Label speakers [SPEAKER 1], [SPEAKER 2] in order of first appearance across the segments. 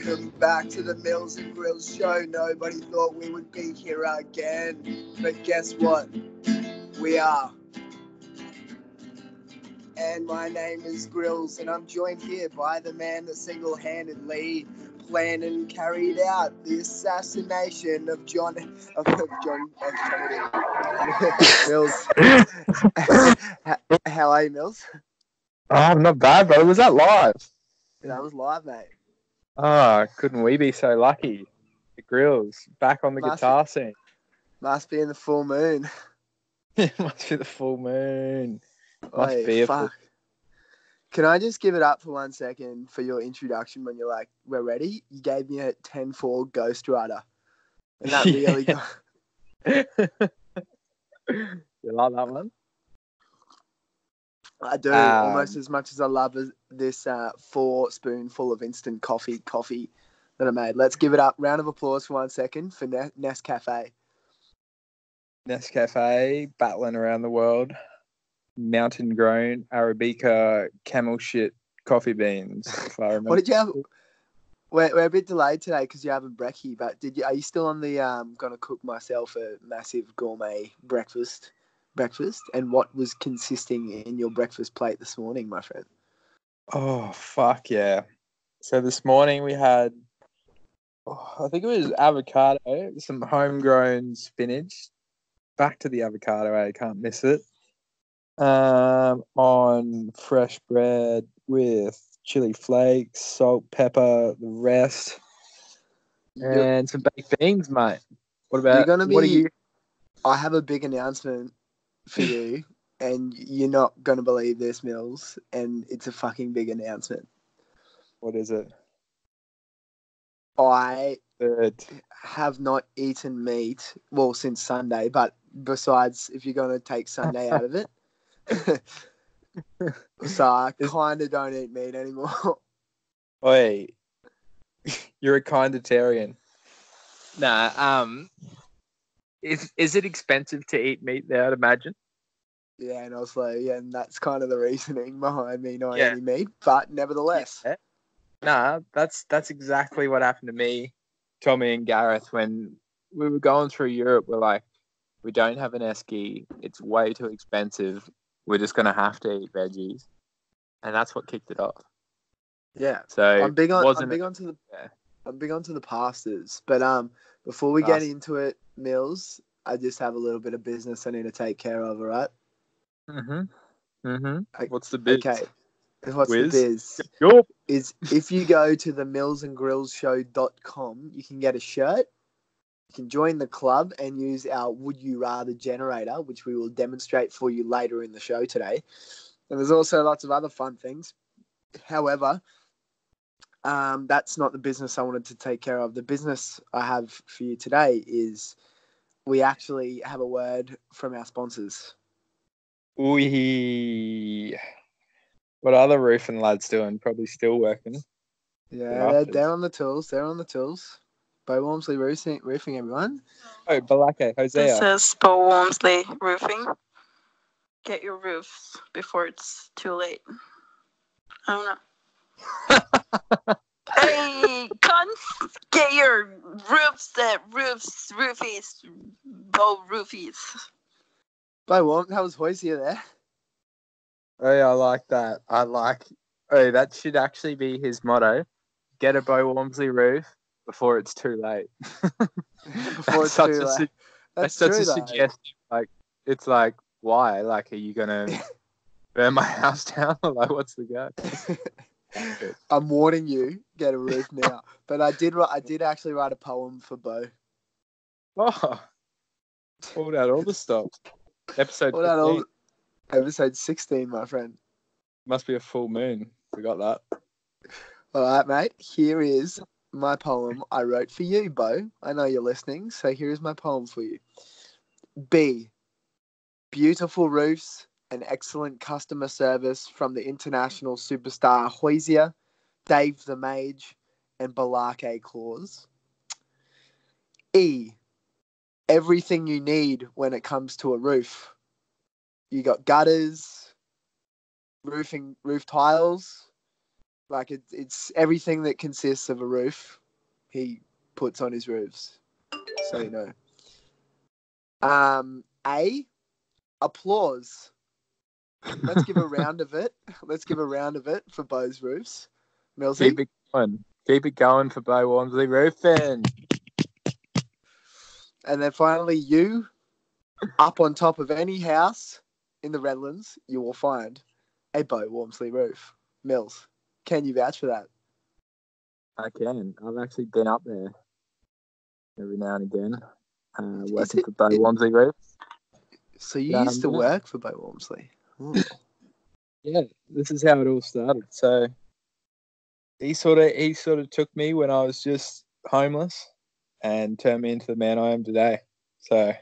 [SPEAKER 1] welcome back to the Milz and Gryllz show. Nobody thought we would be here again, but guess what? We are. And my name is Gryllz, and I'm joined here by the man that single-handedly planned and carried out the assassination of John F. Kennedy. Mills. How are you, Mills?
[SPEAKER 2] Oh, not bad, bro. Was that live?
[SPEAKER 1] That was live, mate.
[SPEAKER 2] Oh, couldn't we be so lucky? The Grills back on the guitar scene.
[SPEAKER 1] Must be in the full moon.
[SPEAKER 2] It must be the full moon. Must
[SPEAKER 1] Oy,
[SPEAKER 2] be a
[SPEAKER 1] fuck. Can I just give it up for 1 second for your introduction when you're like, we're ready? You gave me a 10-4 Ghost Rider. And that really got...
[SPEAKER 2] You like that one?
[SPEAKER 1] I do, almost as much as I love this 4 spoonful of instant coffee that I made. Let's give it up. Round of applause for 1 second for Nescafe.
[SPEAKER 2] Nescafe, battling around the world. Mountain grown Arabica camel shit coffee beans, if I remember.
[SPEAKER 1] What did you have? We're a bit delayed today because you're having brekkie, but are you still on the gonna cook myself a massive gourmet breakfast? And what was consisting in your breakfast plate this morning, my friend?
[SPEAKER 2] Oh, fuck yeah. So this morning we had, I think it was avocado, some homegrown spinach. Back to the avocado, I can't miss it. On fresh bread with chili flakes, salt, pepper, the rest. And some baked beans, mate. What are you?
[SPEAKER 1] I have a big announcement for you, and you're not going to believe this, Mills, and it's a fucking big announcement.
[SPEAKER 2] What is it?
[SPEAKER 1] I have not eaten meat, well, since Sunday, but besides, if you're going to take Sunday out of it, so I kind of don't eat meat anymore.
[SPEAKER 2] Oi, you're a kinditarian. Nah, is it expensive to eat meat there, I'd imagine?
[SPEAKER 1] Yeah, and Oslo, and that's kind of the reasoning behind me not eating meat, but nevertheless.
[SPEAKER 2] Yeah. Nah, that's exactly what happened to me, Tommy and Gareth, when we were going through Europe. We're like, we don't have an esky. It's way too expensive. We're just going to have to eat veggies. And that's what kicked it off.
[SPEAKER 1] Yeah.
[SPEAKER 2] So
[SPEAKER 1] I'm big onto the pastas, but before we get into it, Mills, I just have a little bit of business I need to take care of, all right?
[SPEAKER 2] What's the biz?
[SPEAKER 1] Okay. What's the biz?
[SPEAKER 2] Yup.
[SPEAKER 1] Is if you go to the milzandgryllzshow.com, you can get a shirt. You can join the club and use our Would You Rather generator, which we will demonstrate for you later in the show today. And there's also lots of other fun things. However, that's not the business I wanted to take care of. The business I have for you today is we actually have a word from our sponsors.
[SPEAKER 2] Ooh. What are the roofing lads doing? Probably still working.
[SPEAKER 1] Yeah, they're on the tools. Bo Walmsley Roofing, everyone.
[SPEAKER 2] Oh, Balake, Hosea.
[SPEAKER 3] This is Bo Walmsley Roofing. Get your roofs before it's too late. I don't know. Hey, cunts! Get your roofies, Bo Roofies.
[SPEAKER 1] Bo Walmsley, how was Hosea there?
[SPEAKER 2] Oh, yeah, I like that. That should actually be his motto. Get a Bo Walmsley roof before it's too late.
[SPEAKER 1] Before it's too late.
[SPEAKER 2] That's such a suggestion. Like, it's like, why? Like, are you going to burn my house down? Like, what's the go?
[SPEAKER 1] I'm warning you, get a roof now. But I did actually write a poem for Bo.
[SPEAKER 2] Oh, pulled out all the stops. Episode 15.
[SPEAKER 1] Episode 16, my friend.
[SPEAKER 2] Must be a full moon. We got that.
[SPEAKER 1] All right, mate. Here is my poem I wrote for you, Bo. I know you're listening, so here is my poem for you. B. Beautiful roofs and excellent customer service from the international superstar Hosea, Dave the Mage, and Balake Claus. E. Everything you need when it comes to a roof. You got gutters, roof tiles, Like it's everything that consists of a roof, he puts on his roofs. So you know. A, applause. Let's give a round of it. Let's give a round of it for Bo's roofs. Millsy.
[SPEAKER 2] Keep it going. Keep it going for Bo Walmsley Roofing.
[SPEAKER 1] And then finally, you, up on top of any house in the Redlands, you will find a Bo Walmsley roof. Mills, can you vouch for that?
[SPEAKER 2] I can. I've actually been up there every now and again, working for Bo Walmsley Roofs.
[SPEAKER 1] So you used to work for Bo Walmsley? Ooh.
[SPEAKER 2] Yeah, this is how it all started. So he sort of took me when I was just homeless and turned me into the man I am today. So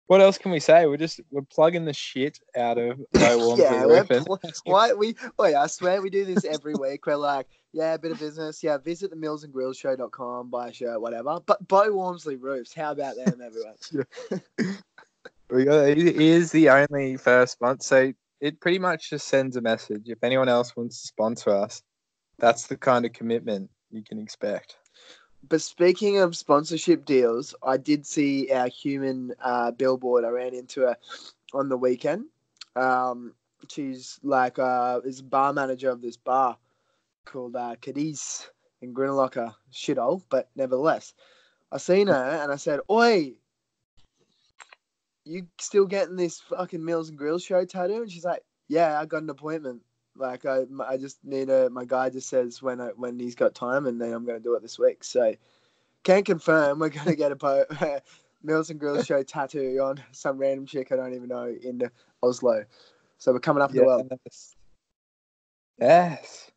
[SPEAKER 2] what else can we say? We're plugging the shit out of Bo Walmsley.
[SPEAKER 1] I swear we do this every week. We're like, yeah, a bit of business. Yeah, visit the millsandgryllshow.com, buy a shirt, whatever. But Bo Walmsley Roofs, how about them, everyone?
[SPEAKER 2] He is the only first sponsor. So it pretty much just sends a message. If anyone else wants to sponsor us, that's the kind of commitment you can expect.
[SPEAKER 1] But speaking of sponsorship deals, I did see our human billboard. I ran into her on the weekend. She's like is bar manager of this bar called Cadiz in Grinalocker. Shithole, but nevertheless. I seen her and I said, "Oi, you still getting this fucking Milz and Gryllz show tattoo?" And she's like, "Yeah, I got an appointment. Like I just need my guy just says when he's got time, and then I'm going to do it this week." So can confirm we're going to get a Milz and Gryllz show tattoo on some random chick I don't even know in Oslo. So we're coming up in the world.
[SPEAKER 2] Yes.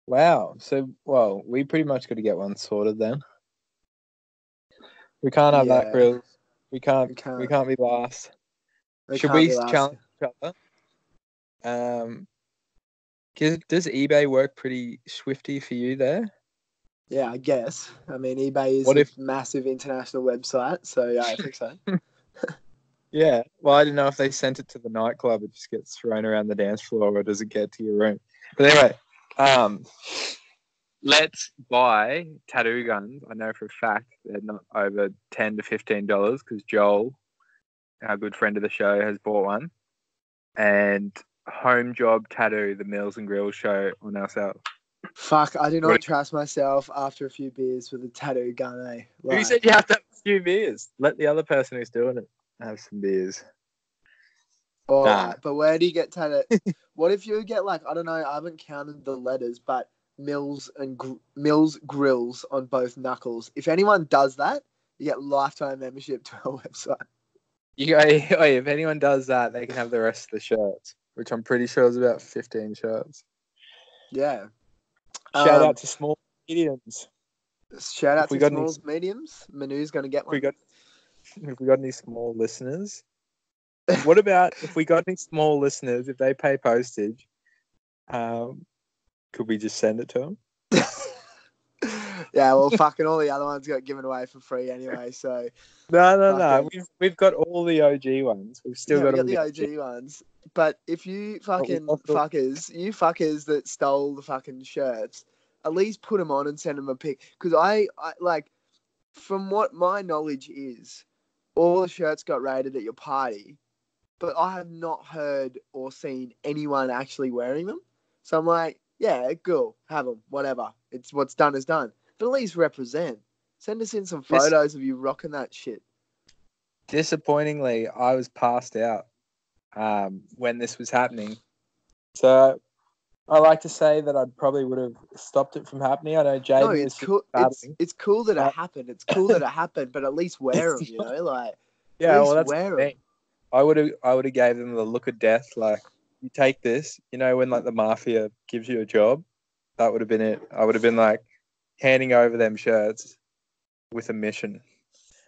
[SPEAKER 2] Wow. So, well, we pretty much got to get one sorted then. We can't have that, Gryllz. We can't be last. Should we challenge each other? Does eBay work pretty swifty for you there?
[SPEAKER 1] Yeah, I guess. I mean, eBay is a massive international website, so yeah, I think so.
[SPEAKER 2] Yeah. Well, I didn't know if they sent it to the nightclub, it just gets thrown around the dance floor, or does it get to your room? But anyway, let's buy tattoo guns. I know for a fact they're not over $10 to $15 because Joel, our good friend of the show, has bought one. And home job tattoo the Milz and Gryllz show on ourselves.
[SPEAKER 1] Fuck, I do not trust myself after a few beers with a tattoo gun, eh?
[SPEAKER 2] Like, who said you have to have a few beers? Let the other person who's doing it have some beers.
[SPEAKER 1] All right, but where do you get tattooed? What if you get like, I don't know, I haven't counted the letters, but Milz Gryllz on both knuckles. If anyone does that, you get lifetime membership to our website.
[SPEAKER 2] If anyone does that, they can have the rest of the shirts, which I'm pretty sure is about 15 shirts.
[SPEAKER 1] Yeah.
[SPEAKER 2] Shout out to small mediums.
[SPEAKER 1] Shout out to small mediums. Manu's going to get one.
[SPEAKER 2] If we got any small listeners, what about if we got any small listeners? If they pay postage, could we just send it to them?
[SPEAKER 1] Yeah, well, fucking all the other ones got given away for free anyway. So
[SPEAKER 2] no. We've got all the OG ones. We've still got all
[SPEAKER 1] the OG ones. But if you fucking fuckers that stole the fucking shirts, at least put them on and send them a pic. Because I like, from what my knowledge is, all the shirts got raided at your party, but I have not heard or seen anyone actually wearing them. So I'm like, yeah, cool, have them, whatever. It's what's done is done. But at least represent. Send us in some photos of you rocking that shit.
[SPEAKER 2] Disappointingly, I was passed out when this was happening. So I like to say that I probably would have stopped it from happening. I know Jaden
[SPEAKER 1] it's cool. It's cool that it happened. It's cool that it happened, but at least wear them, you know? Like,
[SPEAKER 2] yeah, well, that's wear them. I would have gave them the look of death. Like, you take this, you know, when like the mafia gives you a job, that would have been it. I would have been like handing over them shirts with a mission.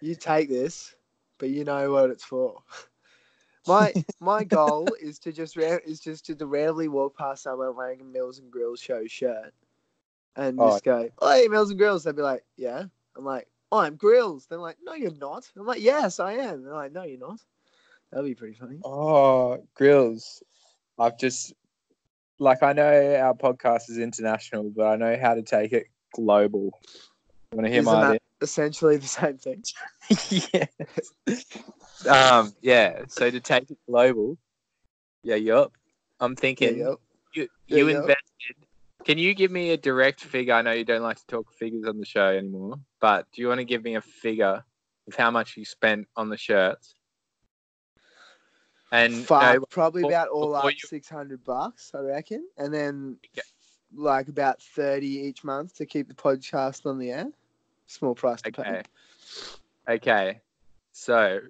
[SPEAKER 1] You take this, but you know what it's for. My goal is to just rarely walk past someone wearing a Milz and Gryllz show shirt, and just go, "Oh, hey, Milz and Gryllz." They'd be like, "Yeah." I'm like, "Oh, I'm Gryllz." They're like, "No, you're not." I'm like, "Yes, I am." They're like, "No, you're not." That'd be pretty funny.
[SPEAKER 2] Oh, Gryllz. like I know our podcast is international, but I know how to take it global. You want to hear
[SPEAKER 1] Isn't
[SPEAKER 2] my
[SPEAKER 1] that essentially the same thing?
[SPEAKER 2] idea? Yeah. So to take it global, yup. I'm thinking
[SPEAKER 1] Yep.
[SPEAKER 2] you
[SPEAKER 1] Yup.
[SPEAKER 2] invested. Can you give me a direct figure? I know you don't like to talk figures on the show anymore, but do you want to give me a figure of how much you spent on the shirts? And
[SPEAKER 1] Fuck, probably about all
[SPEAKER 2] before
[SPEAKER 1] up
[SPEAKER 2] you-
[SPEAKER 1] $600, I reckon, and then
[SPEAKER 2] Okay.
[SPEAKER 1] like about 30 each month to keep the podcast on the air. Small price to pay.
[SPEAKER 2] Okay. So,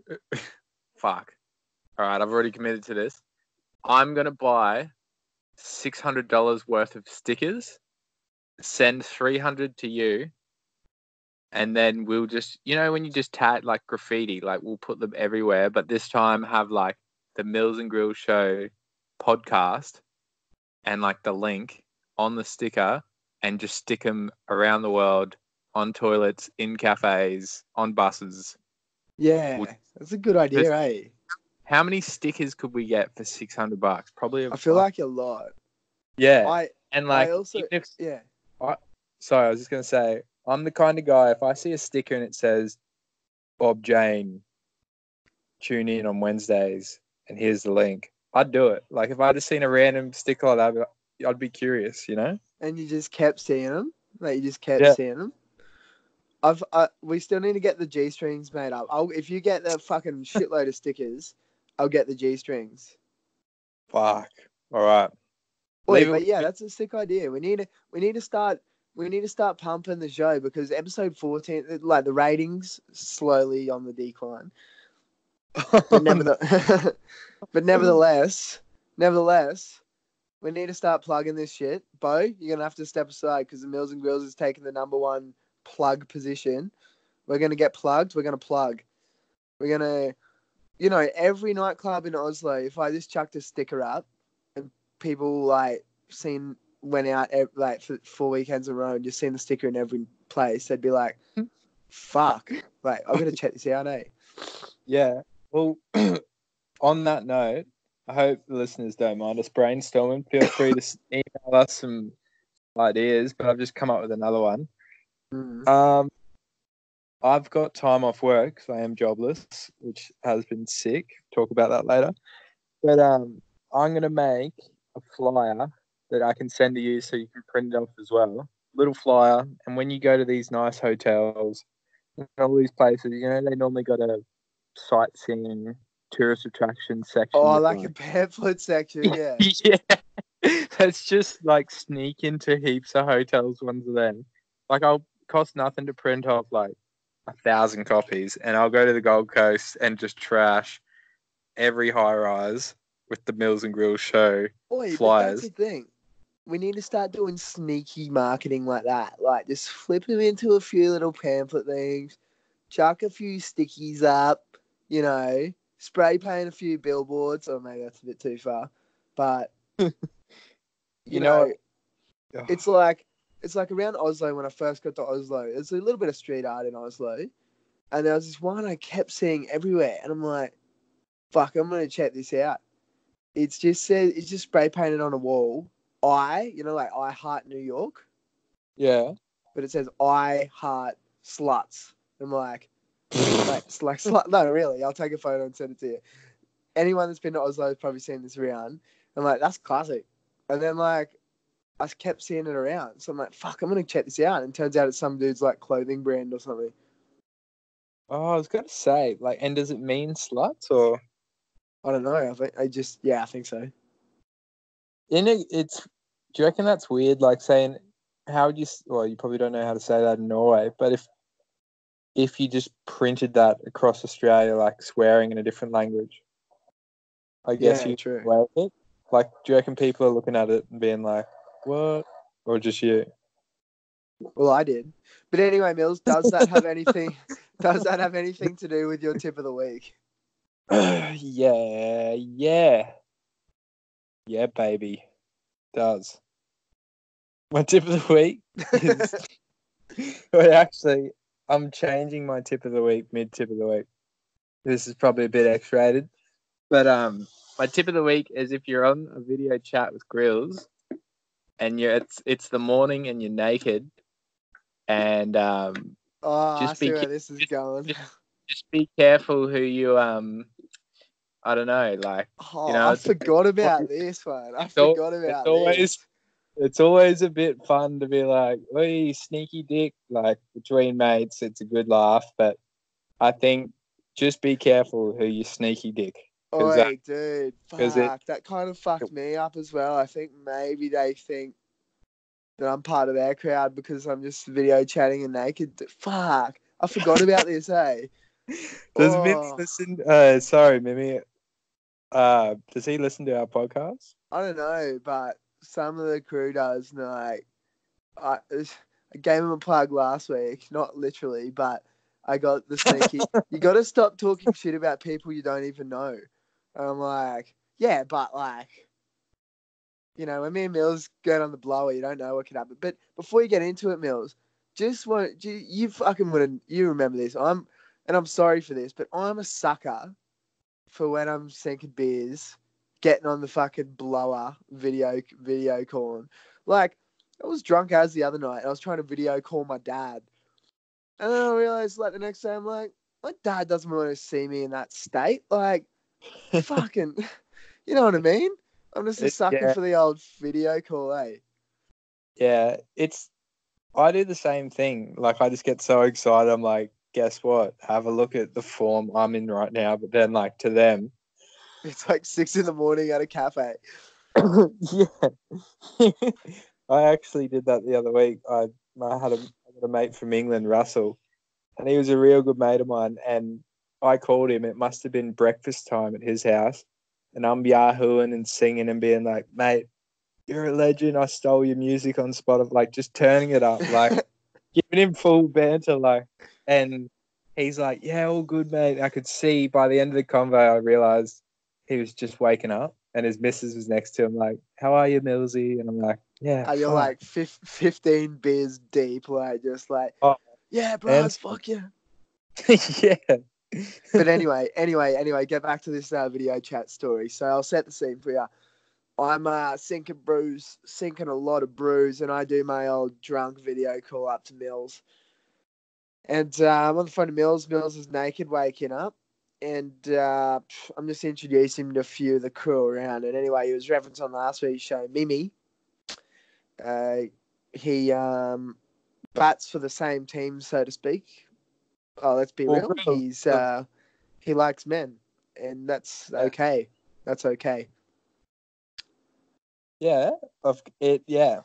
[SPEAKER 2] fuck. All right, I've already committed to this. I'm gonna buy $600 worth of stickers, send 300 to you, and then we'll just, when you just tag like graffiti, like we'll put them everywhere, but this time have like the Milz and Gryllz show podcast and like the link on the sticker and just stick them around the world on toilets, in cafes, on buses.
[SPEAKER 1] Yeah, that's a good idea, eh?
[SPEAKER 2] How many stickers could we get for $600? Probably.
[SPEAKER 1] I feel like a lot.
[SPEAKER 2] Yeah. And like,
[SPEAKER 1] I also,
[SPEAKER 2] even if,
[SPEAKER 1] yeah.
[SPEAKER 2] sorry, I was just gonna say, I'm the kind of guy, if I see a sticker and it says Bob Jane, tune in on Wednesdays, and here's the link, I'd do it. Like if I just seen a random sticker like that, I'd be curious,
[SPEAKER 1] And you just kept seeing them. Like you just kept seeing them. We still need to get the G strings made up. If you get the fucking shitload of stickers, I'll get the G strings.
[SPEAKER 2] Fuck. All right.
[SPEAKER 1] Wait, but yeah, that's a sick idea. We need to start pumping the show because episode 14, like the ratings slowly on the decline. But nevertheless, we need to start plugging this shit. Bo, you're gonna have to step aside because the Milz and Gryllz is taking the number one plug position. We're gonna get plugged. We're gonna plug. We're gonna, every nightclub in Oslo. If I just chucked a sticker up, and people went out like for 4 weekends in a row and just seen the sticker in every place, they'd be like, "Fuck!" Like I'm gonna check this out, eh?
[SPEAKER 2] Yeah. Well, on that note, I hope the listeners don't mind us brainstorming. Feel free to email us some ideas, but I've just come up with another one. I've got time off work, so I am jobless, which has been sick. Talk about that later. But I'm going to make a flyer that I can send to you so you can print it off as well. Little flyer. And when you go to these nice hotels, all these places, they normally got a sightseeing tourist attraction section.
[SPEAKER 1] Oh, like a pamphlet section, yeah.
[SPEAKER 2] Yeah. Let's just like sneak into heaps of hotels ones of them. Like I'll cost nothing to print off like 1,000 copies, and I'll go to the Gold Coast and just trash every high rise with the Milz and Gryllz show flyers.
[SPEAKER 1] But that's the thing. We need to start doing sneaky marketing like that. Like just flip them into a few little pamphlet things, chuck a few stickies up, spray paint a few billboards. Or maybe that's a bit too far, but you know, it's like around Oslo when I first got to Oslo. There's a little bit of street art in Oslo, and there was this one I kept seeing everywhere, and I'm like, "Fuck, I'm gonna check this out." It's just spray painted on a wall. I heart New York.
[SPEAKER 2] Yeah.
[SPEAKER 1] But it says I heart sluts. I'm like slut. No, really. I'll take a photo and send it to you. Anyone that's been to Oslo has probably seen this around. I'm like, that's classic. And then I kept seeing it around. So I'm like, fuck, I'm gonna check this out. And it turns out it's some dude's clothing brand or something.
[SPEAKER 2] Oh, I was gonna say, and does it mean sluts or?
[SPEAKER 1] I don't know. I think so.
[SPEAKER 2] Do you reckon that's weird? Like saying, how would you? Well, you probably don't know how to say that in Norway, but if you just printed that across Australia, like swearing in a different language, I guess
[SPEAKER 1] true.
[SPEAKER 2] Wear it. Like, do you reckon people are looking at it and being like, "What?" Or just you?
[SPEAKER 1] Well, I did. But anyway, Mills, does that have anything? Does that have anything to do with your tip of the week?
[SPEAKER 2] Yeah, baby, does. My tip of the week is. Wait, actually, I'm changing my tip of the week mid-tip of the week. This is probably a bit X-rated, but my tip of the week is if you're on a video chat with Gryllz and it's the morning and you're naked, and
[SPEAKER 1] Oh, I
[SPEAKER 2] just
[SPEAKER 1] see
[SPEAKER 2] be
[SPEAKER 1] where this is going.
[SPEAKER 2] just be careful who you I don't know, like,
[SPEAKER 1] Oh, I forgot about
[SPEAKER 2] it's,
[SPEAKER 1] this one. I
[SPEAKER 2] it's, al-
[SPEAKER 1] forgot
[SPEAKER 2] it's
[SPEAKER 1] about
[SPEAKER 2] always
[SPEAKER 1] this.
[SPEAKER 2] it's always a bit fun to be like, "Hey, sneaky dick!" Like between mates, it's a good laugh. But I think just be careful who you sneaky dick, because
[SPEAKER 1] Oi, dude,
[SPEAKER 2] it
[SPEAKER 1] fuck, that kind of fucked me up as well. I think maybe they think that I'm part of their crowd because I'm just video chatting and naked. Fuck, I forgot about this, eh?
[SPEAKER 2] does Mimi
[SPEAKER 1] Oh,
[SPEAKER 2] listen? Sorry, Mimi. Does he listen to our podcast?
[SPEAKER 1] I don't know, but some of the crew does. And I gave him a plug last week, not literally, but I got the sneaky. You got to stop talking shit about people you don't even know. And I'm like, yeah, but like, when me and Mills get on the blower, you don't know what could happen. But before you get into it, Mills, you fucking wouldn't. You remember this? I'm sorry for this, but I'm a sucker for when I'm sinking beers, getting on the fucking blower video calling. Like, I was drunk as the other night. And I was trying to video call my dad, and then I realized like the next day I'm like, my dad doesn't want to see me in that state. Like, fucking, you know what I mean? I'm just a sucker
[SPEAKER 2] Yeah,
[SPEAKER 1] for the old video call, eh?
[SPEAKER 2] yeah. I do the same thing. Like I just get so excited. I'm like, guess what? Have a look at the form I'm in right now. But then, like to them,
[SPEAKER 1] It's like 6 a.m. at a cafe.
[SPEAKER 2] yeah. I actually did that the other week. I got a mate from England, Russell, and he was a real good mate of mine. And I called him. It must have been breakfast time at his house, and I'm yahooing and singing and being like, "Mate, you're a legend. I stole your music on Spotify." Like just turning it up, like giving him full banter, like. And he's like, "Yeah, all good, mate." I could see by the end of the convo, I realized he was just waking up, and his missus was next to him, like, "How are you, Millsy?" And I'm like, "Yeah,
[SPEAKER 1] And you're
[SPEAKER 2] fine."
[SPEAKER 1] like 15 beers deep, like just like,
[SPEAKER 2] Oh,
[SPEAKER 1] yeah,
[SPEAKER 2] and
[SPEAKER 1] bros, fuck yeah.
[SPEAKER 2] yeah.
[SPEAKER 1] But anyway, get back to this video chat story. So I'll set the scene for you. I'm sinking a lot of brews, and I do my old drunk video call up to Mills. And I'm on the phone to Mills. Mills is naked, waking up. And I'm just introducing him to a few of the crew around. And anyway, he was referenced on last week's show, Mimi. He bats for the same team, so to speak. Oh, let's be
[SPEAKER 2] Well,
[SPEAKER 1] real. He likes men, and that's
[SPEAKER 2] yeah.
[SPEAKER 1] okay. That's okay.
[SPEAKER 2] Yeah, yeah.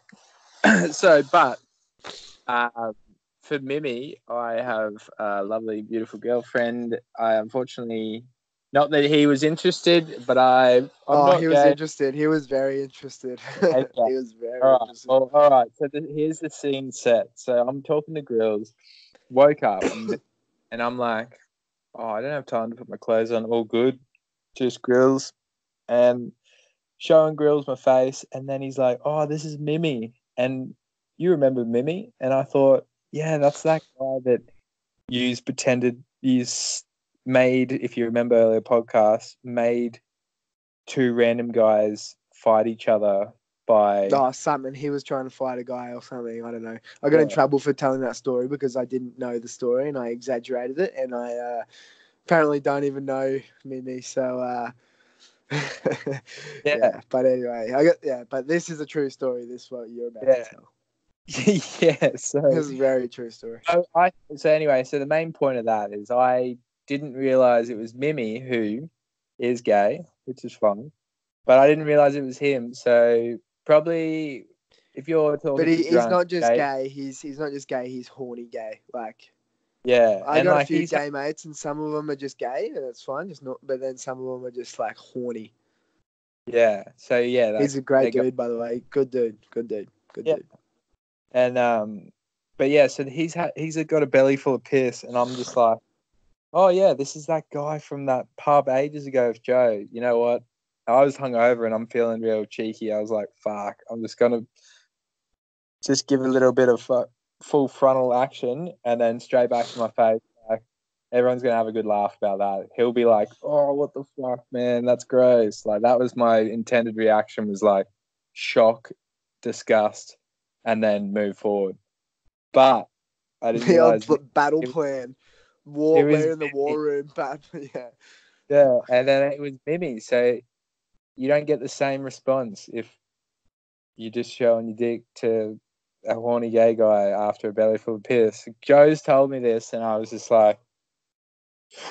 [SPEAKER 2] So, but for Mimi, I have a lovely, beautiful girlfriend. I unfortunately, not that he was interested, but I'm
[SPEAKER 1] Oh,
[SPEAKER 2] not
[SPEAKER 1] he was
[SPEAKER 2] gay.
[SPEAKER 1] interested. He was very interested.
[SPEAKER 2] Okay.
[SPEAKER 1] He was very
[SPEAKER 2] All right.
[SPEAKER 1] interested.
[SPEAKER 2] Well, all right. So here's the scene set. So I'm talking to Gryllz, woke up, and I'm like, oh, I don't have time to put my clothes on. All good. Just Gryllz. And showing Gryllz my face. And then he's like, oh, this is Mimi. And you remember Mimi? And I thought, yeah, that's that guy that made, if you remember earlier podcast, made two random guys fight each other by.
[SPEAKER 1] Oh, something. He was trying to fight a guy or something. I don't know. I got in
[SPEAKER 2] Yeah.
[SPEAKER 1] trouble for telling that story because I didn't know the story and I exaggerated it, and I apparently don't even know Mimi. So
[SPEAKER 2] Yeah.
[SPEAKER 1] yeah. But anyway, But this is a true story. This is what you're about
[SPEAKER 2] Yeah.
[SPEAKER 1] to tell.
[SPEAKER 2] Yeah. So
[SPEAKER 1] This is a very true story.
[SPEAKER 2] so the main point of that is I didn't realize it was Mimi who is gay, which is fun, but I didn't realize it was him. So probably if you're
[SPEAKER 1] But
[SPEAKER 2] talking to
[SPEAKER 1] he's
[SPEAKER 2] drunk
[SPEAKER 1] not just
[SPEAKER 2] gay,
[SPEAKER 1] gay. He's not just gay. He's horny gay. Like,
[SPEAKER 2] yeah,
[SPEAKER 1] I
[SPEAKER 2] and
[SPEAKER 1] got a
[SPEAKER 2] like
[SPEAKER 1] few gay mates, and some of them are just gay, and it's fine. Just not. But then some of them are just like horny.
[SPEAKER 2] yeah, so yeah, like
[SPEAKER 1] He's a great
[SPEAKER 2] they got
[SPEAKER 1] dude, by the way. Good dude. Good dude. Good
[SPEAKER 2] yeah,
[SPEAKER 1] dude.
[SPEAKER 2] and but yeah, so he's got a belly full of piss, and I'm just like, oh yeah, this is that guy from that pub ages ago with Joe. You know what? I was hungover and I'm feeling real cheeky. I was like, fuck, I'm just gonna just give a little bit of full frontal action and then straight back to my face. Like, everyone's gonna have a good laugh about that. He'll be like, oh, what the fuck, man? That's gross. Like that was my intended reaction, was like shock discussed, and then move forward. But I didn't
[SPEAKER 1] The old
[SPEAKER 2] realize
[SPEAKER 1] battle
[SPEAKER 2] it-
[SPEAKER 1] plan.
[SPEAKER 2] it
[SPEAKER 1] War,
[SPEAKER 2] was
[SPEAKER 1] we're in the war
[SPEAKER 2] Mimi.
[SPEAKER 1] room. Yeah.
[SPEAKER 2] Yeah, and then it was Mimi. So you don't get the same response if you're just showing your dick to a horny gay guy after a belly full of piss. Joe's told me this, and I was just like,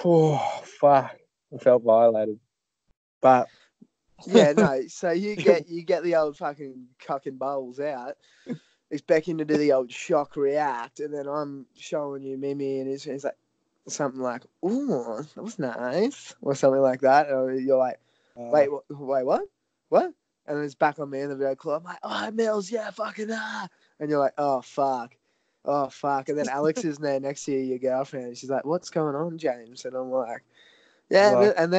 [SPEAKER 2] oh, fuck. I felt violated. But
[SPEAKER 1] Yeah, no. So you get the old fucking cock and bowls out, expecting to do the old shock react, and then I'm showing you Mimi, and it's like something like, "Ooh, that was nice," or something like that. Or you're like, "Wait, what? What?" And then it's back on me in the video call. I'm like, "Oh, Mills, yeah, fucking ah," and you're like, "Oh fuck, oh fuck," and then Alex is there next to you, your girlfriend, and she's like, "What's going on, James?" And I'm like. Yeah,
[SPEAKER 2] Like-
[SPEAKER 1] and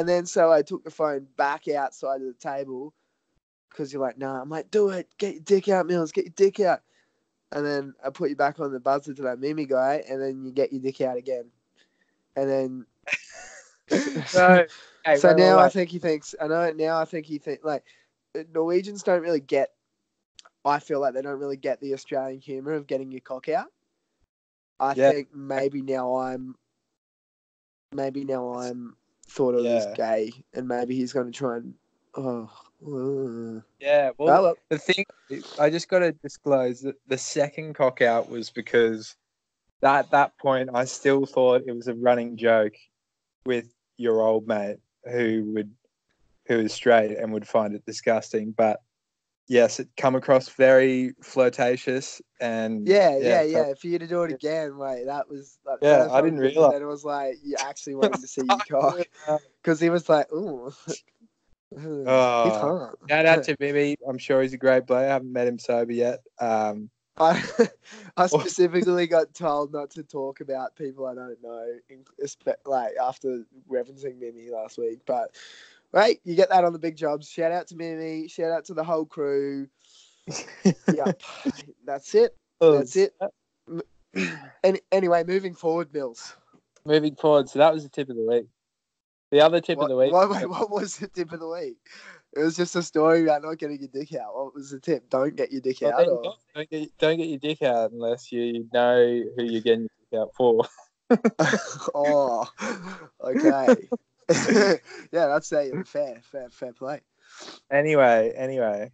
[SPEAKER 1] then so I took the phone back outside of the table because you're like, nah. I'm like, do it, get your dick out, Mills, get your dick out. And then I put you back on the buzzer to that Mimi guy, and then you get your dick out again. And then
[SPEAKER 2] No. Hey,
[SPEAKER 1] so
[SPEAKER 2] wait,
[SPEAKER 1] now
[SPEAKER 2] wait.
[SPEAKER 1] I think he thinks. I know now. I think he think like Norwegians don't really get. I feel like they don't really get the Australian humor of getting your cock out. I
[SPEAKER 2] Yeah.
[SPEAKER 1] think maybe now I'm thought of as
[SPEAKER 2] Yeah.
[SPEAKER 1] gay, and maybe he's going to try and.
[SPEAKER 2] Yeah, well,
[SPEAKER 1] well,
[SPEAKER 2] the thing I just got to disclose that the second cock out was because at that point I still thought it was a running joke with your old mate who is straight and would find it disgusting. But yes, it come across very flirtatious and
[SPEAKER 1] yeah. For you to do it again, like that was. Like,
[SPEAKER 2] Yeah, I didn't realise.
[SPEAKER 1] Then it was like you actually wanted to see your cock because he was like, "Ooh, he's
[SPEAKER 2] Oh,
[SPEAKER 1] hot."
[SPEAKER 2] shout out to Mimi. I'm sure he's a great player. I haven't met him sober yet.
[SPEAKER 1] I specifically got told not to talk about people I don't know, like after referencing Mimi last week. But right, you get that on the big jobs. Shout out to Mimi. Shout out to the whole crew. Yep, that's it. That's it. Anyway, moving forward, Mills.
[SPEAKER 2] Moving forward, so that was the tip of the week. The other tip of the week.
[SPEAKER 1] What was the tip of the week? It was just a story about not getting your dick out. What was the tip? Don't get your dick
[SPEAKER 2] Well,
[SPEAKER 1] out.
[SPEAKER 2] there you
[SPEAKER 1] Or...
[SPEAKER 2] go. Don't get your dick out unless you know who you're getting your dick out for.
[SPEAKER 1] Oh, okay. Yeah, that's fair play.
[SPEAKER 2] Anyway.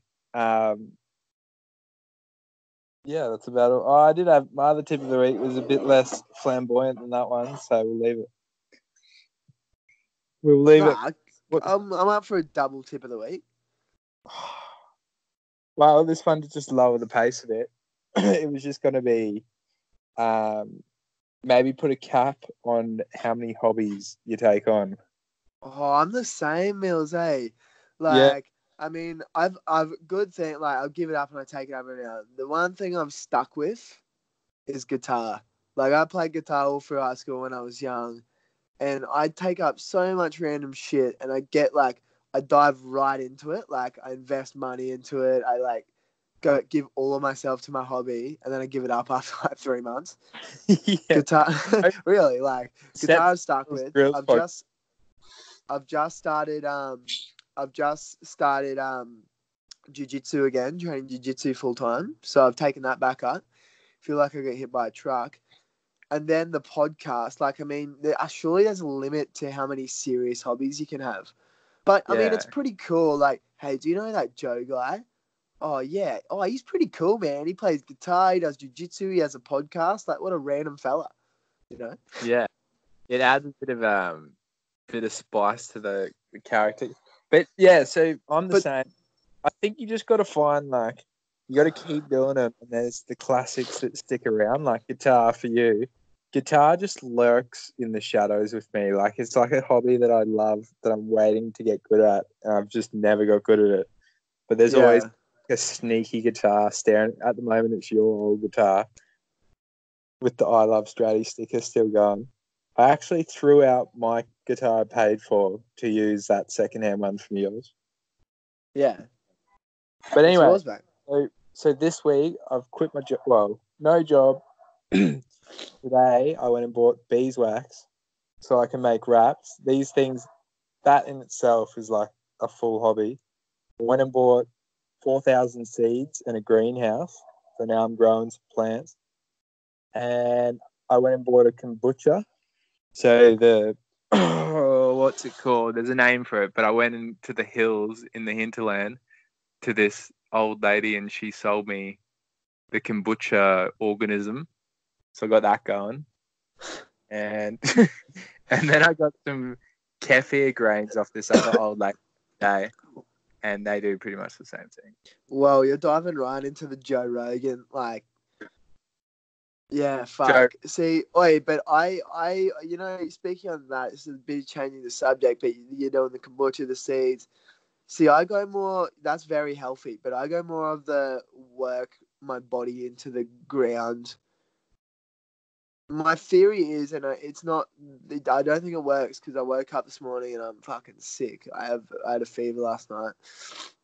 [SPEAKER 2] Yeah, that's about all. Oh, I did have my other tip of the week was a bit less flamboyant than that one, so we'll leave it. We'll leave it.
[SPEAKER 1] I'm up for a double tip of the week.
[SPEAKER 2] Well, this one to just lower the pace a bit. It was just going to be maybe put a cap on how many hobbies you take on.
[SPEAKER 1] Oh, I'm the same, Mills, eh?
[SPEAKER 2] Yeah.
[SPEAKER 1] Like, I mean, I've good thing. Like, I'll give it up and I take it up and out. The one thing I'm stuck with is guitar. Like, I played guitar all through high school when I was young, and I take up so much random shit, and I get like, I dive right into it. Like, I invest money into it. I like go give all of myself to my hobby, and then I give it up after like 3 months.
[SPEAKER 2] Yeah.
[SPEAKER 1] Guitar, really, like guitar I'm stuck with.
[SPEAKER 2] Gryllz
[SPEAKER 1] I've just started jiu-jitsu again, training jiu-jitsu full time. So I've taken that back up. Feel like I get hit by a truck. And then the podcast, like, I mean, surely there's a limit to how many serious hobbies you can have. But I mean, it's pretty cool. Like, hey, do you know that Joe guy? Oh yeah. Oh, he's pretty cool, man. He plays guitar, he does jiu-jitsu, he has a podcast. Like, what a random fella, you know?
[SPEAKER 2] Yeah. It adds a bit of spice to the character. But yeah, so I'm the same. I think you just got to find like you got to keep doing it, and there's the classics that stick around. Like guitar for you, guitar just lurks in the shadows with me. Like it's like a hobby that I love that I'm waiting to get good at, and I've just never got good at it. But there's always a sneaky guitar staring. At the moment, it's your old guitar with the I Love Stratty sticker still going. I actually threw out my guitar I paid for to use that secondhand one from yours.
[SPEAKER 1] Yeah.
[SPEAKER 2] But anyway,
[SPEAKER 1] yours, mate.
[SPEAKER 2] So this week I've quit my job. Well, no job. Today I went and bought beeswax so I can make wraps. These things, that in itself is like a full hobby. I went and bought 4,000 seeds in a greenhouse. So now I'm growing some plants. And I went and bought a kombucha. So the what's it called? There's a name for it, but I went into the hills in the hinterland to this old lady, and she sold me the kombucha organism. So I got that going, and and then I got some kefir grains off this other old lady today, and they do pretty much the same thing.
[SPEAKER 1] Well, you're diving right into the Joe Rogan, like, yeah, fuck.
[SPEAKER 2] Joe.
[SPEAKER 1] See, wait, but I, speaking on that, this is a bit changing the subject, but you're doing the kombucha, the seeds. See, I go more, that's very healthy, but I go more of the work my body into the ground. My theory is, and it's not, I don't think it works because I woke up this morning and I'm fucking sick. I had a fever last night.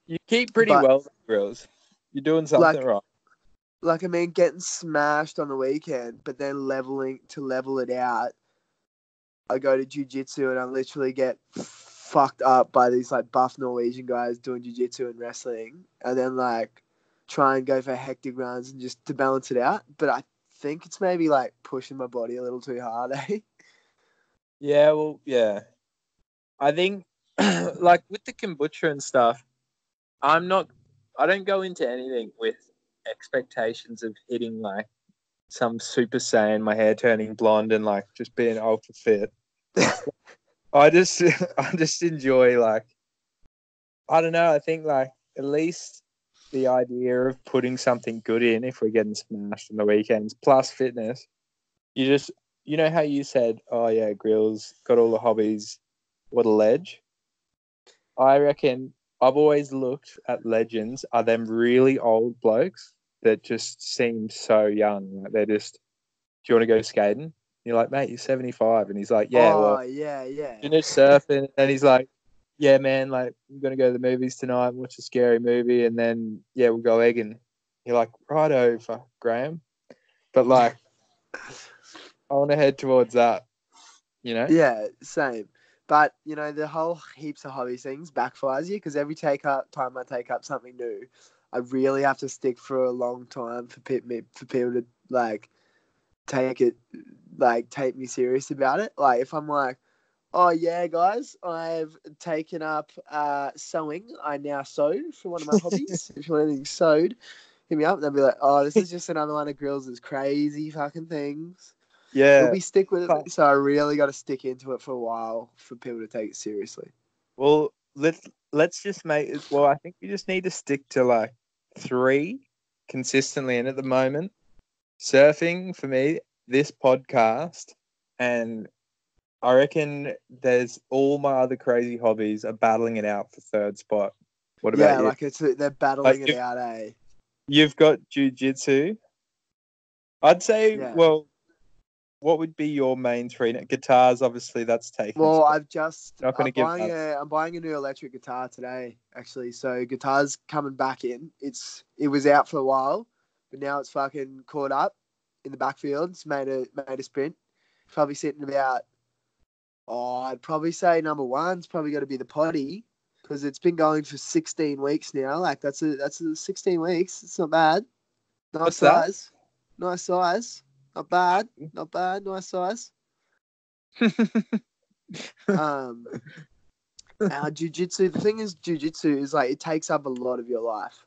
[SPEAKER 2] You keep pretty well, Gryllz. You're doing something right.
[SPEAKER 1] Like, I mean, getting smashed on the weekend, but then level it out, I go to jiu-jitsu and I literally get fucked up by these, like, buff Norwegian guys doing jiu-jitsu and wrestling, and then, like, try and go for hectic runs and just to balance it out. But I think it's maybe, like, pushing my body a little too hard, eh?
[SPEAKER 2] Yeah, well, yeah. I think, like, with the kombucha and stuff, I don't go into anything with expectations of hitting, like, some Super Saiyan, my hair turning blonde, and, like, just being ultra fit. I just enjoy, like, I don't know, I think, like, at least the idea of putting something good in if we're getting smashed on the weekends, plus fitness. You know how you said, oh yeah, Gryllz got all the hobbies, what a ledge? I reckon I've always looked at legends are them really old blokes that just seem so young. Like they're just, do you want to go skating? You're like, mate, you're 75. And he's like, yeah,
[SPEAKER 1] yeah.
[SPEAKER 2] finish surfing. And he's like, yeah, man, like, I'm going to go to the movies tonight and watch a scary movie. And then, yeah, we'll go egging. You're like, righto, fuck, Graham. But, like, I want to head towards that, you know?
[SPEAKER 1] Yeah, same. But, you know, the whole heaps of hobby things backfires you because every time I take up something new, I really have to stick for a long time for people to, like, take me serious about it. Like, if I'm like, oh, yeah, guys, I've taken up sewing. I now sew for one of my hobbies. If you want anything sewed, hit me up. And they'll be like, oh, this is just another one of Gryllz' crazy fucking things.
[SPEAKER 2] Yeah.
[SPEAKER 1] We stick with it. So I really got to stick into it for a while for people to take it seriously.
[SPEAKER 2] Well, let's just make it. Well, I think we just need to stick to, like, 3 consistently. And at the moment, surfing for me, this podcast, and I reckon there's all my other crazy hobbies are battling it out for 3rd spot. What about you?
[SPEAKER 1] Like they're battling it out, eh?
[SPEAKER 2] You've got jiu-jitsu. I'd say,
[SPEAKER 1] Yeah.
[SPEAKER 2] well, what would be your main 3? Guitars, obviously, that's taken.
[SPEAKER 1] Well, I'm buying a new electric guitar today, actually. So guitar's coming back in. It was out for a while, but now it's fucking caught up in the backfield. It's made a sprint. Probably sitting about, I'd probably say number 1's probably got to be the potty because it's been going for 16 weeks now. Like that's a 16 weeks. It's not bad. Nice size. Nice size. Not bad. Nice size. Our jiu-jitsu, the thing is, jiu-jitsu is like, it takes up a lot of your life.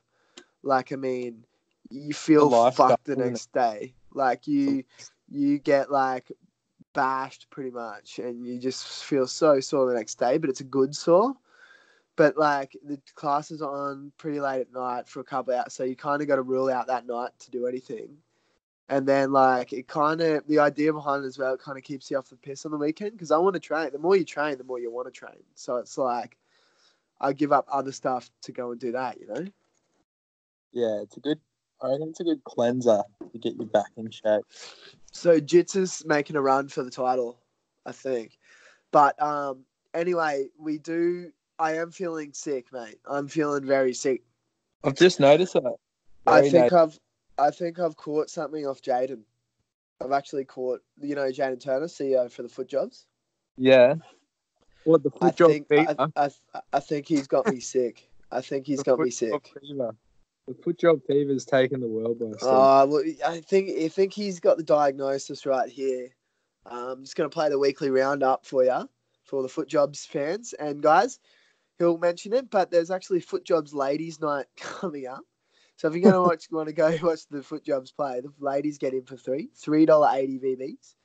[SPEAKER 1] Like, I mean, you feel fucked the next day. Like, you get, like, bashed pretty much, and you just feel so sore the next day, but it's a good sore. But, like, the class is on pretty late at night for a couple hours, so you kind of got to rule out that night to do anything. And then, like, the idea behind it as well, it kind of keeps you off the piss on the weekend because I want to train. The more you train, the more you want to train. So it's like I give up other stuff to go and do that, you know?
[SPEAKER 2] Yeah, I reckon it's a good cleanser to get you back in shape.
[SPEAKER 1] So Jitsu's making a run for the title, I think. But anyway, I am feeling sick, mate. I'm feeling very sick.
[SPEAKER 2] I've just noticed that.
[SPEAKER 1] I think I've caught something off Jaden. I've actually caught, Jaden Turner, CEO for the Foot Jobs.
[SPEAKER 2] Yeah. What, the Foot Job fever?
[SPEAKER 1] I think he's got me sick. I think he's got me sick.
[SPEAKER 2] The foot job fever's taken the world by storm.
[SPEAKER 1] Well, I think he's got the diagnosis right here. I'm just going to play the weekly roundup for you, for all the Foot Jobs fans. And guys, he'll mention it, but there's actually Foot Jobs Ladies Night coming up. So if you're going to want to go watch the Foot Jobs play, the ladies get in for $3.80 VBs.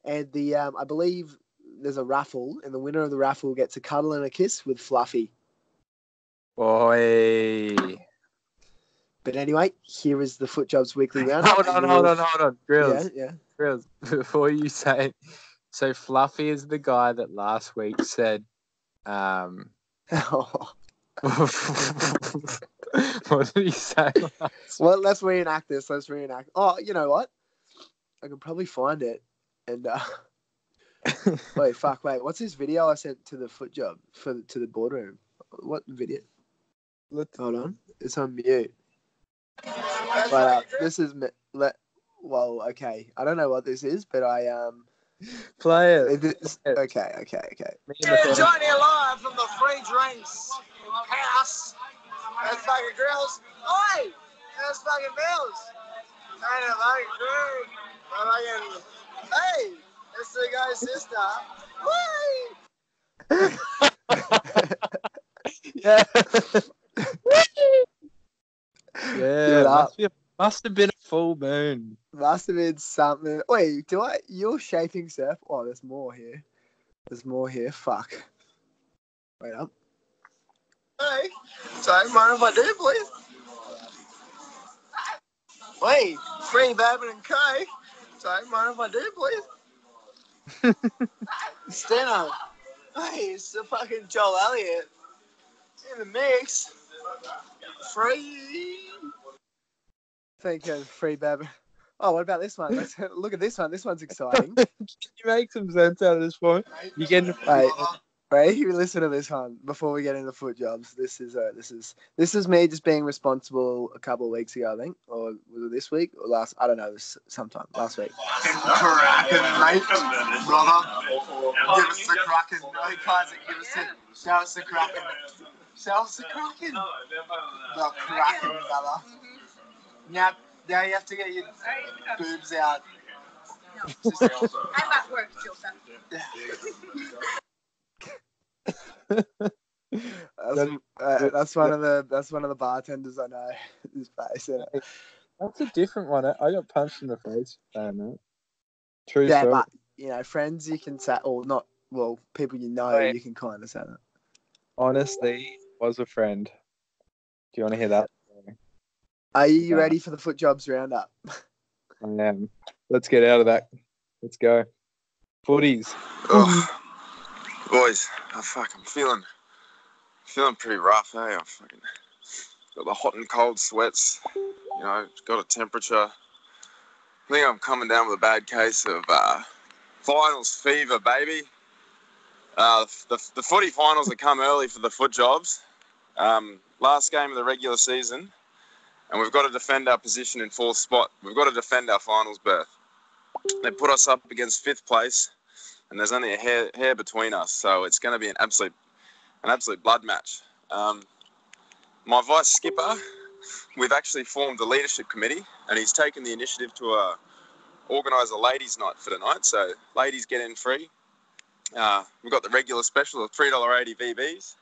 [SPEAKER 1] And the I believe there's a raffle, and the winner of the raffle gets a cuddle and a kiss with Fluffy.
[SPEAKER 2] Boy.
[SPEAKER 1] But anyway, here is the Foot Jobs weekly roundup.
[SPEAKER 2] Hold on. Gryllz.
[SPEAKER 1] Yeah.
[SPEAKER 2] Gryllz, before you say it, so Fluffy is the guy that last week said, what did he say?
[SPEAKER 1] Well, let's reenact this. Oh, you know what? I can probably find it. And wait, what's this video I sent to the Foot Job to the boardroom? What video? Hold on, it's on mute. But this is well, okay. I don't know what this is, but I
[SPEAKER 2] play it.
[SPEAKER 1] Okay.
[SPEAKER 4] Johnny alive from the free drinks house. That's fucking Gryllz. Oi, that's fucking Milz. Kind of fucking hey, that's the guy's sister. Whee!
[SPEAKER 2] Yeah. Yeah, must have been a full moon.
[SPEAKER 1] Must have been something. Wait, you're shaping surf? Oh, there's more here. Fuck. Wait up.
[SPEAKER 4] Hey, sorry, mind if I do, please? Wait, free Babin and Kai. Sorry, mind if I do, please? Steno. Hey, it's the fucking Joel Elliott in the mix. Free.
[SPEAKER 1] Think of free Babin. Oh, what about this one? Let's look at this one. This one's exciting.
[SPEAKER 2] Can you make some sense out of this one? You getting
[SPEAKER 1] Wait, you listen to this one before we get into Foot Jobs. This is me just being responsible a couple of weeks ago, I think, or was it this week or last? I don't know. It was sometime last week.
[SPEAKER 4] Kraken, mate, brother. Give us the Kraken. Hey, Kaiser, show us the Kraken. Show us the Kraken. The Kraken, brother. Now you have to get your boobs out.
[SPEAKER 3] I'm at work, Joseph.
[SPEAKER 1] That's one of the bartenders I know. This place, isn't it?
[SPEAKER 2] That's a different one. I got punched in the face saying that. True
[SPEAKER 1] Yeah,
[SPEAKER 2] story.
[SPEAKER 1] but friends you can say, or not. Well, people you know,
[SPEAKER 2] Wait.
[SPEAKER 1] you can kind of say that.
[SPEAKER 2] Honestly, was a friend. Do you want to hear that?
[SPEAKER 1] Are you ready for the Foot Jobs roundup?
[SPEAKER 2] I am. Let's get out of that. Let's go. Footies.
[SPEAKER 5] Oh, boys, I'm feeling pretty rough, eh? I've fucking got the hot and cold sweats, got a temperature. I think I'm coming down with a bad case of finals fever, baby. The footy finals have come early for the Foot Jobs. Last game of the regular season, and we've got to defend our position in fourth spot. We've got to defend our finals berth. They put us up against fifth place, and there's only a hair between us, so it's going to be an absolute blood match. My vice skipper, we've actually formed a leadership committee, and he's taken the initiative to organise a ladies' night for tonight. So ladies get in free. We've got the regular special of $3.80 VBs.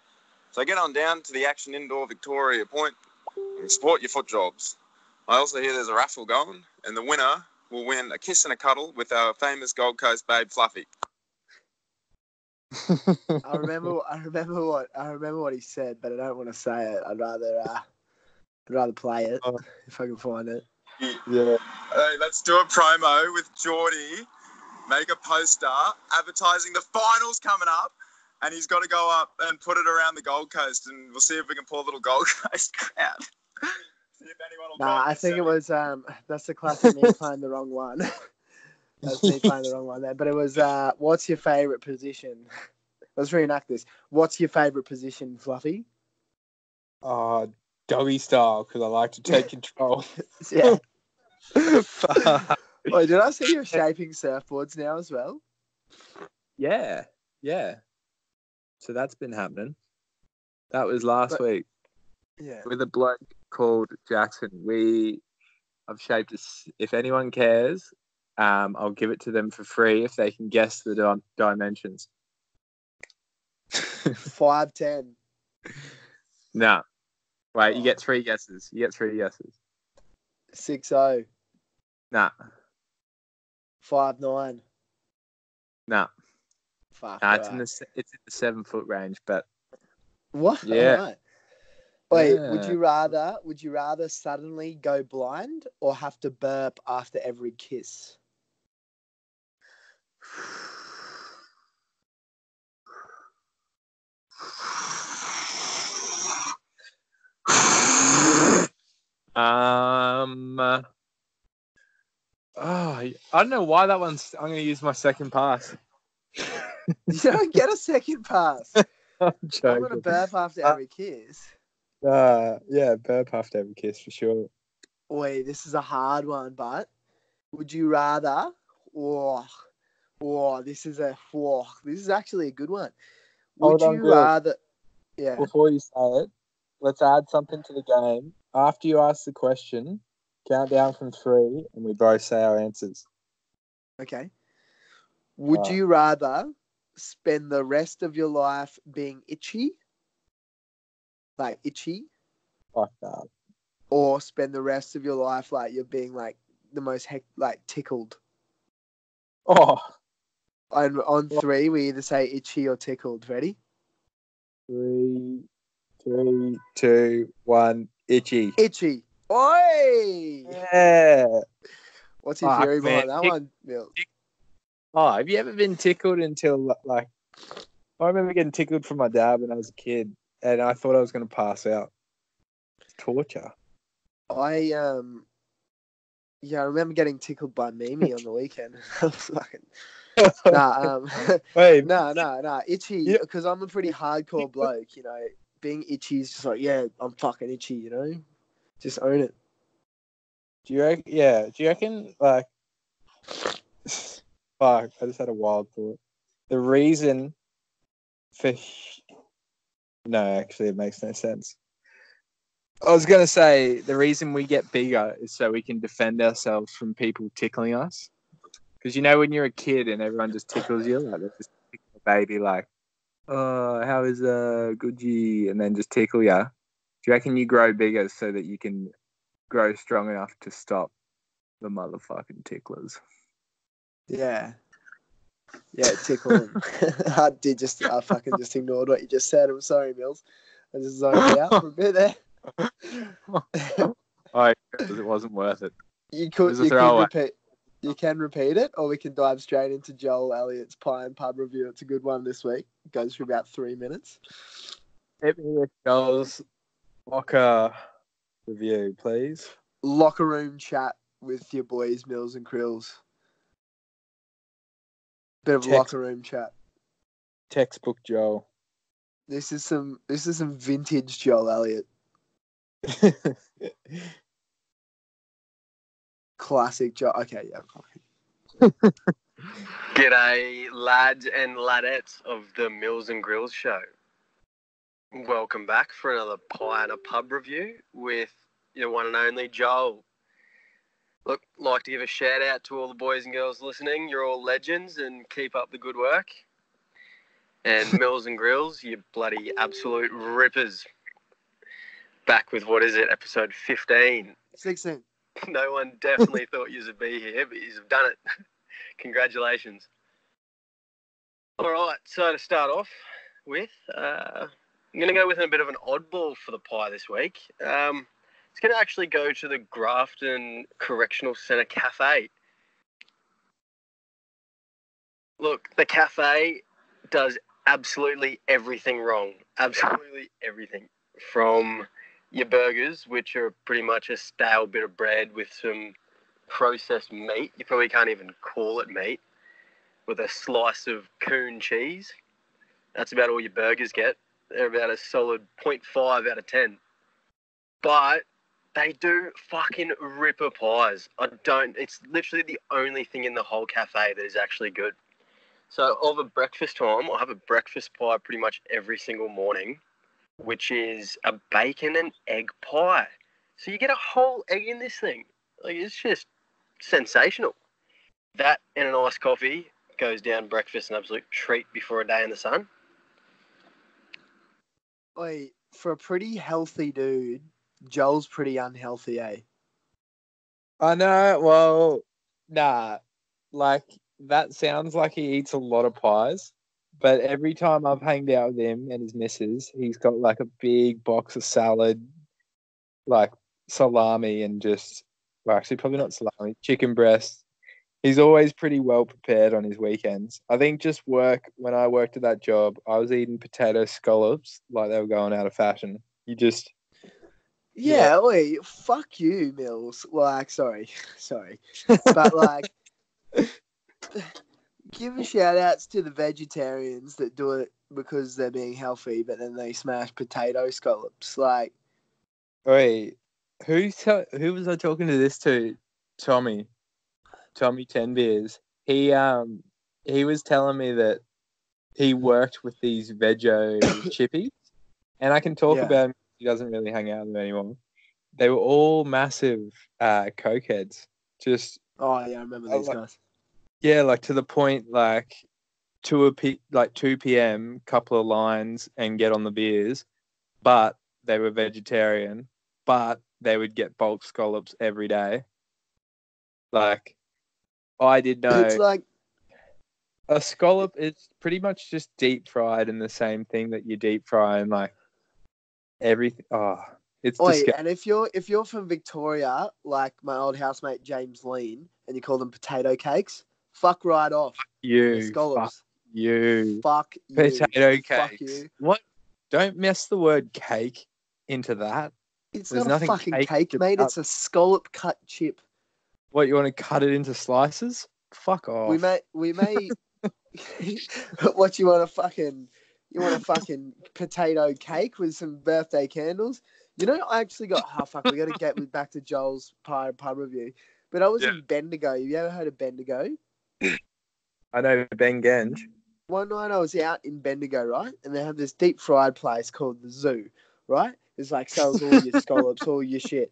[SPEAKER 5] So get on down to the Action Indoor Victoria Point and support your Foot Jobs. I also hear there's a raffle going, and the winner will win a kiss and a cuddle with our famous Gold Coast babe Fluffy.
[SPEAKER 1] I remember what he said, but I don't want to say it. I'd rather play it if I can find it.
[SPEAKER 5] Yeah. Hey, let's do a promo with Geordie. Make a poster advertising the finals coming up, and he's got to go up and put it around the Gold Coast, and we'll see if we can pull a little Gold Coast crowd. See if anyone will
[SPEAKER 1] I think it was that's the classic me playing the wrong one. That's me playing the wrong one there. But it was what's your favourite position? Let's reenact this. What's your favourite position, Fluffy?
[SPEAKER 2] Doggy style, because I like to take control.
[SPEAKER 1] Yeah. Wait, did I see you're shaping surfboards now as well?
[SPEAKER 2] Yeah. So that's been happening. That was last week.
[SPEAKER 1] Yeah.
[SPEAKER 2] With a bloke called Jackson. I've shaped this. If anyone cares, I'll give it to them for free if they can guess the dimensions.
[SPEAKER 1] 5'10".
[SPEAKER 2] No. Wait, you get 3 guesses.
[SPEAKER 1] 6'0".
[SPEAKER 2] Nah.
[SPEAKER 1] 5'9".
[SPEAKER 2] Nah.
[SPEAKER 1] Fuck.
[SPEAKER 2] Nah, it's
[SPEAKER 1] right.
[SPEAKER 2] in the 7-foot range, but
[SPEAKER 1] What?
[SPEAKER 2] Yeah.
[SPEAKER 1] Alright. Wait,
[SPEAKER 2] Yeah.
[SPEAKER 1] would you rather suddenly go blind or have to burp after every kiss?
[SPEAKER 2] I don't know why that one's. I'm going to use my second pass.
[SPEAKER 1] You don't get a second pass.
[SPEAKER 2] I'm
[SPEAKER 1] I'm
[SPEAKER 2] joking.
[SPEAKER 1] gonna burp after every kiss.
[SPEAKER 2] Yeah, burp after every kiss for sure.
[SPEAKER 1] Wait, this is a hard one, but would you rather? This is actually a good one. Would
[SPEAKER 2] Hold on,
[SPEAKER 1] you
[SPEAKER 2] Bill.
[SPEAKER 1] rather? Yeah.
[SPEAKER 2] Before you say it, let's add something to the game. After you ask the question, count down from 3, and we both say our answers.
[SPEAKER 1] Okay. Would you rather spend the rest of your life being itchy? Like itchy?
[SPEAKER 2] Fuck that.
[SPEAKER 1] Or spend the rest of your life like you're being like the most tickled?
[SPEAKER 2] Oh,
[SPEAKER 1] And on 3, we either say itchy or tickled. Ready?
[SPEAKER 2] 3, 2, 1. Itchy.
[SPEAKER 1] Itchy. Oi!
[SPEAKER 2] Yeah.
[SPEAKER 1] What's your
[SPEAKER 2] Fuck,
[SPEAKER 1] theory
[SPEAKER 2] man.
[SPEAKER 1] behind that one, Milz?
[SPEAKER 2] Oh, have you ever been tickled until like? I remember getting tickled from my dad when I was a kid, and I thought I was going to pass out. It's torture.
[SPEAKER 1] I remember getting tickled by Mimi on the weekend. I was fucking
[SPEAKER 2] Wait.
[SPEAKER 1] nah. Itchy,
[SPEAKER 2] Yeah.
[SPEAKER 1] because I'm a pretty hardcore bloke, you know. Being itchy is just like, yeah, I'm fucking itchy, you know. Just own it.
[SPEAKER 2] Do you reckon? Yeah. Do you reckon like? Fuck! I just had a wild thought. The reason for no, actually, it makes no sense. I was gonna say the reason we get bigger is so we can defend ourselves from people tickling us. Because you know when you're a kid and everyone just tickles you, like they just tickle a baby, like, oh, how is Gucci, and then just tickle you. Do you reckon you grow bigger so that you can grow strong enough to stop the motherfucking ticklers?
[SPEAKER 1] Yeah. Yeah, tickle. I fucking just ignored what you just said. I'm sorry, Mills. I just zoned out for a bit there.
[SPEAKER 2] Because it wasn't worth it.
[SPEAKER 1] You
[SPEAKER 2] It was a
[SPEAKER 1] could
[SPEAKER 2] throwaway.
[SPEAKER 1] repeat. You can repeat it, or we can dive straight into Joel Elliott's pie and pub review. It's a good one this week. It goes for about 3 minutes.
[SPEAKER 2] Hit me with Joel's locker review, please.
[SPEAKER 1] Locker room chat with your boys, Mills and Gryllz. Bit of locker room chat.
[SPEAKER 2] Textbook Joel.
[SPEAKER 1] This is some vintage Joel Elliott. Classic Joel. Okay, yeah.
[SPEAKER 6] G'day, lads and ladettes of the Milz and Gryllz show. Welcome back for another pie and a pub review with your one and only Joel. Look, like to give a shout out to all the boys and girls listening. You're all legends and keep up the good work. And Milz and Gryllz, you bloody absolute rippers. Back with, what is it, episode 15.
[SPEAKER 1] 16.
[SPEAKER 6] No one definitely thought you would be here, but you've done it. Congratulations. All right, so to start off with, I'm going to go with a bit of an oddball for the pie this week. It's going to actually go to the Grafton Correctional Centre Cafe. Look, the cafe does absolutely everything wrong. Absolutely everything. From your burgers, which are pretty much a stale bit of bread with some processed meat. You probably can't even call it meat. With a slice of coon cheese. That's about all your burgers get. They're about a solid 0.5 out of 10. But they do fucking ripper pies. It's literally the only thing in the whole cafe that is actually good. So over breakfast time, I'll have a breakfast pie pretty much every single morning, which is a bacon and egg pie. So you get a whole egg in this thing. Like, it's just sensational. That and an iced coffee goes down breakfast, an absolute treat before a day in the sun.
[SPEAKER 1] Wait, for a pretty healthy dude, Joel's pretty unhealthy, eh?
[SPEAKER 2] I know. Well, nah. Like, that sounds like he eats a lot of pies. But every time I've hanged out with him and his missus, he's got like a big box of salad, like salami and just, well, actually probably not salami, chicken breast. He's always pretty well prepared on his weekends. I think just when I worked at that job, I was eating potato scallops like they were going out of fashion. You just...
[SPEAKER 1] Yeah, wait, fuck you, Mills. Like, sorry. But, like, give a shout outs to the vegetarians that do it because they're being healthy, but then they smash potato scallops. Like,
[SPEAKER 2] Wait, who was I talking to this to? Tommy 10 Beers. He was telling me that he worked with these veggie chippies, and I can talk
[SPEAKER 1] Yeah.
[SPEAKER 2] about him. He doesn't really hang out with them anymore. They were all massive cokeheads. Just
[SPEAKER 1] oh yeah, I remember these guys.
[SPEAKER 2] yeah, like to the point, like 2 p.m. couple of lines and get on the beers, but they were vegetarian, but they would get bulk scallops every day. Like, I did know.
[SPEAKER 1] It's like
[SPEAKER 2] a scallop is pretty much just deep fried in the same thing that you deep fry and like everything. Oh, it's disgusting.
[SPEAKER 1] And if you're from Victoria, like my old housemate James Lean, and you call them potato cakes, fuck right off.
[SPEAKER 2] You,
[SPEAKER 1] scallops.
[SPEAKER 2] fuck you.
[SPEAKER 1] Fuck you.
[SPEAKER 2] Potato cakes.
[SPEAKER 1] Fuck you.
[SPEAKER 2] What? Don't mess the word cake into that.
[SPEAKER 1] It's
[SPEAKER 2] There's
[SPEAKER 1] not a
[SPEAKER 2] nothing
[SPEAKER 1] fucking
[SPEAKER 2] cake
[SPEAKER 1] cake, mate.
[SPEAKER 2] about-
[SPEAKER 1] It's a scallop cut chip.
[SPEAKER 2] What, you want to cut it into slices? Fuck off.
[SPEAKER 1] We may what you want a fucking potato cake with some birthday candles? You know, I actually got we got to get back to Joel's pub review. But I was in Bendigo. You ever heard of Bendigo?
[SPEAKER 2] I know Ben Genge.
[SPEAKER 1] One night I was out in Bendigo, right? And they have this deep fried place called the Zoo, right? It's like sells all your scallops, all your shit.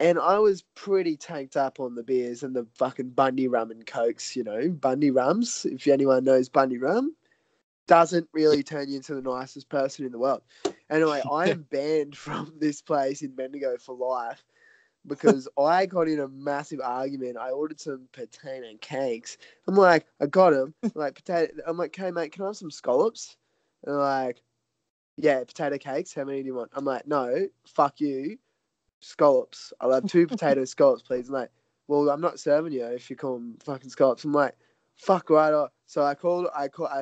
[SPEAKER 1] And I was pretty tanked up on the beers and the fucking Bundy rum and cokes, you know, Bundy rums. If anyone knows Bundy rum, doesn't really turn you into the nicest person in the world. Anyway, I am banned from this place in Bendigo for life because I got in a massive argument. I ordered some potato cakes. I'm like, I got them. I'm like, okay, mate, can I have some scallops? And they're like, yeah, potato cakes. How many do you want? I'm like, no, fuck you. Scallops. I'll have 2 potato scallops, please. I'm like, well, I'm not serving you if you call them fucking scallops. I'm like, fuck right off. So I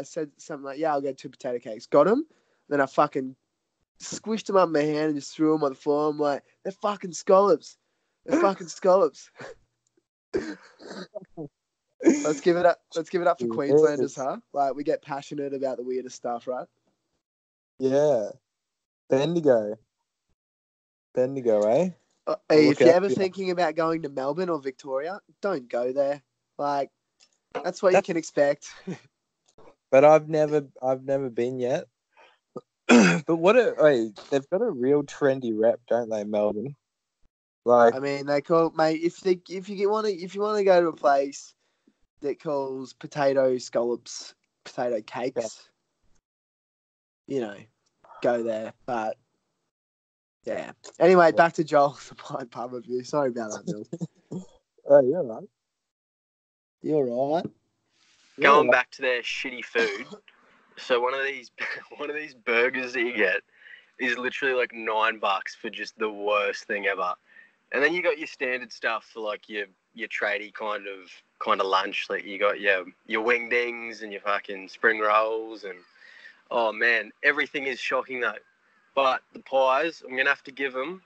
[SPEAKER 1] said something like, yeah, I'll get 2 potato cakes. Got them. Then I fucking squished them up in my hand and just threw them on the floor. I'm like, they're fucking scallops. They're fucking scallops. Let's give it up for Queenslanders, huh? Like, we get passionate about the weirdest stuff, right?
[SPEAKER 2] Yeah. Bendigo, eh?
[SPEAKER 1] If you're ever thinking about going to Melbourne or Victoria, don't go there. Like, that's what you can expect.
[SPEAKER 2] But I've never been yet. But they've got a real trendy rep, don't they, Melbourne? Like,
[SPEAKER 1] I mean, they call, mate. If you want to go to a place that calls potato scallops potato cakes, you know, go there. But yeah. Anyway, back to Joel's pub review. Sorry about that, Bill.
[SPEAKER 2] Oh, you're right.
[SPEAKER 1] You're right.
[SPEAKER 6] Going back to their shitty food. So one of these burgers that you get is literally like $9 for just the worst thing ever. And then you got your standard stuff for like your tradie kind of lunch. Like you got your wingdings and your fucking spring rolls and oh man, everything is shocking though. But the pies, I'm gonna have to give them.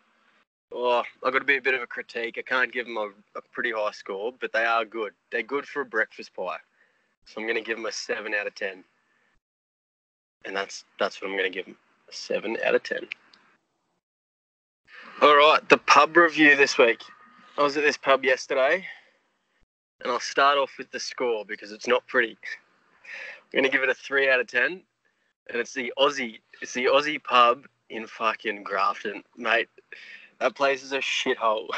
[SPEAKER 6] Oh, I've got to be a bit of a critique. I can't give them a pretty high score, but they are good. They're good for a breakfast pie. So I'm gonna give them a 7 out of 10. And that's what I'm gonna give them. A 7 out of 10. All right, the pub review this week. I was at this pub yesterday, and I'll start off with the score because it's not pretty. I'm going to give it a 3 out of 10, and it's the Aussie pub in fucking Grafton, mate. That place is a shithole.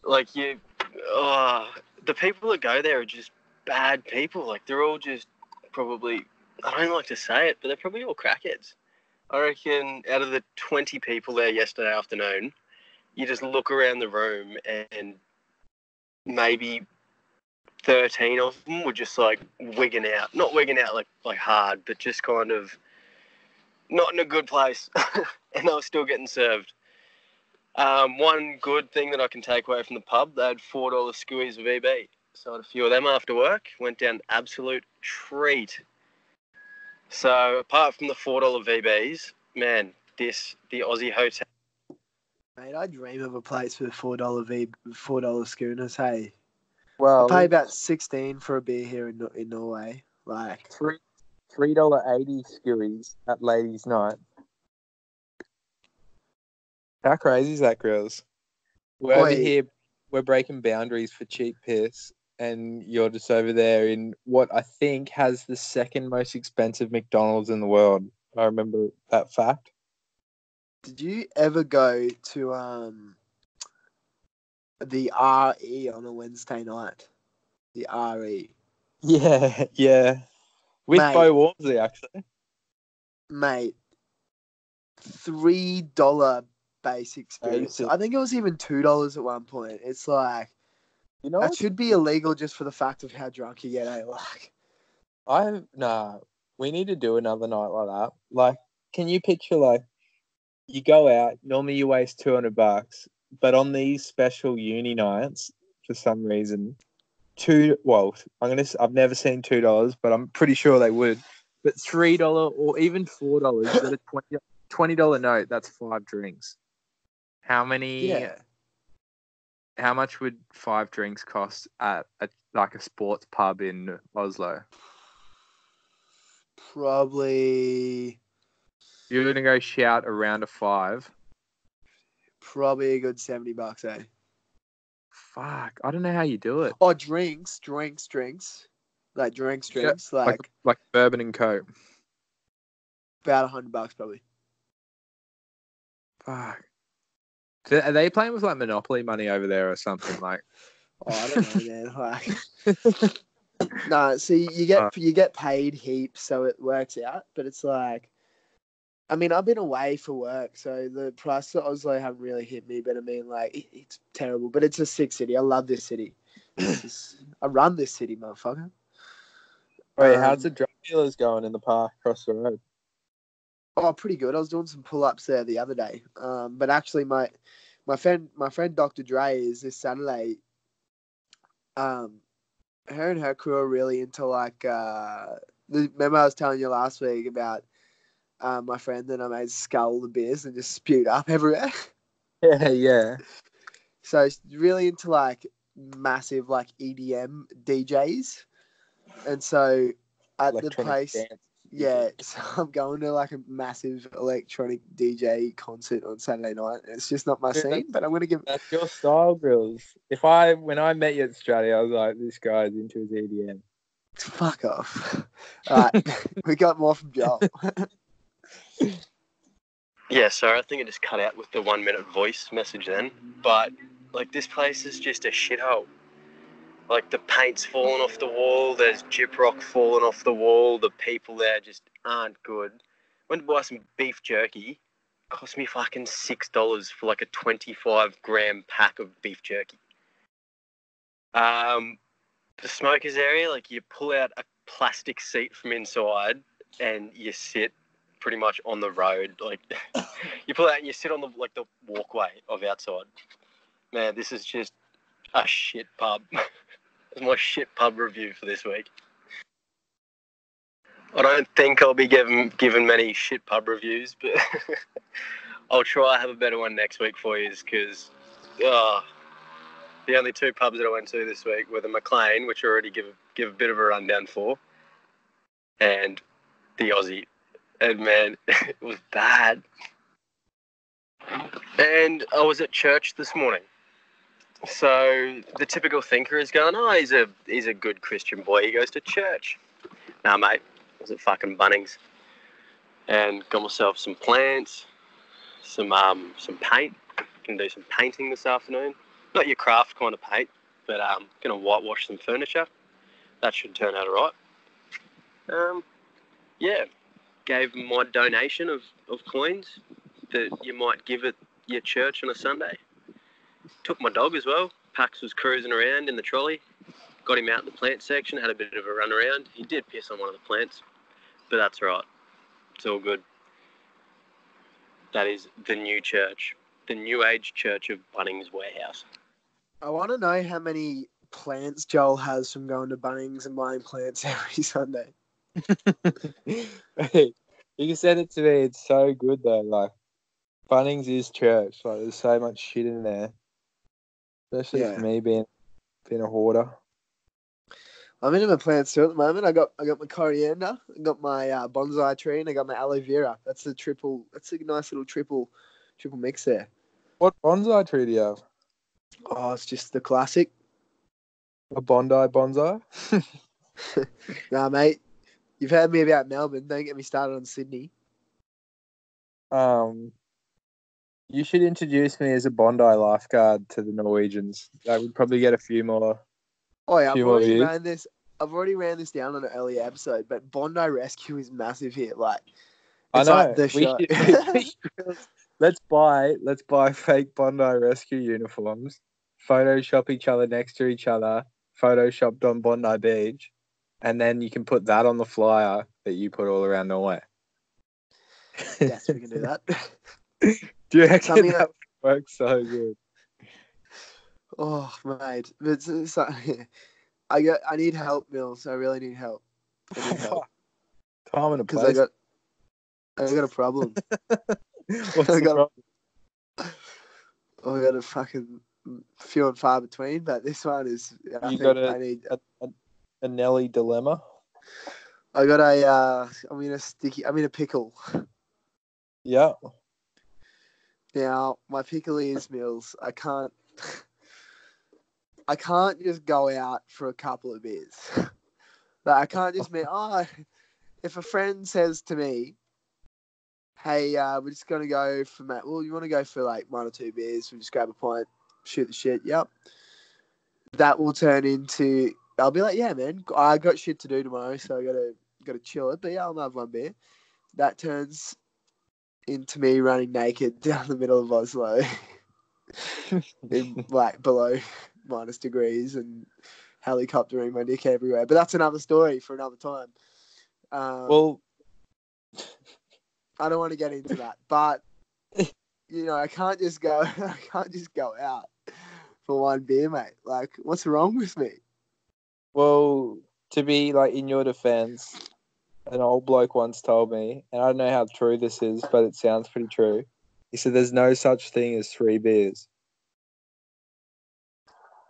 [SPEAKER 6] Like, the people that go there are just bad people. Like, they're all just probably, I don't like to say it, but they're probably all crackheads. I reckon out of the 20 people there yesterday afternoon, you just look around the room and maybe 13 of them were just like wigging out. Not wigging out like hard, but just kind of not in a good place. And they were still getting served. One good thing that I can take away from the pub, they had $4 skewies of EB. So I had a few of them after work. Went down absolute treat. So apart from the $4 VBs, man, the Aussie hotel.
[SPEAKER 1] Mate, I dream of a place with $4 schooners. Hey,
[SPEAKER 2] Well,
[SPEAKER 1] I pay about 16 for a beer here in Norway. Like
[SPEAKER 2] $3.80 skewies at Ladies' Night. How crazy is that, Gryllz? We're over here, we're breaking boundaries for cheap piss, and you're just over there in what I think has the second most expensive McDonald's in the world. I remember that fact.
[SPEAKER 1] Did you ever go to the RE on a Wednesday night? The RE.
[SPEAKER 2] Yeah. With
[SPEAKER 1] Mate.
[SPEAKER 2] Bo Wormsley, actually.
[SPEAKER 1] Mate, $3 basic spirits.
[SPEAKER 2] Basic.
[SPEAKER 1] I think it was even $2 at one point. It's like,
[SPEAKER 2] You know
[SPEAKER 1] that
[SPEAKER 2] what?
[SPEAKER 1] should be illegal just for the fact of how drunk you get, eh? Like,
[SPEAKER 2] we need to do another night like that. Like, can you picture, like, you go out, normally you waste $200, but on these special uni nights, for some reason, I've never seen $2, but I'm pretty sure they would. But $3 or even $4, you get a $20 note, that's 5 drinks. How much would 5 drinks cost at a sports pub in Oslo?
[SPEAKER 1] probably
[SPEAKER 2] You're going to go shout a round of 5.
[SPEAKER 1] a good $70, eh?
[SPEAKER 2] Fuck, I don't know how you do it.
[SPEAKER 1] Oh, drinks. Like drinks.
[SPEAKER 2] Yeah,
[SPEAKER 1] Like
[SPEAKER 2] bourbon and coke.
[SPEAKER 1] about $100 probably.
[SPEAKER 2] Fuck. So are they playing with like Monopoly money over there or something? Like,
[SPEAKER 1] Oh, I don't know, man. Like, no, see, you get paid heaps, so it works out. But it's like, I mean, I've been away for work, so the prices of Oslo haven't really hit me. But I mean, like, it's terrible. But it's a sick city. I love this city. I run this city, motherfucker.
[SPEAKER 2] wait, how's the drug dealers going in the park across the road?
[SPEAKER 1] Oh, pretty good. I was doing some pull-ups there the other day. But actually, my friend Dr. Dre is this Saturday. Her and her crew are really into like. Remember I was telling you last week about my friend that I made scull the beers and just spewed up everywhere.
[SPEAKER 2] Yeah.
[SPEAKER 1] So she's really into like massive like EDM DJs, and so at the place.
[SPEAKER 2] Dance.
[SPEAKER 1] Yeah, so I'm going to like a massive electronic DJ concert on Saturday night. It's just not my scene, but I'm going to give.
[SPEAKER 2] That's your style, Gryllz. When I met you at Australia, I was like, this guy's into his EDM.
[SPEAKER 1] Fuck off. All right, we got more from Joel.
[SPEAKER 6] Yeah, sorry, I think I just cut out with the 1-minute voice message then. But, like, this place is just a shithole. Like, the paint's falling off the wall, there's gyprock falling off the wall, the people there just aren't good. Went to buy some beef jerky, cost me fucking $6 for like a 25-gram pack of beef jerky. The smokers area, like, you pull out a plastic seat from inside and you sit pretty much on the road. Like, you pull out and you sit on the walkway of outside. Man, this is just a shit pub. It's my shit pub review for this week. I don't think I'll be given many shit pub reviews, but I'll try have a better one next week for you, because the only 2 pubs that I went to this week were the McLean, which I already give a bit of a rundown for, and the Aussie. And man, it was bad. And I was at church this morning. So the typical thinker is going, oh, he's a good Christian boy. He goes to church. Nah, mate, I was at fucking Bunnings and got myself some plants, some paint, Gonna do some painting this afternoon. Not your craft kind of paint, but gonna whitewash some furniture. That should turn out all right. Yeah, gave my donation of coins that you might give at your church on a Sunday. Took my dog as well. Pax was cruising around in the trolley. Got him out in the plant section, had a bit of a run around. He did piss on one of the plants, but that's all right. It's all good. That is the new church, the new age church of Bunnings Warehouse.
[SPEAKER 1] I want to know how many plants Joel has from going to Bunnings and buying plants every Sunday.
[SPEAKER 2] Hey, you said it to me. It's so good though. Like Bunnings is church. Like there's so much shit in there, especially for me being a hoarder.
[SPEAKER 1] I'm into my plants too at the moment. I got my coriander, I got my bonsai tree, and I got my aloe vera. That's a triple. That's a nice little triple mix there.
[SPEAKER 2] What bonsai tree do you have?
[SPEAKER 1] Oh, it's just the classic.
[SPEAKER 2] A Bondi bonsai?
[SPEAKER 1] Nah, mate. You've heard me about Melbourne. Don't get me started on Sydney.
[SPEAKER 2] You should introduce me as a Bondi lifeguard to the Norwegians. That would probably get a few more.
[SPEAKER 1] Oh yeah,
[SPEAKER 2] I've
[SPEAKER 1] already ran this down on an earlier episode, but Bondi Rescue is massive here. Like,
[SPEAKER 2] I know.
[SPEAKER 1] like the show.
[SPEAKER 2] Let's buy fake Bondi Rescue uniforms, Photoshop each other next to each other, photoshopped on Bondi Beach, and then you can put that on the flyer that you put all around Norway.
[SPEAKER 1] Yes, we can do that.
[SPEAKER 2] Do you reckon that works so good?
[SPEAKER 1] Oh, mate. It's like, I need help, Mills. I really need help. I need help.
[SPEAKER 2] Time and a place.
[SPEAKER 1] Because I got a problem.
[SPEAKER 2] What's the problem?
[SPEAKER 1] I got a fucking few and far between, but this one is.
[SPEAKER 2] I need a Nelly dilemma. I
[SPEAKER 1] got a. I'm in a pickle.
[SPEAKER 2] Yeah.
[SPEAKER 1] Now my pickle is, Mills. I can't just go out for a couple of beers. Like I can't just if a friend says to me, hey, we're just going to go for you want to go for like 1 or 2 beers, we'll just grab a pint, shoot the shit, yep. That will turn into, I'll be like, yeah, man, I got shit to do tomorrow, so I got to chill it, but yeah, I'll have 1 beer. That turns into me running naked down the middle of Oslo in like below minus degrees and helicoptering my dick everywhere. But that's another story for another time.
[SPEAKER 2] Well,
[SPEAKER 1] I don't want to get into that, but I can't just go out for 1 beer, mate. Like, what's wrong with me?
[SPEAKER 2] Well, to be like in your defense, an old bloke once told me, and I don't know how true this is, but it sounds pretty true. He said there's no such thing as 3 beers.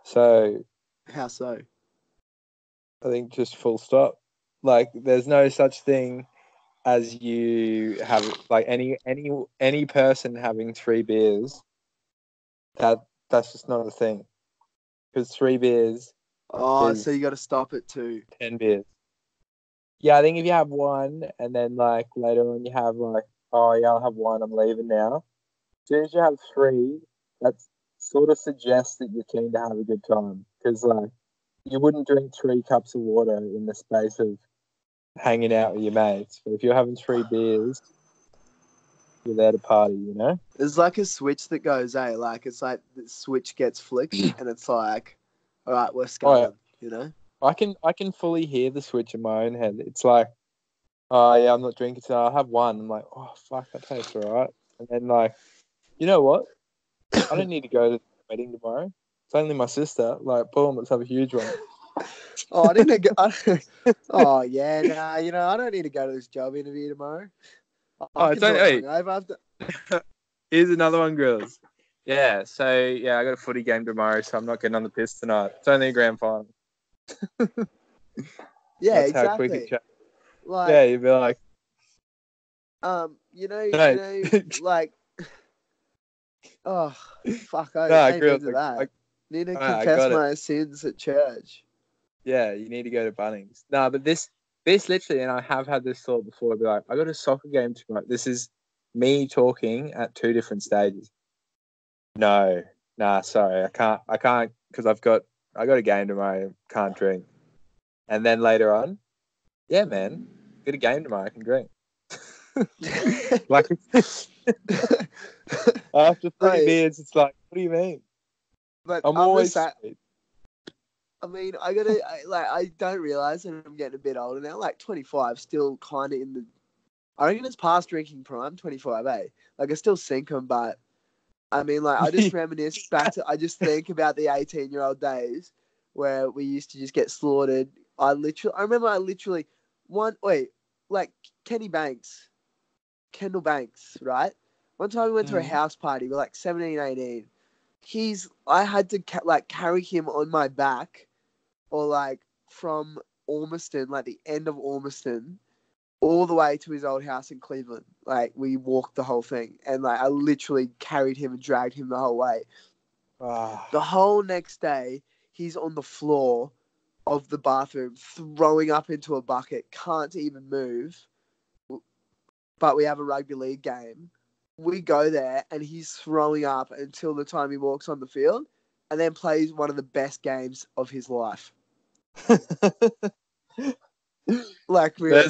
[SPEAKER 2] So,
[SPEAKER 1] how so?
[SPEAKER 2] I think just full stop. Like, there's no such thing as you have like any person having 3 beers. That's just not a thing. Because 3 beers.
[SPEAKER 1] Oh, so you got to stop at 2.
[SPEAKER 2] 10 beers. Yeah, I think if you have 1 and then like later on you have like, oh yeah, I'll have 1, I'm leaving now. As soon as you have 3, that sort of suggests that you're keen to have a good time. Because like you wouldn't drink 3 cups of water in the space of hanging out with your mates. But if you're having 3 beers, you're there to party, you know?
[SPEAKER 1] There's like a switch that goes, like it's like the switch gets flicked and it's like, all right, we're sculling, you know?
[SPEAKER 2] I can fully hear the switch in my own head. It's like, oh yeah, I'm not drinking tonight. I'll have 1. I'm like, oh fuck, that tastes alright. And then like, you know what? I don't need to go to the wedding tomorrow. It's only my sister. Like, boom, let's have a huge one.
[SPEAKER 1] Oh, I didn't. Oh yeah, nah. I don't need to go to this job interview tomorrow.
[SPEAKER 2] Here's another one, girls. Yeah, so yeah, I got a footy game tomorrow, so I'm not getting on the piss tonight. It's only a grand final.
[SPEAKER 1] Yeah,
[SPEAKER 2] that's
[SPEAKER 1] exactly.
[SPEAKER 2] How quick it
[SPEAKER 1] like,
[SPEAKER 2] yeah, you'd be like,
[SPEAKER 1] like, oh fuck, I ain't into that. I need to confess my sins at church.
[SPEAKER 2] Yeah, you need to go to Bunnings. No, but this literally, and I have had this thought before. I'd be like, I got a soccer game tomorrow. This is me talking at 2 different stages. No, nah, sorry, I can't because I got a game tomorrow. Can't drink, and then later on, yeah, man, got a game tomorrow. I can drink. Like after 3 beers, it's like, what do you mean?
[SPEAKER 1] But
[SPEAKER 2] I'm
[SPEAKER 1] I'm
[SPEAKER 2] always
[SPEAKER 1] just
[SPEAKER 2] sweet.
[SPEAKER 1] I mean, I don't realize that I'm getting a bit older now. Like 25, still kind of in the. I reckon it's past drinking prime, 25, eh? Like I still sink them, but I mean, like I just reminisce back to. I just think about the 18-year-old days where we used to just get slaughtered. I remember like Kendall Banks, right? One time we went to a house party. We're like 17, 18. I had to carry him on my back, or like from Ormiston, like the end of Ormiston, all the way to his old house in Cleveland. Like we walked the whole thing, and like I literally carried him and dragged him the whole way. The whole next day, he's on the floor of the bathroom, throwing up into a bucket, can't even move. But we have a rugby league game. We go there, and he's throwing up until the time he walks on the field, and then plays one of the best games of his life. Like really,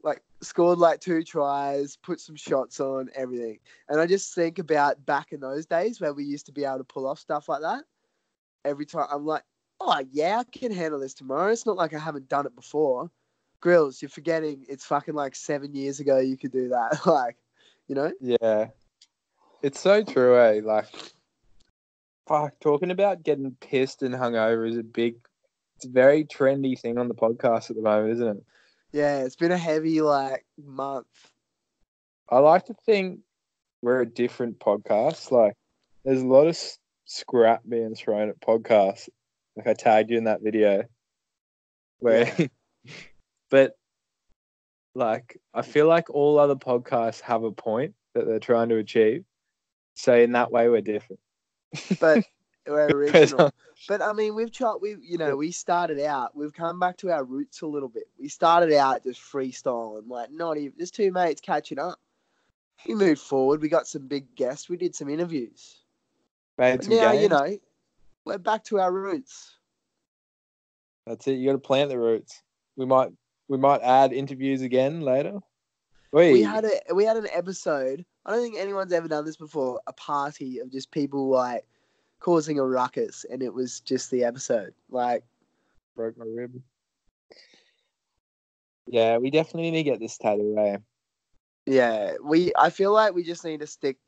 [SPEAKER 1] like scored like 2 tries, put some shots on, everything. And I just think about back in those days where we used to be able to pull off stuff like that. Every time I'm like, oh yeah, I can handle this tomorrow. It's not like I haven't done it before. Gryllz, you're forgetting it's fucking like 7 years ago you could do that. Like, you know?
[SPEAKER 2] Yeah, it's so true, eh? Like, fuck, talking about getting pissed and hungover is it's a very trendy thing on the podcast at the moment, isn't it?
[SPEAKER 1] Yeah, it's been a heavy like month.
[SPEAKER 2] I like to think we're a different podcast. Like, there's a lot of scrap being thrown at podcasts. Like, I tagged you in that video. Where, but, like, I feel like all other podcasts have a point that they're trying to achieve. So in that way, we're different.
[SPEAKER 1] But we're original. But I mean, we started out. We've come back to our roots a little bit. We started out just freestyling, like not even just 2 mates catching up. We moved forward. We got some big guests. We did some interviews.
[SPEAKER 2] Made
[SPEAKER 1] But
[SPEAKER 2] some
[SPEAKER 1] now,
[SPEAKER 2] games.
[SPEAKER 1] we're back to our roots.
[SPEAKER 2] That's it. You got to plant the roots. We might add interviews again later.
[SPEAKER 1] We had an episode. I don't think anyone's ever done this before. A party of just people like causing a ruckus, and it was just the episode. Like,
[SPEAKER 2] broke my rib. Yeah, we definitely need to get this tattoo, eh?
[SPEAKER 1] yeah, I feel like we just need to stick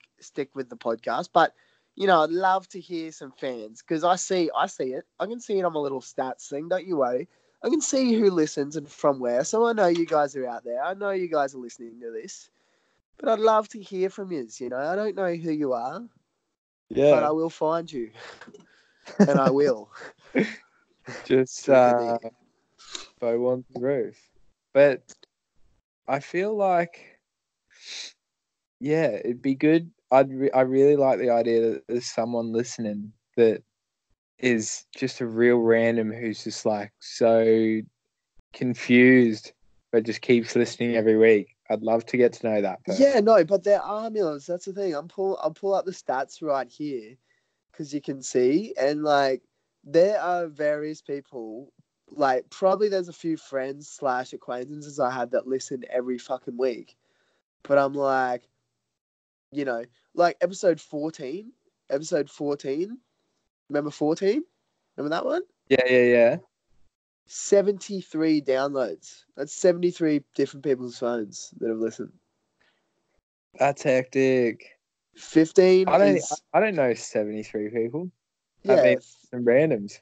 [SPEAKER 1] with the podcast. But I'd love to hear some fans because I see it. I can see it on my little stats thing. Don't you worry. I can see who listens and from where. So I know you guys are out there. I know you guys are listening to this. But I'd love to hear from you. I don't know who you are.
[SPEAKER 2] Yeah.
[SPEAKER 1] But I will find you. And I will.
[SPEAKER 2] Just Bo on the roof. But I feel like, yeah, it'd be good. I really like the idea that there's someone listening that is just a real random who's just like so confused but just keeps listening every week. I'd love to get to know that person.
[SPEAKER 1] Yeah, no, but there are Milz. That's the thing. I'll pull up the stats right here because you can see, and like there are various people. Like probably there's a few friends / acquaintances I have that listen every fucking week, but I'm like, like episode 14. Remember 14? Remember that one?
[SPEAKER 2] Yeah.
[SPEAKER 1] 73 downloads. That's 73 different people's phones that have listened.
[SPEAKER 2] That's hectic.
[SPEAKER 1] 15
[SPEAKER 2] I don't know 73 people.
[SPEAKER 1] Yeah.
[SPEAKER 2] I mean, some randoms.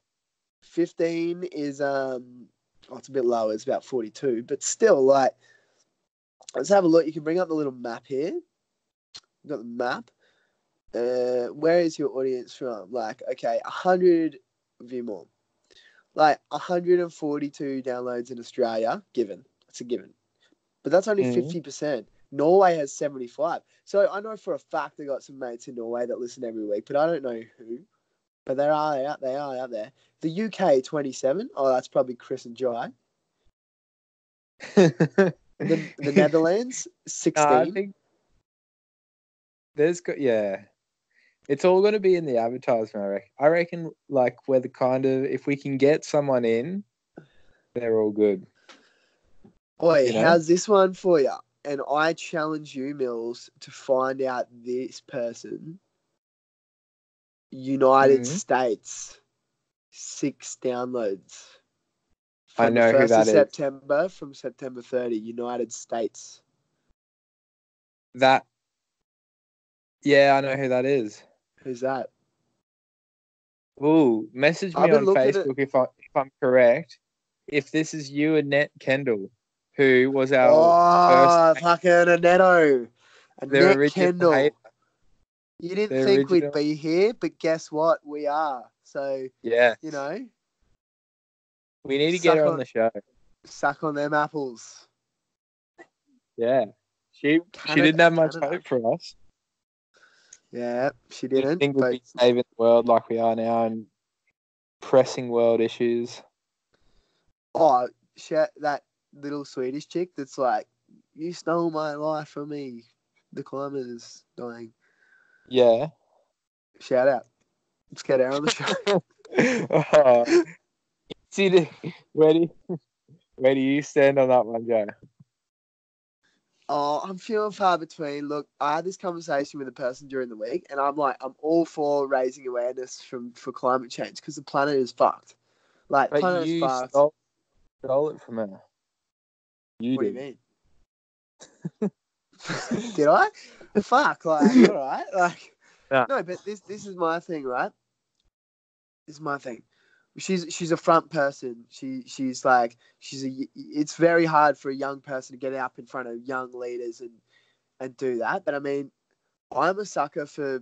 [SPEAKER 1] 15 is it's a bit lower. It's about 42, but still, like, let's have a look. You can bring up the little map here. You've got the map. Where is your audience from? Like, okay, 100 view more. Like 142 downloads in Australia, given. That's a given. But that's only 50%. Norway has 75. So I know for a fact they got some mates in Norway that listen every week, but I don't know who. But they are out there. The UK, 27. Oh, that's probably Chris and Jai. the Netherlands, 16.
[SPEAKER 2] I think there's It's all going to be in the advertisement, I reckon. I reckon, like, we're the kind of, if we can get someone in, they're all good.
[SPEAKER 1] Oi,
[SPEAKER 2] You know?
[SPEAKER 1] how's this one for you? And I challenge you, Mills, to find out this person. United States, 6 downloads.
[SPEAKER 2] I know who that is.
[SPEAKER 1] September, from September 30, United States.
[SPEAKER 2] Yeah, I know who that is.
[SPEAKER 1] Who's that?
[SPEAKER 2] Ooh, message me on Facebook if I'm correct. If this is you, Annette Kendall, who was our first...
[SPEAKER 1] fucking Annetto. Annette Kendall.
[SPEAKER 2] Hater.
[SPEAKER 1] You didn't think we'd be here, but guess what? We are. So,
[SPEAKER 2] yeah,
[SPEAKER 1] you know.
[SPEAKER 2] We need to get her on the show.
[SPEAKER 1] Suck on them apples.
[SPEAKER 2] Yeah. She didn't have much hope for us.
[SPEAKER 1] Yeah, she didn't.
[SPEAKER 2] I think we'd be saving the world like we are now and pressing world issues.
[SPEAKER 1] Oh, that little Swedish chick that's like, you stole my life from me. The climate is dying.
[SPEAKER 2] Yeah.
[SPEAKER 1] Shout out. Let's get her on the show.
[SPEAKER 2] Where do you stand on that one, Joe?
[SPEAKER 1] Oh, I'm feeling far between. Look, I had this conversation with a person during the week, and I'm all for raising awareness for climate change because the planet is fucked. Like,
[SPEAKER 2] but
[SPEAKER 1] planet
[SPEAKER 2] you
[SPEAKER 1] is fucked.
[SPEAKER 2] Stole it from her.
[SPEAKER 1] What do you mean? Did I? Fuck, like, all right, like, yeah. No, but this is my thing, right? This is my thing. She's a front person. It's very hard for a young person to get up in front of young leaders and do that. But I mean, I'm a sucker for.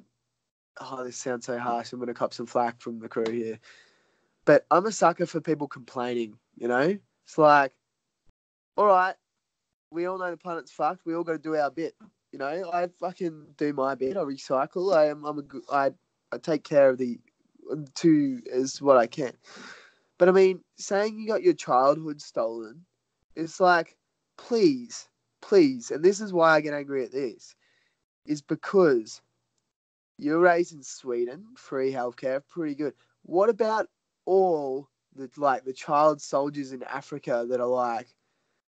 [SPEAKER 1] Oh, this sounds so harsh. I'm gonna cop some flack from the crew here, but I'm a sucker for people complaining. You know, it's like, all right, we all know the planet's fucked. We all got to do our bit. You know, I fucking do my bit. I recycle. I take care of the two is what I can. But I mean, saying you got your childhood stolen, it's like, please, and this is why I get angry at this, is because you're raised in Sweden, free healthcare, pretty good. What about all the child soldiers in Africa that are like,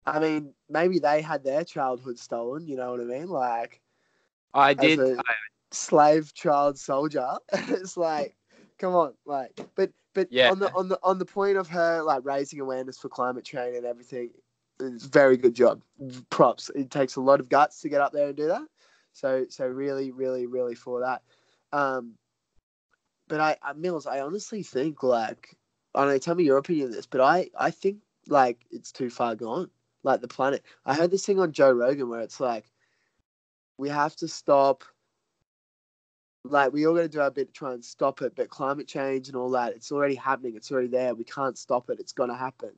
[SPEAKER 1] I mean, maybe they had their childhood stolen, you know what I mean? Like,
[SPEAKER 2] I did.
[SPEAKER 1] As a slave child soldier, it's like, come on, like, but yeah. on the point of her like raising awareness for climate change and everything, it's a very good job. Props. It takes a lot of guts to get up there and do that. So really, really, really for that. But Mills, I honestly think like, I don't know, tell me your opinion on this, but I think like it's too far gone. Like the planet. I heard this thing on Joe Rogan where it's like, we have to stop. Like, we all got to do our bit to try and stop it, but climate change and all that, it's already happening. It's already there. We can't stop it. It's going to happen.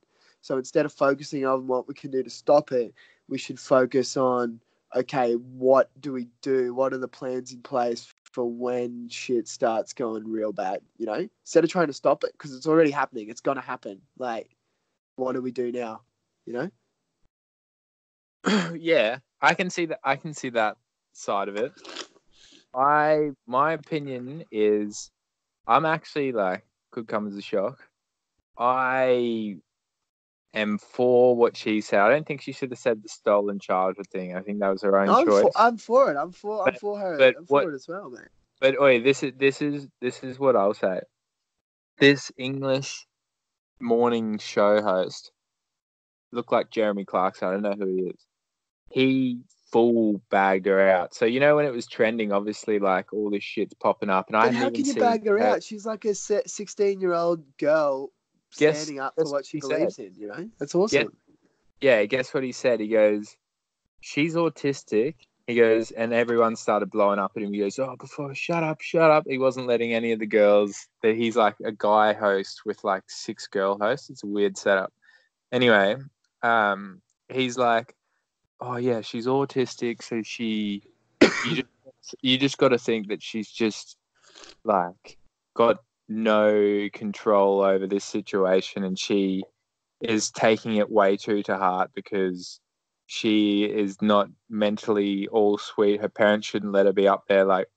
[SPEAKER 1] So instead of focusing on what we can do to stop it, we should focus on, okay, what do we do? What are the plans in place for when shit starts going real bad, you know? Instead of trying to stop it, because it's already happening. It's going to happen. Like, what do we do now, you know?
[SPEAKER 2] Yeah, I can see that side of it. My opinion is, I'm actually like, could come as a shock. I am for what she said. I don't think she should have said the stolen childhood thing. I think that was her own choice.
[SPEAKER 1] I'm for it. I'm for her. I'm for it as well, mate.
[SPEAKER 2] But oi, this is what I'll say. This English morning show host looked like Jeremy Clarkson. I don't know who he is. He full bagged her out. So you know when it was trending, obviously like all this shit's popping up, and I
[SPEAKER 1] how can you bag her out? She's like a 16-year-old girl standing up for what she believes in. You know, that's awesome.
[SPEAKER 2] Yeah, guess what he said? He goes, "She's autistic." He goes, and everyone started blowing up at him. He goes, "Oh, before shut up." He wasn't letting any of the girls. That he's like a guy host with like 6 girl hosts. It's a weird setup. Anyway, he's like, oh yeah, she's autistic, so you just got to think that she's just like got no control over this situation, and she is taking it way too to heart because she is not mentally all sweet. Her parents shouldn't let her be up there. Like,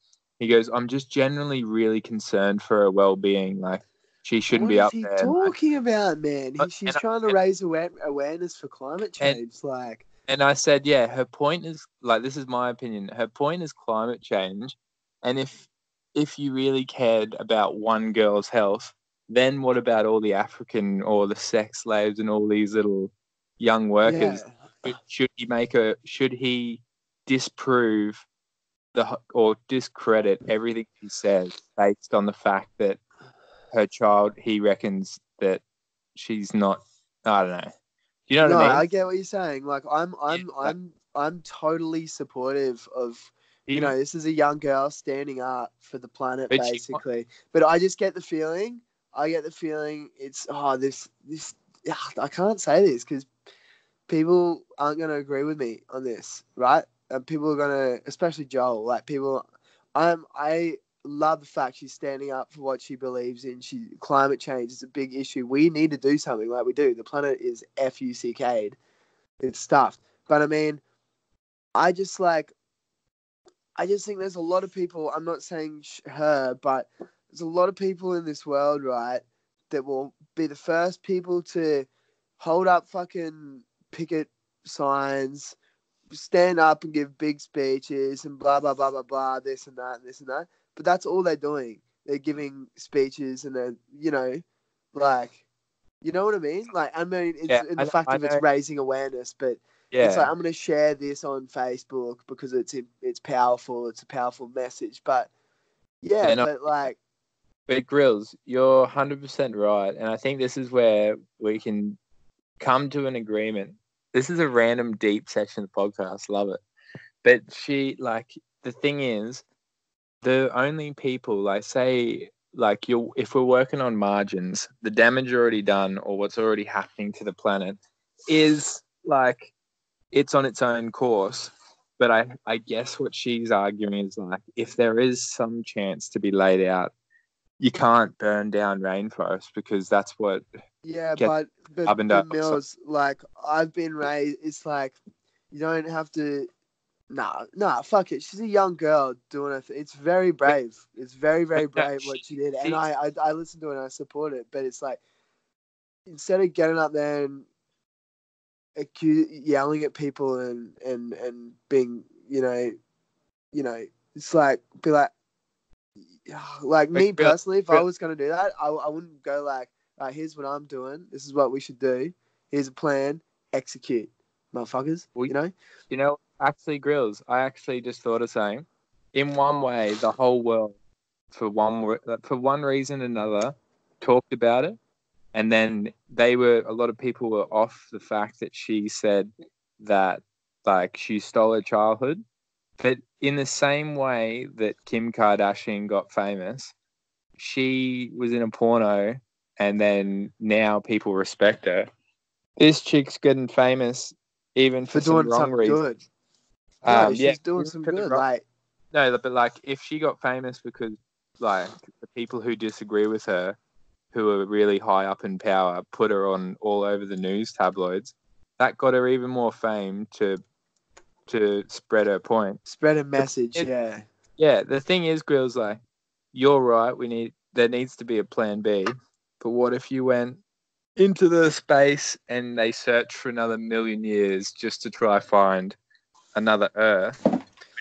[SPEAKER 2] He goes, I'm just generally really concerned for her well-being. Like, she shouldn't
[SPEAKER 1] What
[SPEAKER 2] be
[SPEAKER 1] is
[SPEAKER 2] up
[SPEAKER 1] he
[SPEAKER 2] there.
[SPEAKER 1] talking about, man?
[SPEAKER 2] But-
[SPEAKER 1] She's
[SPEAKER 2] and-
[SPEAKER 1] trying to raise awareness for climate change. Like,
[SPEAKER 2] And I said, yeah, her point is, like, this is my opinion. Her point is climate change. And if you really cared about one girl's health, then what about all the African or the sex slaves and all these little young workers?
[SPEAKER 1] yeah,
[SPEAKER 2] Should he disprove or discredit everything he says based on the fact that her child, he reckons that she's not, I don't know. Do you know
[SPEAKER 1] no,
[SPEAKER 2] what I mean?
[SPEAKER 1] I get what you're saying. Like, I'm totally supportive of. You know, this is a young girl standing up for the planet,
[SPEAKER 2] But
[SPEAKER 1] basically. But I just get the feeling. It's this. I can't say this because people aren't going to agree with me on this, right? And people are going to, especially Joel, like people. I love the fact she's standing up for what she believes in. Climate change is a big issue. We need to do something like we do. The planet is FUCK'd. It's stuffed. But I mean, I just think there's a lot of people. I'm not saying her, but there's a lot of people in this world, right, that will be the first people to hold up fucking picket signs, stand up and give big speeches and blah, blah, blah, blah, blah, this and that and this and that. But that's all they're doing. They're giving speeches and they're, like, you know what I mean? Like, I mean, it's in the fact of it's raising awareness, but it's like, I'm going to share this on Facebook because it's powerful. It's a powerful message. But, yeah,
[SPEAKER 2] But Gryllz, you're 100% right. And I think this is where we can come to an agreement. This is a random deep section of the podcast. Love it. But the thing is, the only people, like, say, like, if we're working on margins, the damage already done or what's already happening to the planet is, like, it's on its own course. But I guess what she's arguing is, like, if there is some chance to be laid out, you can't burn down rainforests because that's what.
[SPEAKER 1] Yeah, but Mills, like, I've been raised, it's like, you don't have to. Nah, fuck it. She's a young girl doing it. It's very brave. It's very, very brave what she did. And I listen to it and I support it. But it's like, instead of getting up there and yelling at people and being, it's like, be like me personally, if I was going to do that, I wouldn't go like, here's what I'm doing. This is what we should do. Here's a plan. Execute, motherfuckers.
[SPEAKER 2] Actually, Gryllz, I actually just thought of saying, in one way, the whole world, for one reason or another, talked about it, and then a lot of people were off the fact that she said that, like, she stole her childhood. But in the same way that Kim Kardashian got famous, she was in a porno, and then now people respect her. This chick's getting famous even for
[SPEAKER 1] doing
[SPEAKER 2] some wrong reason.
[SPEAKER 1] Good. No, she's doing some good.
[SPEAKER 2] But if she got famous because, like, the people who disagree with her, who are really high up in power, put her on all over the news tabloids, that got her even more fame to spread her point.
[SPEAKER 1] Spread a message, yeah.
[SPEAKER 2] Yeah, the thing is, Gryllz, like, you're right, there needs to be a plan B, but what if you went into the space and they searched for another 1,000,000 years just to try find another Earth?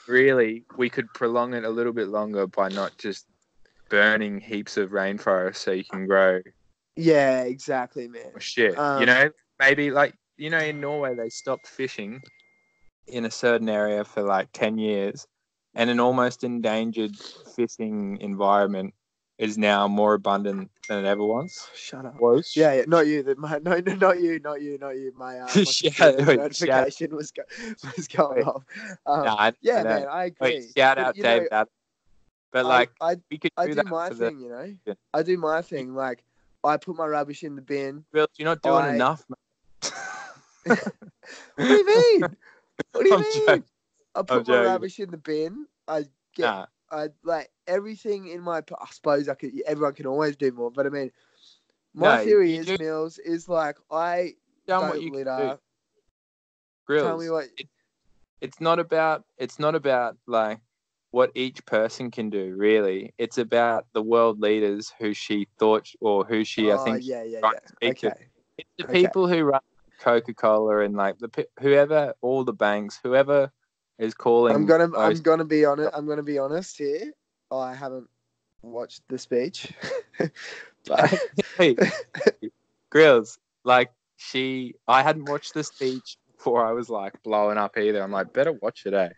[SPEAKER 2] Really, we could prolong it a little bit longer by not just burning heaps of rainforest so you can grow.
[SPEAKER 1] Yeah, exactly, man.
[SPEAKER 2] Shit, maybe, like, in Norway they stopped fishing in a certain area for like 10 years, and an almost endangered fishing environment is now more abundant than it ever was.
[SPEAKER 1] Shut up.
[SPEAKER 2] Was?
[SPEAKER 1] Yeah, not you. Not you. My notification was going off. Man, I agree.
[SPEAKER 2] Wait, shout out David Adam. But we could do
[SPEAKER 1] my thing, I do my thing. Like, I put my rubbish in the bin.
[SPEAKER 2] Well, you're not doing enough, mate.
[SPEAKER 1] What do you mean? What do you mean?
[SPEAKER 2] Joking.
[SPEAKER 1] I put my rubbish in the bin. I like everything in my. I suppose everyone can always do more, but I mean, my theory is, Mills, is like, I don't litter.
[SPEAKER 2] Gryllz,
[SPEAKER 1] Tell me what.
[SPEAKER 2] It's not about like what each person can do. Really, it's about the world leaders who she thought or who she I
[SPEAKER 1] Oh,
[SPEAKER 2] think
[SPEAKER 1] yeah.
[SPEAKER 2] right to speak to.
[SPEAKER 1] Okay.
[SPEAKER 2] It's the
[SPEAKER 1] Okay.
[SPEAKER 2] people who run Coca-Cola and like whoever, all the banks, whoever is calling.
[SPEAKER 1] I'm gonna be honest. I'm gonna be honest here. I haven't watched the speech, but
[SPEAKER 2] Hey, Grills, like I hadn't watched the speech before I was like blowing up either. I'm like, better watch it, eh?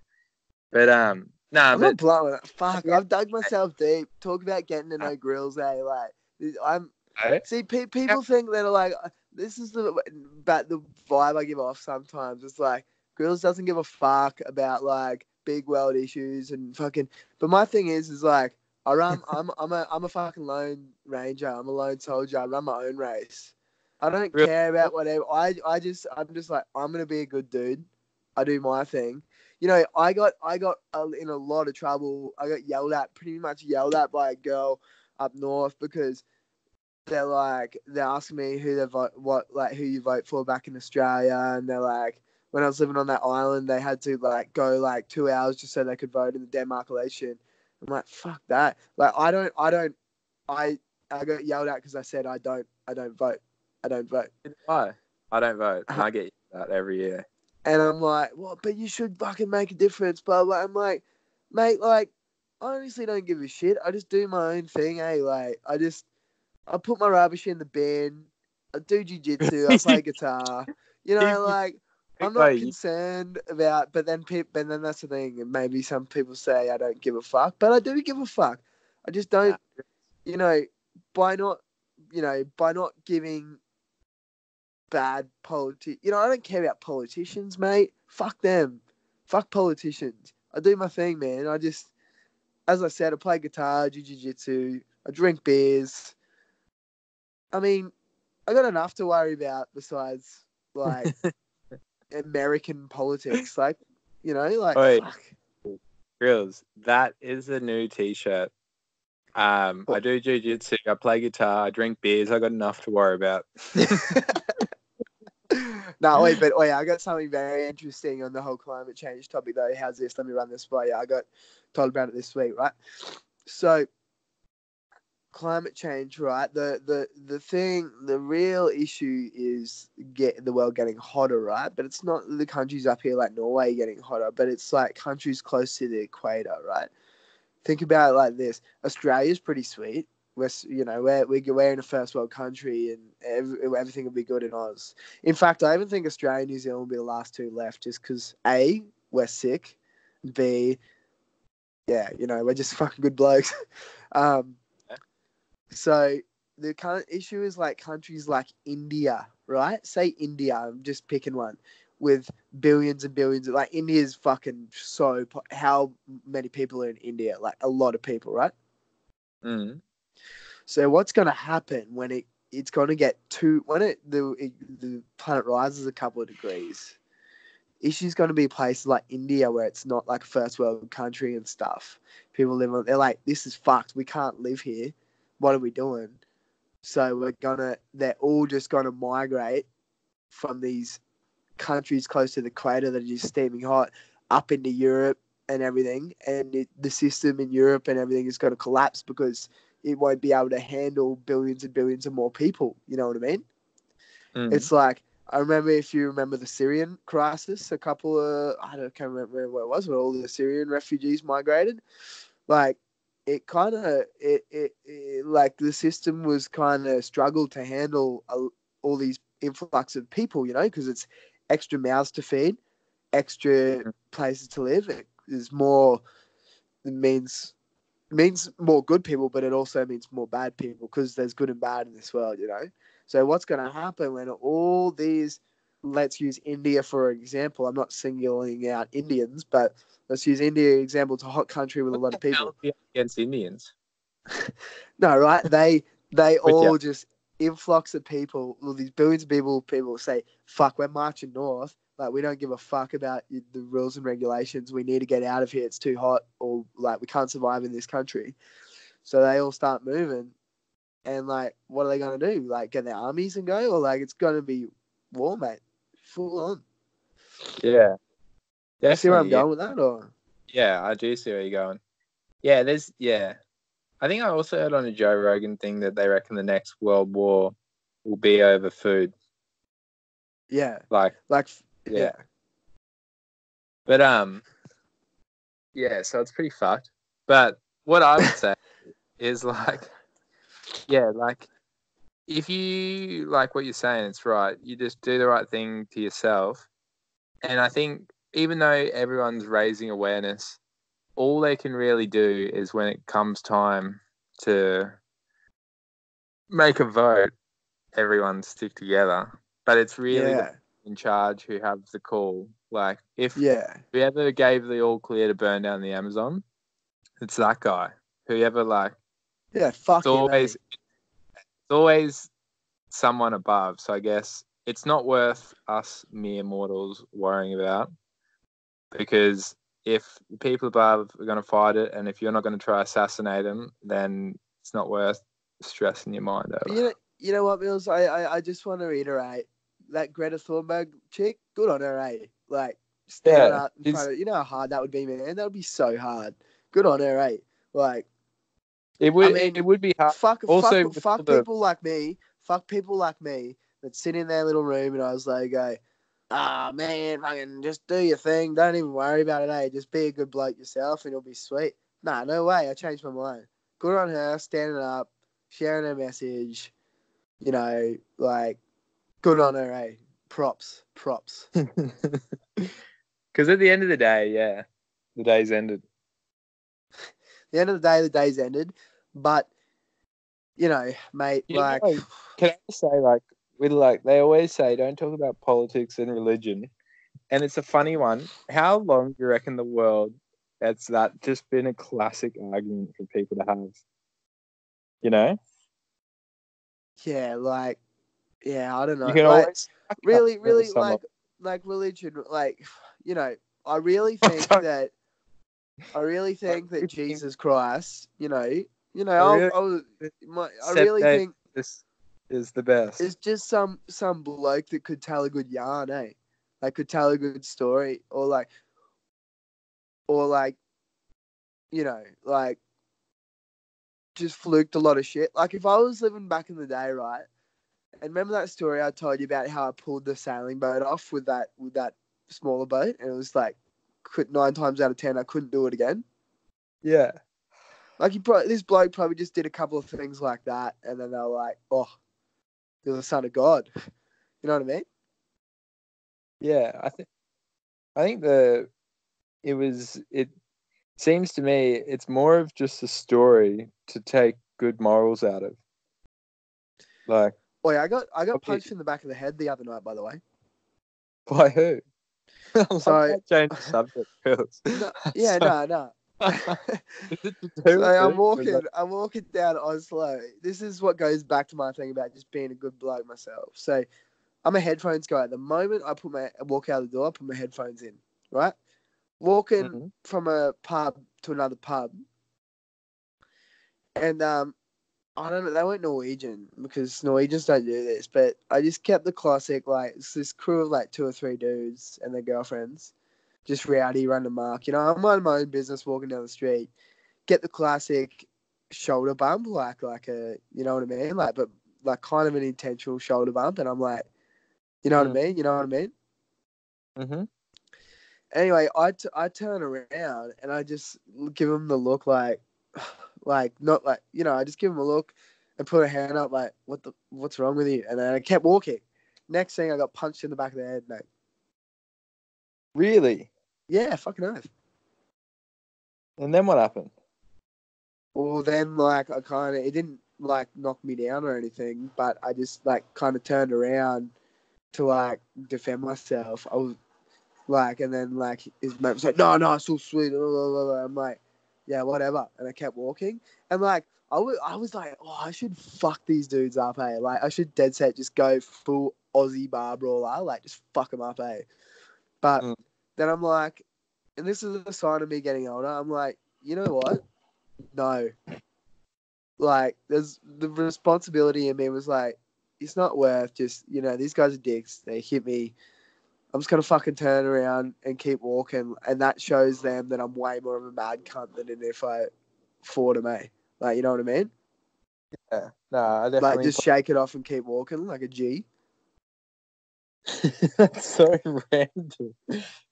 [SPEAKER 2] But
[SPEAKER 1] I'm
[SPEAKER 2] but
[SPEAKER 1] not blowing it. Fuck,
[SPEAKER 2] yeah.
[SPEAKER 1] I've dug myself deep. Talk about getting to know Grills, eh? Like, I'm. See, people think that like this is the vibe I give off sometimes. It's like Grills doesn't give a fuck about like big world issues and fucking. But my thing is like I'm a fucking lone ranger. I'm a lone soldier. I run my own race. I don't
[SPEAKER 2] Real-
[SPEAKER 1] care about whatever. I'm just like I'm gonna be a good dude. I do my thing. You know, I got in a lot of trouble. I got pretty much yelled at by a girl up north because they're asking me who they vote, who you vote for back in Australia, and they're like, when I was living on that island, they had to like go like 2 hours just so they could vote in the Denmark election. I'm like, fuck that. Like, I got yelled at because I said I don't vote. I don't vote.
[SPEAKER 2] Why? I don't vote, and I get that every year.
[SPEAKER 1] And I'm like, well, but you should fucking make a difference, blah, blah. I'm like, mate, like, I honestly don't give a shit. I just do my own thing, eh? Like, I put my rubbish in the bin. I do jiu-jitsu. I play guitar. You know, like, I'm not concerned about, but then that's the thing. And maybe some people say I don't give a fuck, but I do give a fuck. I just don't, you know, by not giving bad I don't care about politicians, mate. Fuck them. Fuck politicians. I do my thing, man. As I said, I play guitar, do jiu-jitsu, I drink beers. I mean, I got enough to worry about besides, like, American politics. Like,
[SPEAKER 2] Oi.
[SPEAKER 1] fuck.
[SPEAKER 2] Grills, that is a new T-shirt. I do jiu-jitsu, I play guitar, I drink beers. I got enough to worry about.
[SPEAKER 1] No, wait, I got something very interesting on the whole climate change topic, though. How's this? Let me run this by you. I got told about it this week, right? So, climate change, right? The real issue is the world getting hotter, right? But it's not the countries up here like Norway getting hotter, but it's like countries close to the equator, right? Think about it like this: Australia's pretty sweet. We're in a first world country, and everything will be good in Oz. In fact, I even think Australia and New Zealand will be the last two left, just because A, we're sick, B, yeah, we're just fucking good blokes. So the current issue is like countries like India, right? Say India, I'm just picking one, with billions and billions. Like India's fucking how many people are in India? Like a lot of people, right?
[SPEAKER 2] Mm.
[SPEAKER 1] So what's going to happen when it's going to get the planet rises a couple of degrees? Issue's going to be places like India where it's not like a first world country and stuff. People they're like, this is fucked. We can't live here. What are we doing? So they're all just going to migrate from these countries close to the equator that are just steaming hot up into Europe and everything. And the system in Europe and everything is going to collapse because it won't be able to handle billions and billions of more people. You know what I mean?
[SPEAKER 2] Mm.
[SPEAKER 1] It's like, I remember, if you remember the Syrian crisis, I can't remember where it was, where all the Syrian refugees migrated. Like, it kind of, like the system was kind of struggled to handle all these influx of people, because it's extra mouths to feed, extra places to live. It means more good people, but it also means more bad people because there's good and bad in this world, So what's going to happen when all these, let's use India for example. I'm not singling out Indians, but let's use India example. It's a hot country with a lot of people.
[SPEAKER 2] Against Indians.
[SPEAKER 1] No, right? They all just influx of people. All these billions of people say, "Fuck, we're marching north. Like, we don't give a fuck about the rules and regulations. We need to get out of here. It's too hot, or like we can't survive in this country." So they all start moving, and like, what are they gonna do? Like, get their armies and go, or like it's gonna be war, mate, full on.
[SPEAKER 2] Yeah,
[SPEAKER 1] You see where I'm
[SPEAKER 2] definitely.
[SPEAKER 1] going with that, or?
[SPEAKER 2] Yeah, I do see where you're going. Yeah, I think I also heard on a Joe Rogan thing that they reckon the next world war will be over food.
[SPEAKER 1] Yeah.
[SPEAKER 2] Like,
[SPEAKER 1] Like,
[SPEAKER 2] yeah.
[SPEAKER 1] yeah.
[SPEAKER 2] But yeah, so it's pretty fucked. But what I would say is like, yeah, like if you like what you're saying, it's right. You just do the right thing to yourself. And I think even though everyone's raising awareness, all they can really do is when it comes time to make a vote, everyone stick together. But it's really the in charge who have the call. Like if whoever gave the all clear to burn down the Amazon, it's that guy. Whoever
[SPEAKER 1] fuck
[SPEAKER 2] it's always someone above. So I guess it's not worth us mere mortals worrying about, because if the people above are going to fight it, and if you're not going to try to assassinate them, then it's not worth stressing your mind over.
[SPEAKER 1] You know what, Mills? I just want to reiterate that Greta Thunberg chick. Good on her, eh? Like standing up in front of. You know how hard that would be, man. That would be so hard. Good on her, eh? Like
[SPEAKER 2] it would. I mean, it would be hard.
[SPEAKER 1] Fuck people like me. Fuck people like me that sit in their little room, and I was like, man, fucking just do your thing. Don't even worry about it, eh? Just be a good bloke yourself, and it'll be sweet. Nah, no way. I changed my mind. Good on her, standing up, sharing her message. You know, like, good on her, eh? Props.
[SPEAKER 2] Because at the end of the day, the day's ended.
[SPEAKER 1] The end of the day's ended. But, you know, mate, can I
[SPEAKER 2] just say, they always say, don't talk about politics and religion. And it's a funny one. How long do you reckon the world has that just been a classic argument for people to have? You know?
[SPEAKER 1] Yeah, I don't know.
[SPEAKER 2] You can always
[SPEAKER 1] really, like religion, you know, I really think that Jesus Christ, I really think
[SPEAKER 2] this is the best.
[SPEAKER 1] It's just some bloke that could tell a good yarn, eh? Like could tell a good story, or just fluked a lot of shit. Like if I was living back in the day, right? And remember that story I told you about how I pulled the sailing boat off with that smaller boat, and it was like 9 times out of 10 I couldn't do it again.
[SPEAKER 2] Yeah.
[SPEAKER 1] Like this bloke probably just did a couple of things like that, and then they were like, "Oh, you're the son of God." You know what I mean?
[SPEAKER 2] Yeah, I think it seems to me it's more of just a story to take good morals out of. Like,
[SPEAKER 1] oh yeah, I got punched in the back of the head the other night, by the way.
[SPEAKER 2] By who?
[SPEAKER 1] So
[SPEAKER 2] change the subject, Milz.
[SPEAKER 1] No. So I'm walking down Oslo. This is what goes back to my thing about just being a good bloke myself. So I'm a headphones guy. The moment I walk out the door, I put my headphones in, right? Walking from a pub to another pub. And I don't know, they weren't Norwegian because Norwegians don't do this, but I just kept the classic, it's this crew of 2 or 3 dudes and their girlfriends, just rowdy, run the mark. You know, I'm minding my own business walking down the street, get the classic shoulder bump, like a, you know what I mean? But kind of an intentional shoulder bump. And I'm like, you know what I mean? You know what I mean?
[SPEAKER 2] Mm-hmm.
[SPEAKER 1] Anyway, I turn around and I just give them the look I just give him a look and put a hand up what's wrong with you? And then I kept walking. Next thing, I got punched in the back of the head, mate.
[SPEAKER 2] Really?
[SPEAKER 1] Yeah, fucking oath.
[SPEAKER 2] And then what happened?
[SPEAKER 1] Well, then, it didn't, knock me down or anything, but I just, kind of turned around to, defend myself. I was, and then, his mate was like, no, it's all sweet. I'm like, yeah, whatever. And I kept walking. And, I was like, oh, I should fuck these dudes up, eh? I should dead set just go full Aussie bar brawler, just fuck them up, eh? But then I'm like, and this is a sign of me getting older, I'm like, you know what? No. There's the responsibility in me was it's not worth just, these guys are dicks. They hit me. I'm just gonna fucking turn around and keep walking, and that shows them that I'm way more of a mad cunt than if I fought him, eh? Like, you know what I mean?
[SPEAKER 2] Yeah. No, I definitely.
[SPEAKER 1] Like, just shake it off and keep walking like a G.
[SPEAKER 2] That's so random.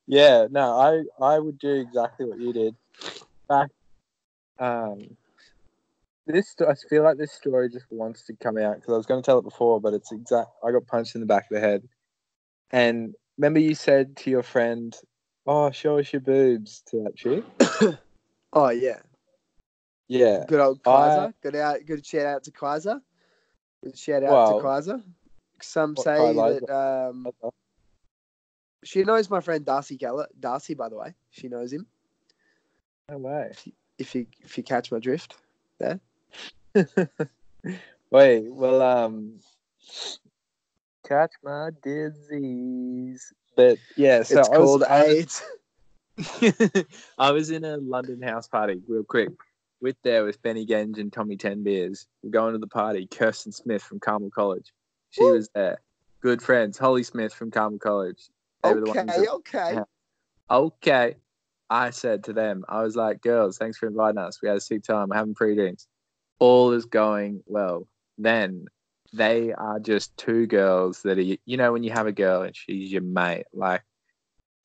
[SPEAKER 2] Yeah, no, I would do exactly what you did. Back, I feel like this story just wants to come out because I was going to tell it before, but it's exact. I got punched in the back of the head, and remember you said to your friend, "Oh, show us your boobs" to that chick.
[SPEAKER 1] Oh yeah,
[SPEAKER 2] Yeah.
[SPEAKER 1] good old Kaiser. Good shout out to Kaiser. Good shout out to Kaiser. Some say that she knows my friend Darcy Geller. Darcy, by the way, she knows him.
[SPEAKER 2] No way.
[SPEAKER 1] If you catch my drift, there.
[SPEAKER 2] Wait, well, catch my disease. But yeah, so
[SPEAKER 1] it's called AIDS.
[SPEAKER 2] I was in a London house party, real quick, with Benny Genge and Tommy 10 Beers. We're going to the party. Kirsten Smith from Carmel College. She was there. Good friends. Holly Smith from Carmel College. They were the ones that, okay. I said to them, I was like, girls, thanks for inviting us. We had a sick time. We're having pre-drinks. All is going well. Then they are just two girls that are, you know, when you have a girl and she's your mate, like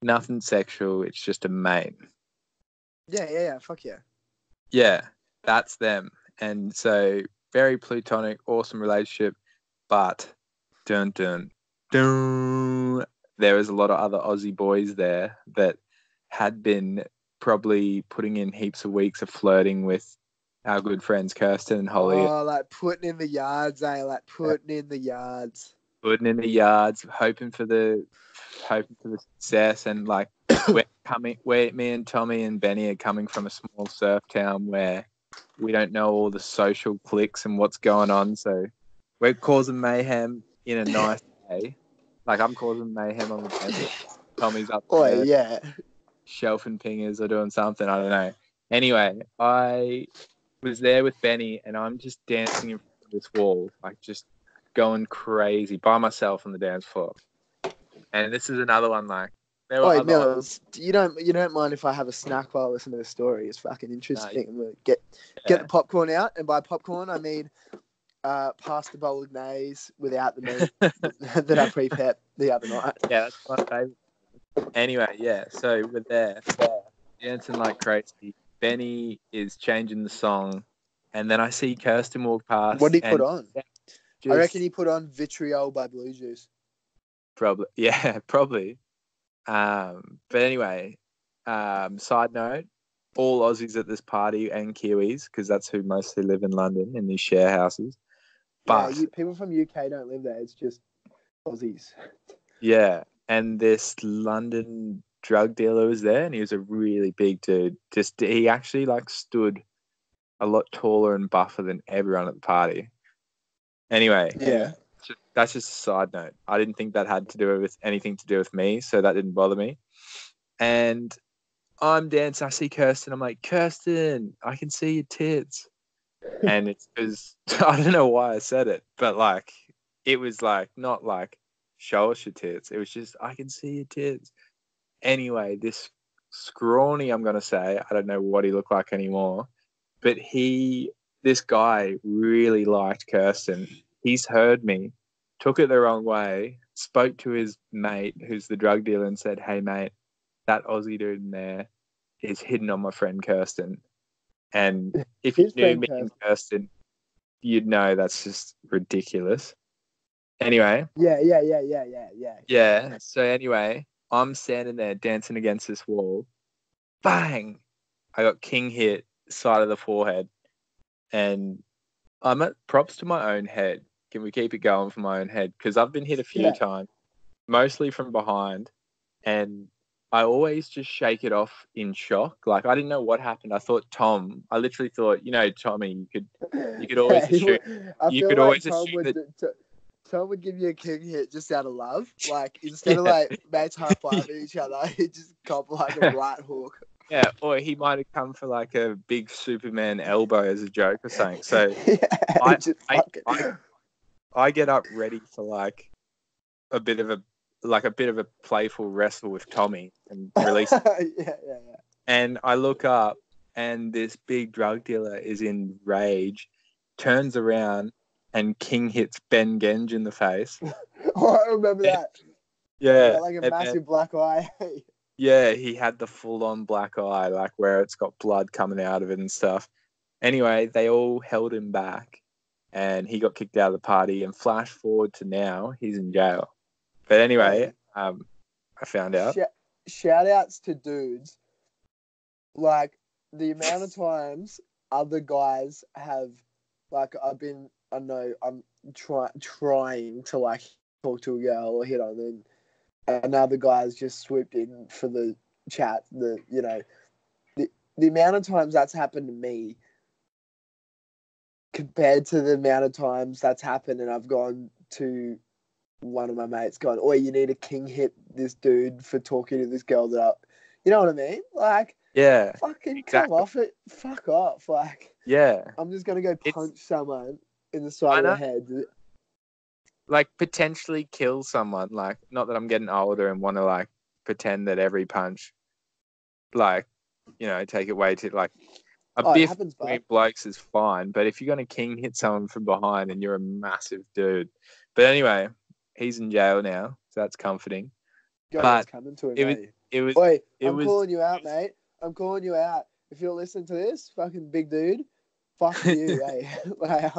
[SPEAKER 2] nothing sexual. It's just a mate.
[SPEAKER 1] Yeah. Fuck yeah.
[SPEAKER 2] Yeah, that's them. And so very platonic, awesome relationship. But dun dun dun, there was a lot of other Aussie boys there that had been probably putting in heaps of weeks of flirting with our good friends Kirsten and Holly.
[SPEAKER 1] Oh, like putting in the yards, eh? Like putting in the yards.
[SPEAKER 2] Putting in the yards, hoping for the success, and like me and Tommy and Benny are coming from a small surf town where we don't know all the social cliques and what's going on, so we're causing mayhem in a nice way. Like I'm causing mayhem on the dance. Tommy's up there,
[SPEAKER 1] yeah,
[SPEAKER 2] shelfing pingers or doing something, I don't know. Anyway, I was there with Benny and I'm just dancing in front of this wall, like just going crazy by myself on the dance floor. And this is another one, like there were
[SPEAKER 1] Mills, you don't mind if I have a snack while I listen to the story? It's fucking interesting. I'm gonna get the popcorn out, and by popcorn I mean pasta bolognese without the meat that I prepared the other night.
[SPEAKER 2] Yeah, that's my favorite. Anyway, yeah, so we're there dancing like crazy. Benny is changing the song, and then I see Kirsten walk past.
[SPEAKER 1] What did he put on?
[SPEAKER 2] I
[SPEAKER 1] reckon he put on Vitriol by Blue Juice.
[SPEAKER 2] Probably, yeah, probably. But anyway, side note, all Aussies at this party and Kiwis, because that's who mostly live in London in these share houses. But
[SPEAKER 1] people from UK don't live there. It's just Aussies.
[SPEAKER 2] Yeah, and this London drug dealer was there, and he was a really big dude. He actually like stood a lot taller and buffer than everyone at the party. Anyway, that's just a side note. I didn't think that had to do with anything to do with me, so that didn't bother me. And I'm dancing. I see Kirsten. I'm like, Kirsten, I can see your tits. And it's because I don't know why I said it, but like it was like not like show us your tits. It was just I can see your tits. Anyway, this scrawny, I'm gonna say, I don't know what he looked like anymore, but this guy really liked Kirsten. He's heard me, took it the wrong way, spoke to his mate, who's the drug dealer, and said, "Hey mate, that Aussie dude in there is hitting on my friend Kirsten." And if you knew me and Kirsten, you'd know that's just ridiculous. Anyway. Yeah. So anyway, I'm standing there dancing against this wall. Bang! I got king hit side of the forehead. And I'm at props to my own head. Can we keep it going for my own head? Because I've been hit a few times, mostly from behind. And I always just shake it off in shock. Like I didn't know what happened. I literally thought, Tommy, you could always assume.
[SPEAKER 1] Tom would give you a king hit just out of love. Like instead of like mates high fiving each other, he'd just cop like a right hook.
[SPEAKER 2] Yeah, or he might have come for like a big Superman elbow as a joke or something. So I get up ready for like a bit of a like a bit of a playful wrestle with Tommy and release.
[SPEAKER 1] yeah.
[SPEAKER 2] And I look up, and this big drug dealer is in rage, turns around, and king hits Ben Genge in the face.
[SPEAKER 1] Oh, I remember that.
[SPEAKER 2] Yeah,
[SPEAKER 1] Got like a
[SPEAKER 2] and
[SPEAKER 1] massive black eye.
[SPEAKER 2] yeah, he had the full-on black eye, like where it's got blood coming out of it and stuff. Anyway, they all held him back, and he got kicked out of the party. And flash forward to now, he's in jail. But anyway, I found out.
[SPEAKER 1] Shout outs to dudes. Like, the amount of times other guys have, like, I'm trying to, like, talk to a girl or hit on them, and another guy's just swooped in for the chat. The amount of times that's happened to me compared to the amount of times that's happened and I've gone to one of my mates going, "Oh, you need to king hit this dude for talking to this girl that," you know what I mean? Like,
[SPEAKER 2] Yeah,
[SPEAKER 1] fucking
[SPEAKER 2] exactly.
[SPEAKER 1] come off it, fuck off. Like,
[SPEAKER 2] yeah,
[SPEAKER 1] I'm just gonna go punch someone in the side of the head.
[SPEAKER 2] Like, potentially kill someone. Like, not that I'm getting older and want to like pretend that every punch, like, you know, take it way to like a biff between blokes is fine, but if you're gonna king hit someone from behind and you're a massive dude. But anyway, he's in jail now, so that's comforting.
[SPEAKER 1] But coming to him, I'm calling you out, mate. I'm calling you out. If you're listening to this, fucking big dude, fuck you, hey. Like,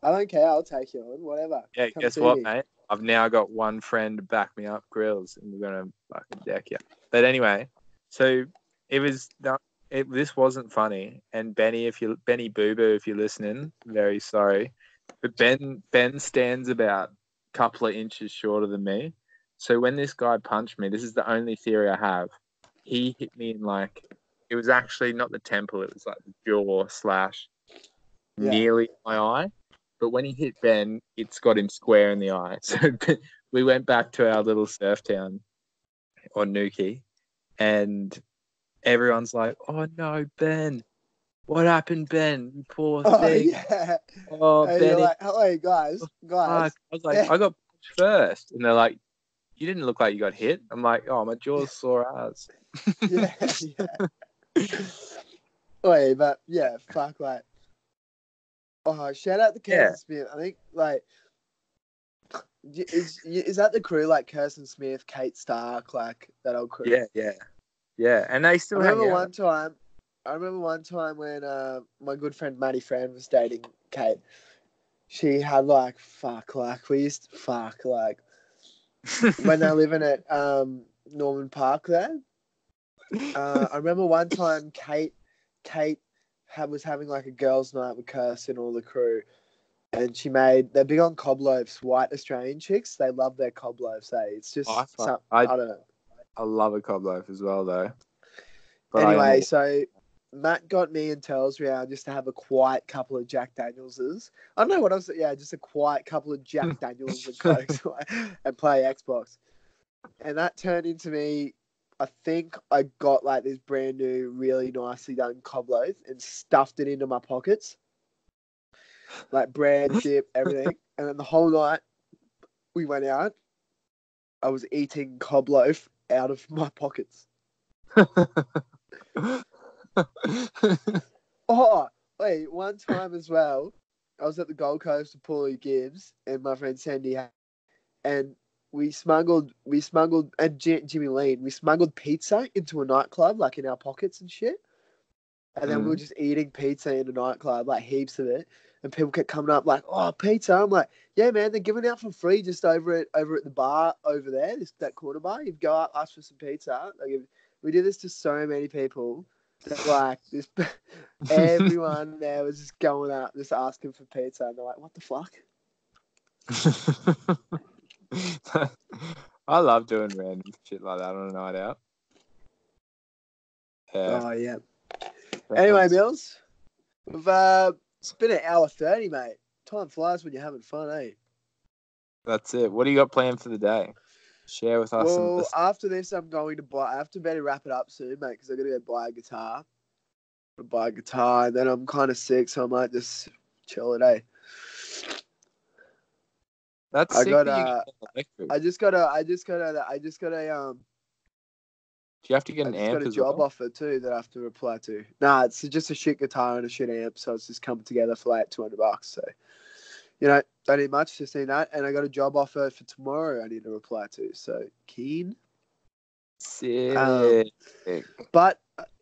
[SPEAKER 1] I don't care. I'll take you on, whatever.
[SPEAKER 2] Yeah, guess what, mate? I've now got one friend to back me up, Gryllz, and we're gonna fucking deck you. But anyway, so this wasn't funny. And Benny Boo Boo, if you're listening, very sorry. But Ben stands about a couple of inches shorter than me. So when this guy punched me, this is the only theory I have. He hit me in like, it was actually not the temple, it was like the jaw / nearly my eye. But when he hit Ben, it's got him square in the eye. So we went back to our little surf town, or Nuki, and everyone's like, "Oh no, Ben! What happened, Ben? You poor thing."
[SPEAKER 1] Yeah.
[SPEAKER 2] Oh,
[SPEAKER 1] and
[SPEAKER 2] Benny.
[SPEAKER 1] you're like, "Hey, guys.
[SPEAKER 2] I was like, I got punched first. And they're like, "You didn't look like you got hit." I'm like, "Oh, my jaw's sore as."
[SPEAKER 1] yeah. Wait, but yeah, fuck, like, oh, shout out to Kirsten Smith. I think, like, is that the crew, like Kirsten Smith, Kate Stark, like that old crew?
[SPEAKER 2] Yeah. And they still hang out.
[SPEAKER 1] I remember one time when my good friend Maddie Fran was dating Kate. She had like when they're living at Norman Park there. I remember one time Kate was having like a girls' night with Kirsten and all the crew, and they're big on cob loaves. White Australian chicks, they love their cob loaves. It's just I don't know.
[SPEAKER 2] I love a cob loaf as well, though. But
[SPEAKER 1] anyway, so Matt got me and Tells round just to have a quiet couple of Jack Danielses. I don't know what else. Yeah, just a quiet couple of Jack Daniels and Cokes and play Xbox. And that turned into me. I think I got like this brand new, really nicely done cob loaf and stuffed it into my pockets, like bread, dip, everything. And then the whole night we went out, I was eating cob loaf out of my pockets. Oh, wait, one time as well, I was at the Gold Coast with Paulie Gibbs and my friend Sandy, and we smuggled and Jimmy Lean, we smuggled pizza into a nightclub, like in our pockets and shit. And then we were just eating pizza in a nightclub, like heaps of it. And people kept coming up like, "Oh, pizza!" I'm like, "Yeah, man, they're giving it out for free just over at the bar over there, that corner bar. You go up, ask for some pizza." Like, we did this to so many people that like this, everyone there was just going up, just asking for pizza, and they're like, "What the fuck?"
[SPEAKER 2] I love doing random shit like that on a night out. Yeah.
[SPEAKER 1] Oh yeah. Anyway, Mills, we've it's been an hour 30, mate. Time flies when you're having fun, eh?
[SPEAKER 2] That's it. What do you got planned for the day? Share with us.
[SPEAKER 1] Well, after this, I have to better wrap it up soon, mate, because I'm gonna go buy a guitar. And then I'm kind of sick, so I might just chill it, eh?
[SPEAKER 2] That's
[SPEAKER 1] I
[SPEAKER 2] sick
[SPEAKER 1] got
[SPEAKER 2] that you
[SPEAKER 1] a.
[SPEAKER 2] get electric.
[SPEAKER 1] I just got a.
[SPEAKER 2] Do you have to get
[SPEAKER 1] I
[SPEAKER 2] an
[SPEAKER 1] just got
[SPEAKER 2] amp
[SPEAKER 1] a
[SPEAKER 2] as
[SPEAKER 1] job
[SPEAKER 2] well?
[SPEAKER 1] offer too that I have to reply to. Nah, it's just a shit guitar and a shit amp, so it's just coming together for like $200. So, don't need much. Just need that, and I got a job offer for tomorrow. I need to reply to. So keen.
[SPEAKER 2] Sick.
[SPEAKER 1] But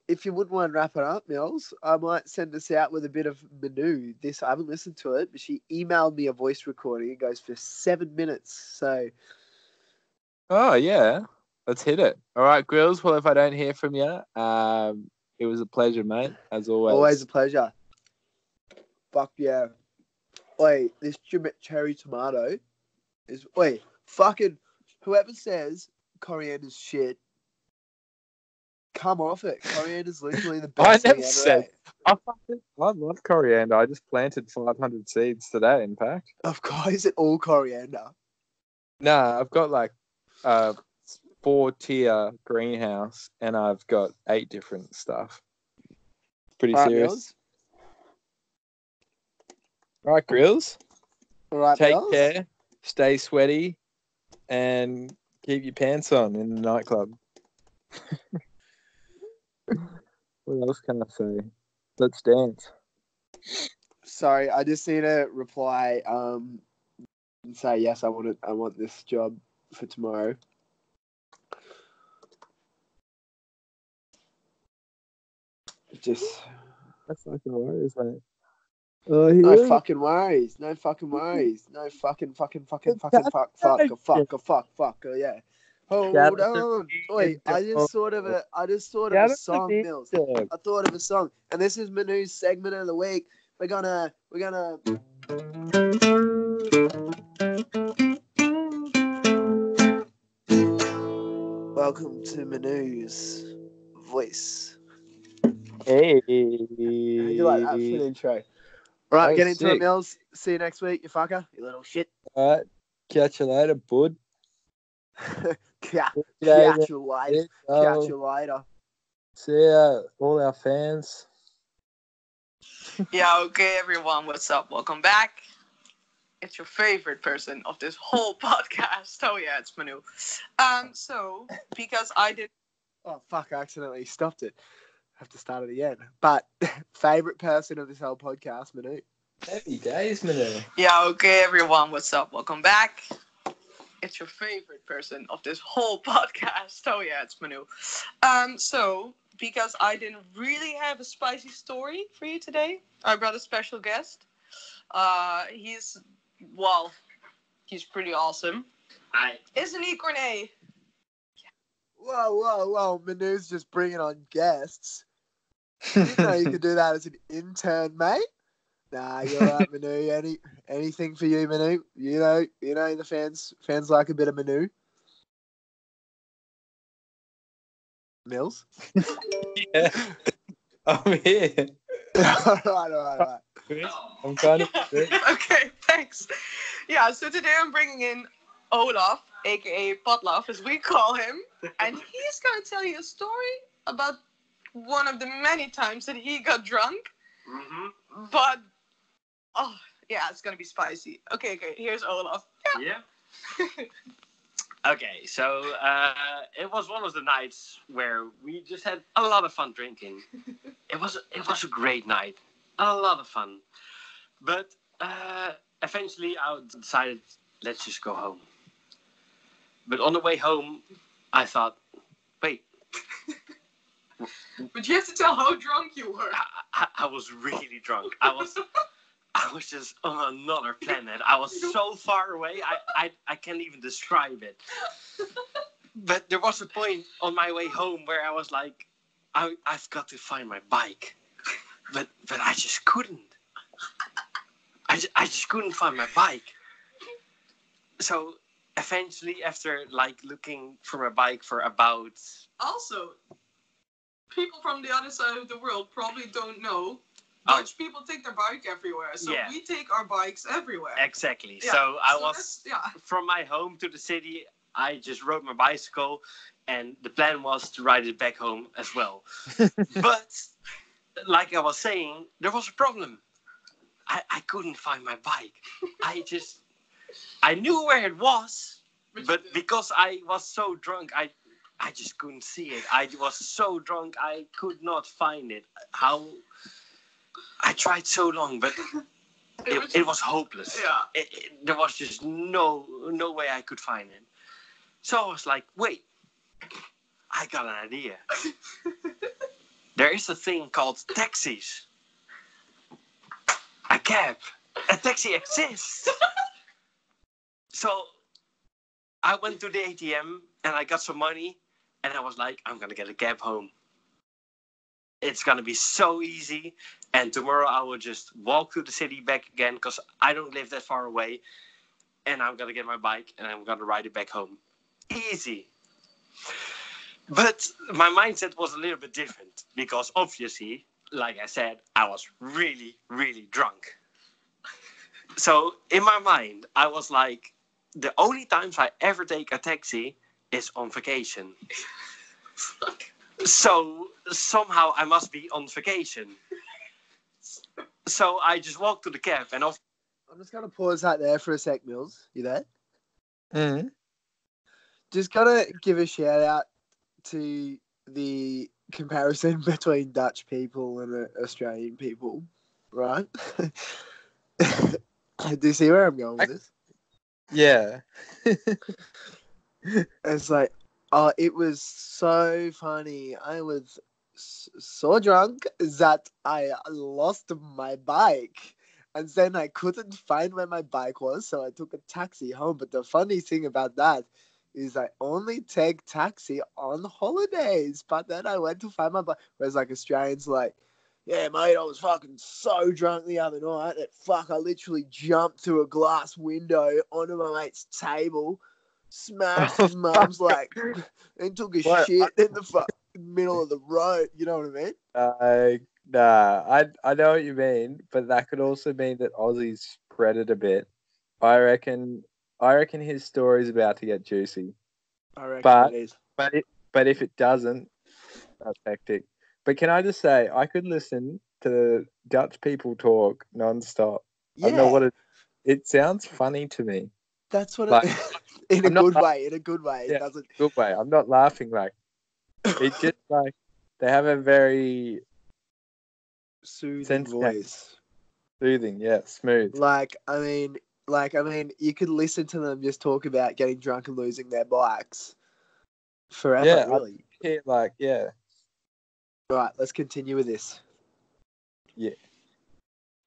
[SPEAKER 1] if you wouldn't want to wrap it up, Mills, I might send us out with a bit of Manu. I haven't listened to it, but she emailed me a voice recording. It goes for 7 minutes. So
[SPEAKER 2] Oh yeah, let's hit it. All right, Gryllz. Well, if I don't hear from you, it was a pleasure, mate. As always.
[SPEAKER 1] always a pleasure. Fuck yeah. Wait, this cherry tomato is fucking whoever says coriander's shit, come off it. Coriander's literally the best
[SPEAKER 2] I
[SPEAKER 1] thing
[SPEAKER 2] never
[SPEAKER 1] ever.
[SPEAKER 2] said. I love coriander. I just planted 500 seeds today. In fact.
[SPEAKER 1] Of course, is it all coriander?
[SPEAKER 2] Nah, I've got like 4-tier greenhouse, and I've got 8 different stuff. Pretty
[SPEAKER 1] All right,
[SPEAKER 2] serious.
[SPEAKER 1] Mills.
[SPEAKER 2] All right, Gryllz.
[SPEAKER 1] All right,
[SPEAKER 2] Take
[SPEAKER 1] Mills.
[SPEAKER 2] care. Stay sweaty, and keep your pants on in the nightclub. What else can I say? Let's dance.
[SPEAKER 1] Sorry, I just need to reply and say yes. I want this job for tomorrow. Just
[SPEAKER 2] That's fucking worries, mate.
[SPEAKER 1] no fucking worries. No fucking worries. No fucking fuck. Oh yeah. Hold on. Wait, I just thought of a song, Mills. I thought of a song, and this is Manu's segment of the week. We're gonna. Welcome to Manu's voice.
[SPEAKER 2] Hey.
[SPEAKER 1] I do like that for the intro. All right,
[SPEAKER 2] That
[SPEAKER 1] get
[SPEAKER 2] was
[SPEAKER 1] into it,
[SPEAKER 2] sick.
[SPEAKER 1] Mills. See you next week, you fucker. You little shit.
[SPEAKER 2] All right. Catch you later, bud.
[SPEAKER 1] Catch you later.
[SPEAKER 2] Oh.
[SPEAKER 1] Catch you later.
[SPEAKER 2] See ya, all our fans.
[SPEAKER 3] Yeah, okay, everyone, what's up? Welcome back. It's your favorite person of this whole podcast. Oh yeah, it's Manu. So because I did.
[SPEAKER 1] Oh fuck! I accidentally stopped it. Have to start it again. But favorite person of this whole podcast, Manu.
[SPEAKER 2] Happy days, Manu.
[SPEAKER 3] Yeah, okay, everyone, what's up? Welcome back. It's your favorite person of this whole podcast. Oh yeah, it's Manu. So because I didn't really have a spicy story for you today, I brought a special guest. He's pretty awesome.
[SPEAKER 6] Hi.
[SPEAKER 3] Isn't he, Cornet?
[SPEAKER 1] Whoa. Manu's just bringing on guests. You didn't know you could do that as an intern, mate? Nah, you're right, Manu. Anything for you, Manu. You know the fans like a bit of Manu. Mills?
[SPEAKER 2] Yeah. I'm here.
[SPEAKER 1] All right.
[SPEAKER 2] I'm kind of
[SPEAKER 3] Okay, thanks. Yeah, so today I'm bringing in Olaf, aka Potlaf, as we call him, and he's gonna tell you a story about one of the many times that he got drunk.
[SPEAKER 6] Mm-hmm.
[SPEAKER 3] But yeah, it's gonna be spicy. Okay, here's Olaf.
[SPEAKER 6] Yeah. Okay, so it was one of the nights where we just had a lot of fun drinking. It was a great night, a lot of fun. But eventually, I decided, let's just go home. But on the way home, I thought, wait.
[SPEAKER 3] But you have to tell how drunk you were.
[SPEAKER 6] I was really drunk. I was just on another planet. I was so far away, I can't even describe it. But there was a point on my way home where I was like, I've got to find my bike. But I just couldn't. I just couldn't find my bike. So eventually, after looking for my bike for about...
[SPEAKER 3] Also, people from the other side of the world probably don't know Dutch people take their bike everywhere, so we take our bikes everywhere.
[SPEAKER 6] Exactly.
[SPEAKER 3] Yeah.
[SPEAKER 6] So I was from my home to the city. I just rode my bicycle, and the plan was to ride it back home as well. But like I was saying, there was a problem. I couldn't find my bike.
[SPEAKER 7] I knew where it was, but because I was so drunk, I just couldn't see it. I was so drunk, I could not find it. How? I tried so long, but it was hopeless.
[SPEAKER 3] Yeah.
[SPEAKER 7] There was just no way I could find it. So I was like, wait, I got an idea. There is a thing called taxis. A cab. A taxi exists. So I went to the ATM and I got some money and I was like, I'm gonna get a cab home. It's gonna be so easy, and tomorrow I will just walk to the city back again because I don't live that far away, and I'm gonna get my bike and I'm gonna ride it back home. Easy. But my mindset was a little bit different because obviously, like I said, I was really, really drunk. So in my mind, I was like, the only times I ever take a taxi is on vacation. So somehow I must be on vacation. So I just walked to the cab and off.
[SPEAKER 1] I'm just going to pause that there for a sec, Mills. You there?
[SPEAKER 2] Mm-hmm.
[SPEAKER 1] Just got to give a shout out to the comparison between Dutch people and Australian people, right? Do you see where I'm going with this?
[SPEAKER 2] Yeah.
[SPEAKER 1] It's like, oh, it was so funny. I was so drunk that I lost my bike. And then I couldn't find where my bike was, so I took a taxi home. But the funny thing about that is I only take taxi on holidays. But then I went to find my bike. Whereas like Australians like, yeah, mate, I was fucking so drunk the other night that I literally jumped through a glass window onto my mate's table, smashed his mum's like, and took a shit in the middle of the road. You know what I mean?
[SPEAKER 2] Nah, I know what you mean, but that could also mean that Aussies spread it a bit. I reckon his story's about to get juicy.
[SPEAKER 1] I reckon it is.
[SPEAKER 2] But if it doesn't, that's hectic. But can I just say, I could listen to Dutch people talk non-stop.
[SPEAKER 1] Yeah.
[SPEAKER 2] I don't know what it sounds funny to me.
[SPEAKER 1] That's what
[SPEAKER 2] like,
[SPEAKER 1] in a good way.
[SPEAKER 2] Yeah,
[SPEAKER 1] It doesn't.
[SPEAKER 2] Good way. I'm not laughing. Like it's just like they have a very
[SPEAKER 1] soothing voice.
[SPEAKER 2] Soothing, yeah, smooth.
[SPEAKER 1] Like I mean, you could listen to them just talk about getting drunk and losing their bikes forever.
[SPEAKER 2] Yeah,
[SPEAKER 1] really.
[SPEAKER 2] Yeah.
[SPEAKER 1] Right, let's continue with this.
[SPEAKER 2] Yeah.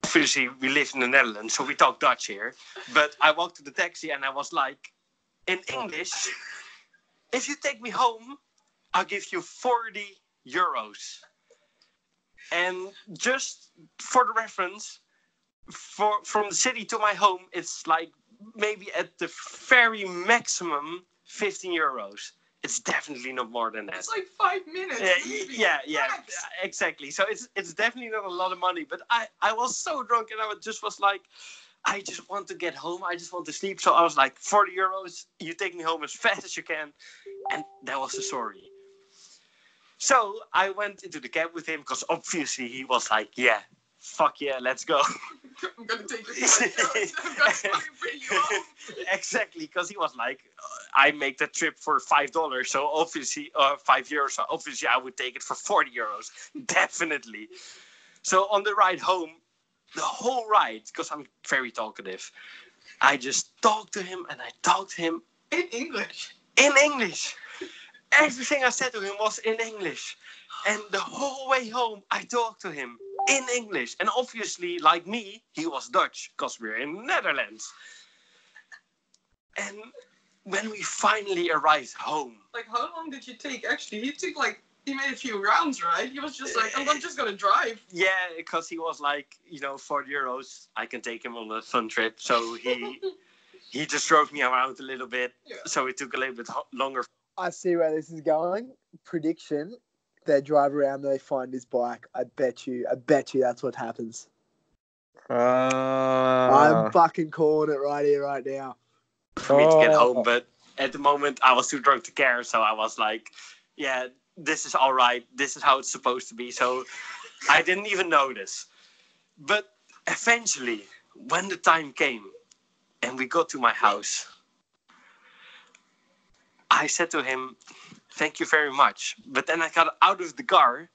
[SPEAKER 7] Obviously, we live in the Netherlands, so we talk Dutch here. But I walked to the taxi and I was like, in English, if you take me home, I'll give you 40 euros. And just for the reference, from the city to my home, it's like maybe at the very maximum 15 euros. It's definitely not more than that.
[SPEAKER 3] It's like 5 minutes.
[SPEAKER 7] Yeah, exactly. So it's definitely not a lot of money. But I was so drunk and I was like, I just want to get home. I just want to sleep. So I was like, 40 euros, you take me home as fast as you can. And that was the story. So I went into the cab with him because obviously he was like, yeah, fuck yeah, let's go.
[SPEAKER 3] I'm going to take you I'm going to bring you home.
[SPEAKER 7] Exactly, because he was like, I make the trip for $5, so obviously, €5, so obviously I would take it for 40 euros. Definitely. So on the ride home, the whole ride, because I'm very talkative, I just talked to him and I talked to him.
[SPEAKER 3] In English?
[SPEAKER 7] In English. Everything I said to him was in English. And the whole way home, I talked to him in English. And obviously, like me, he was Dutch, because we're in the Netherlands. And when we finally arrived home...
[SPEAKER 3] Like, how long did you take? Actually, he made a few rounds, right? He was just like, I'm just going to drive.
[SPEAKER 7] Yeah, because he was like, 40 euros, I can take him on a fun trip. So he just drove me around a little bit. Yeah. So it took a little bit longer.
[SPEAKER 1] I see where this is going. Prediction: they drive around, they find his bike. I bet you that's what happens. I'm fucking calling it right here, right now.
[SPEAKER 7] For me to get home, but at the moment I was too drunk to care, so I was like, yeah, this is all right. This is how it's supposed to be. So I didn't even notice. But eventually, when the time came, and we go to my house. I said to him, "Thank you very much." But then I got out of the car.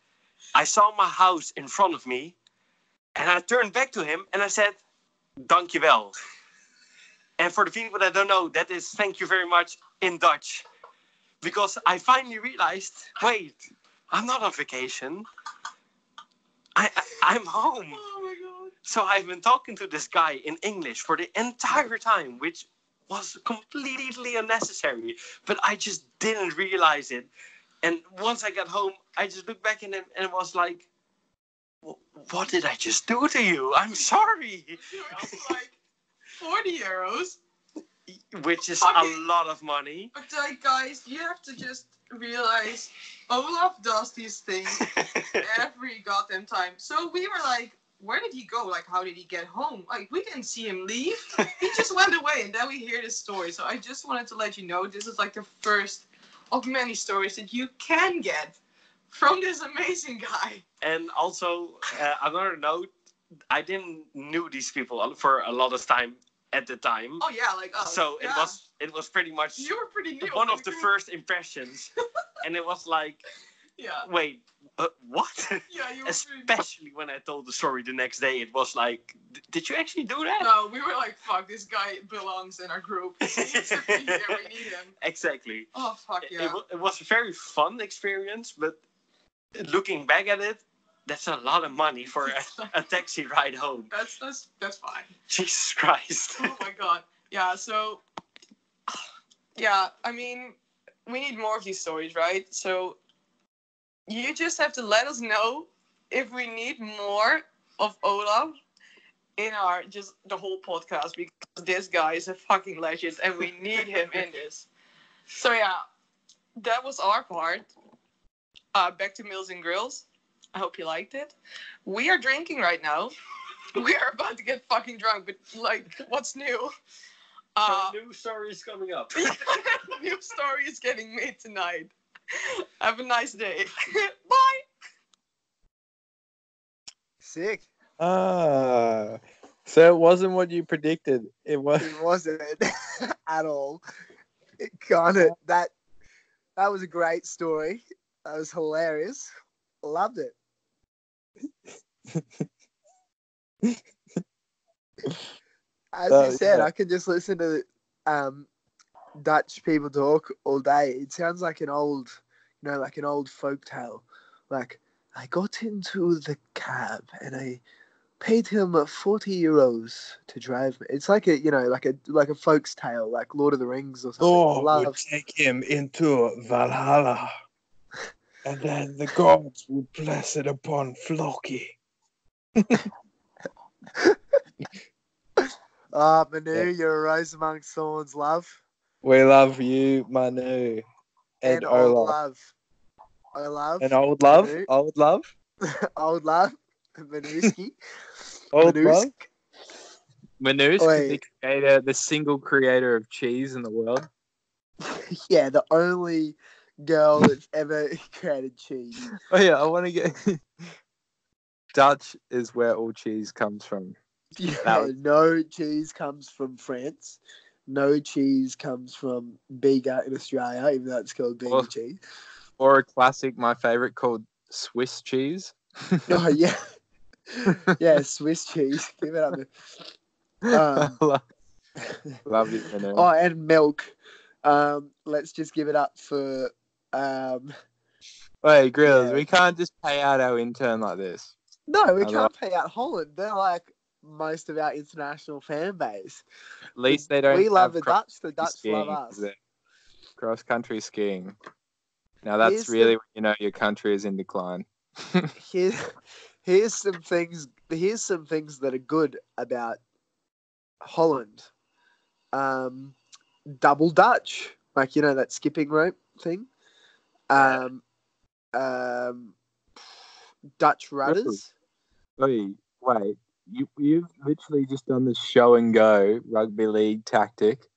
[SPEAKER 7] I saw my house in front of me. And I turned back to him and I said, "Dankjewel." And for the people that don't know, that is "thank you very much" in Dutch. Because I finally realized, wait, I'm not on vacation. I'm home.
[SPEAKER 8] Oh my god.
[SPEAKER 7] So I've been talking to this guy in English for the entire time, which was completely unnecessary. But I just didn't realize it. And once I got home, I just looked back at him and it was like, what did I just do to you? I'm sorry.
[SPEAKER 8] You were also like 40 euros.
[SPEAKER 7] Which is
[SPEAKER 8] Fucking-
[SPEAKER 7] a lot of money.
[SPEAKER 8] But like, guys, you have to just realize Olaf does these things every goddamn time. So we were like, where did he go? Like, how did he get home? Like, we didn't see him leave. He just went away, and then we hear this story. So I just wanted to let you know this is like the first of many stories that you can get from this amazing guy.
[SPEAKER 7] And also, another note, I didn't knew these people for a lot of time at the time.
[SPEAKER 8] Oh yeah, like us.
[SPEAKER 7] So
[SPEAKER 8] yeah.
[SPEAKER 7] it was pretty much
[SPEAKER 8] You were pretty new.
[SPEAKER 7] one of the first impressions. And it was like,
[SPEAKER 8] Yeah.
[SPEAKER 7] wait, what?
[SPEAKER 8] Yeah, you were
[SPEAKER 7] Especially when I told the story the next day, it was like, did you actually do that?
[SPEAKER 8] No, we were like, fuck, this guy belongs in our group. He needs to be here, we need him.
[SPEAKER 7] Exactly.
[SPEAKER 8] Oh, fuck yeah.
[SPEAKER 7] It was a very fun experience, but looking back at it, that's a lot of money for a taxi ride home.
[SPEAKER 8] That's fine.
[SPEAKER 7] Jesus Christ.
[SPEAKER 8] Oh my god. Yeah, so yeah, I mean, we need more of these stories, right? So you just have to let us know if we need more of Olaf in our just the whole podcast, because this guy is a fucking legend and we need him in this. So yeah, that was our part. Back to Milz and Gryllz. I hope you liked it. We are drinking right now. We are about to get fucking drunk, but like, what's new?
[SPEAKER 7] So new story is coming up.
[SPEAKER 8] New story is getting made tonight. Have a nice day. Bye.
[SPEAKER 1] Sick.
[SPEAKER 2] So it wasn't what you predicted. It was.
[SPEAKER 1] It wasn't at all. It kind of that was a great story. That was hilarious. Loved it. As you said,
[SPEAKER 2] yeah.
[SPEAKER 1] I could just listen to Dutch people talk all day. It sounds like an old, like an old folk tale. Like, I got into the cab and I paid him 40 euros to drive me. It's like a, like a folk's tale, like Lord of the Rings or something.
[SPEAKER 2] Thor would take him into Valhalla, and then the gods would bless it upon Floki.
[SPEAKER 1] Manu, you're a rose amongst thorns, love.
[SPEAKER 2] We love you, Manu. And
[SPEAKER 1] old
[SPEAKER 2] Olaf.
[SPEAKER 1] love. Olaf.
[SPEAKER 2] And old love.
[SPEAKER 1] Manu.
[SPEAKER 2] Old love.
[SPEAKER 1] Old love. Manuski.
[SPEAKER 2] Old love.
[SPEAKER 7] Manus,
[SPEAKER 1] Wait.
[SPEAKER 7] the single creator of cheese in the world.
[SPEAKER 1] Yeah, the only girl that's ever created cheese.
[SPEAKER 7] Oh yeah, I want to get Dutch is where all cheese comes from.
[SPEAKER 1] Yeah, no cheese comes from France. No cheese comes from Bega in Australia, even though it's called Bega cheese.
[SPEAKER 7] Or a classic, my favorite, called Swiss cheese.
[SPEAKER 1] Oh yeah, yeah, Swiss cheese. Give it up.
[SPEAKER 7] Love you, Manu.
[SPEAKER 1] Oh, and milk. Let's just give it up for.
[SPEAKER 7] Wait, Gryllz,
[SPEAKER 1] yeah.
[SPEAKER 7] we can't just pay out our intern like this.
[SPEAKER 1] No, we can't pay out Holland. They're like most of our international fan base.
[SPEAKER 7] At least they don't.
[SPEAKER 1] We love the
[SPEAKER 7] cross-
[SPEAKER 1] Dutch. The Dutch
[SPEAKER 7] skiing,
[SPEAKER 1] love us.
[SPEAKER 7] Cross country skiing. Now that's
[SPEAKER 1] Here's
[SPEAKER 7] really when you know your country is in decline.
[SPEAKER 1] Here's some things. Here's some things that are good about Holland. Double Dutch, like that skipping rope thing. Dutch rudders.
[SPEAKER 7] Wait, you've literally just done the show and go rugby league tactic.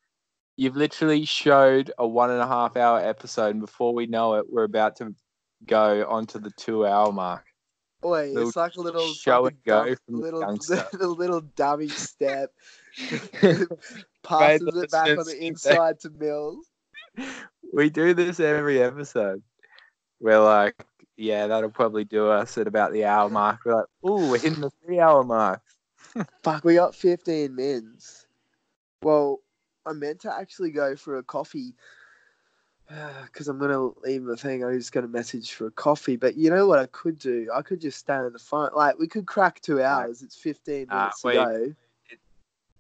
[SPEAKER 7] You've literally showed a 1.5 hour episode, and before we know it, we're about to go onto the 2 hour mark.
[SPEAKER 1] Wait, it's like a little
[SPEAKER 7] show and go
[SPEAKER 1] dumb,
[SPEAKER 7] from the
[SPEAKER 1] little,
[SPEAKER 7] youngster.
[SPEAKER 1] the little dummy step. passes
[SPEAKER 2] Mate,
[SPEAKER 1] it back on
[SPEAKER 2] listeners,
[SPEAKER 1] the inside to Mills.
[SPEAKER 2] we do this every episode. We're like, yeah, that'll probably do us at about the hour mark. We're like, ooh, we're hitting the 3-hour mark.
[SPEAKER 1] Fuck, we got 15 mins. Well, I meant to actually go for a coffee because I'm going to leave the thing. I was going to message for a coffee. But you know what I could do? I could just stay on the phone. Like, we could crack 2 hours. It's 15 minutes to go.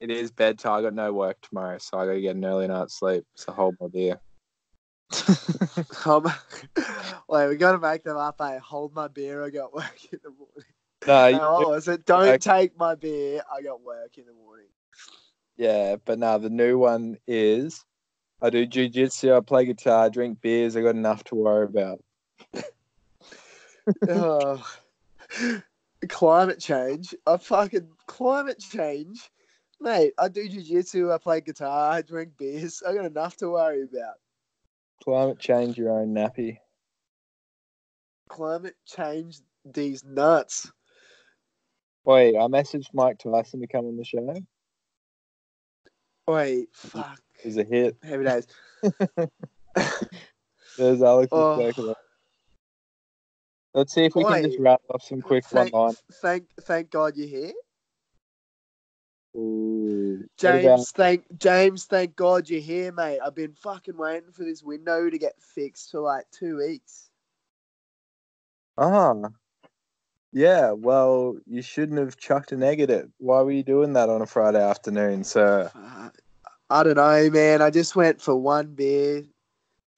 [SPEAKER 2] It is bedtime. I got no work tomorrow, so I got to get an early night's sleep. So hold my beer.
[SPEAKER 1] Wait, we got to make them up. Hold my beer. I got work in the morning.
[SPEAKER 2] No,
[SPEAKER 1] What was it? Don't take my beer. I got work in the morning.
[SPEAKER 2] Yeah, but no, the new one is I do jiu-jitsu, I play guitar, drink beers. I got enough to worry about.
[SPEAKER 1] Oh, climate change. Climate change. Mate, I do jiu-jitsu, I play guitar, I drink beers. I got enough to worry about.
[SPEAKER 2] Climate change your own nappy.
[SPEAKER 1] Climate change these nuts.
[SPEAKER 2] Wait, I messaged Mike Tyson to come on the show.
[SPEAKER 1] Wait, fuck.
[SPEAKER 2] It was a hit.
[SPEAKER 1] Heavy days.
[SPEAKER 2] There's Alex's
[SPEAKER 1] Oh.
[SPEAKER 2] circle. Let's see if we can just wrap up some quick one-line.
[SPEAKER 1] Thank God you're here.
[SPEAKER 2] Ooh.
[SPEAKER 1] James, thank God you're here, mate. I've been fucking waiting for this window to get fixed for like 2 weeks.
[SPEAKER 2] Yeah, well, you shouldn't have chucked an egg at it. Why were you doing that on a Friday afternoon, sir?
[SPEAKER 1] I don't know, man. I just went for one beer.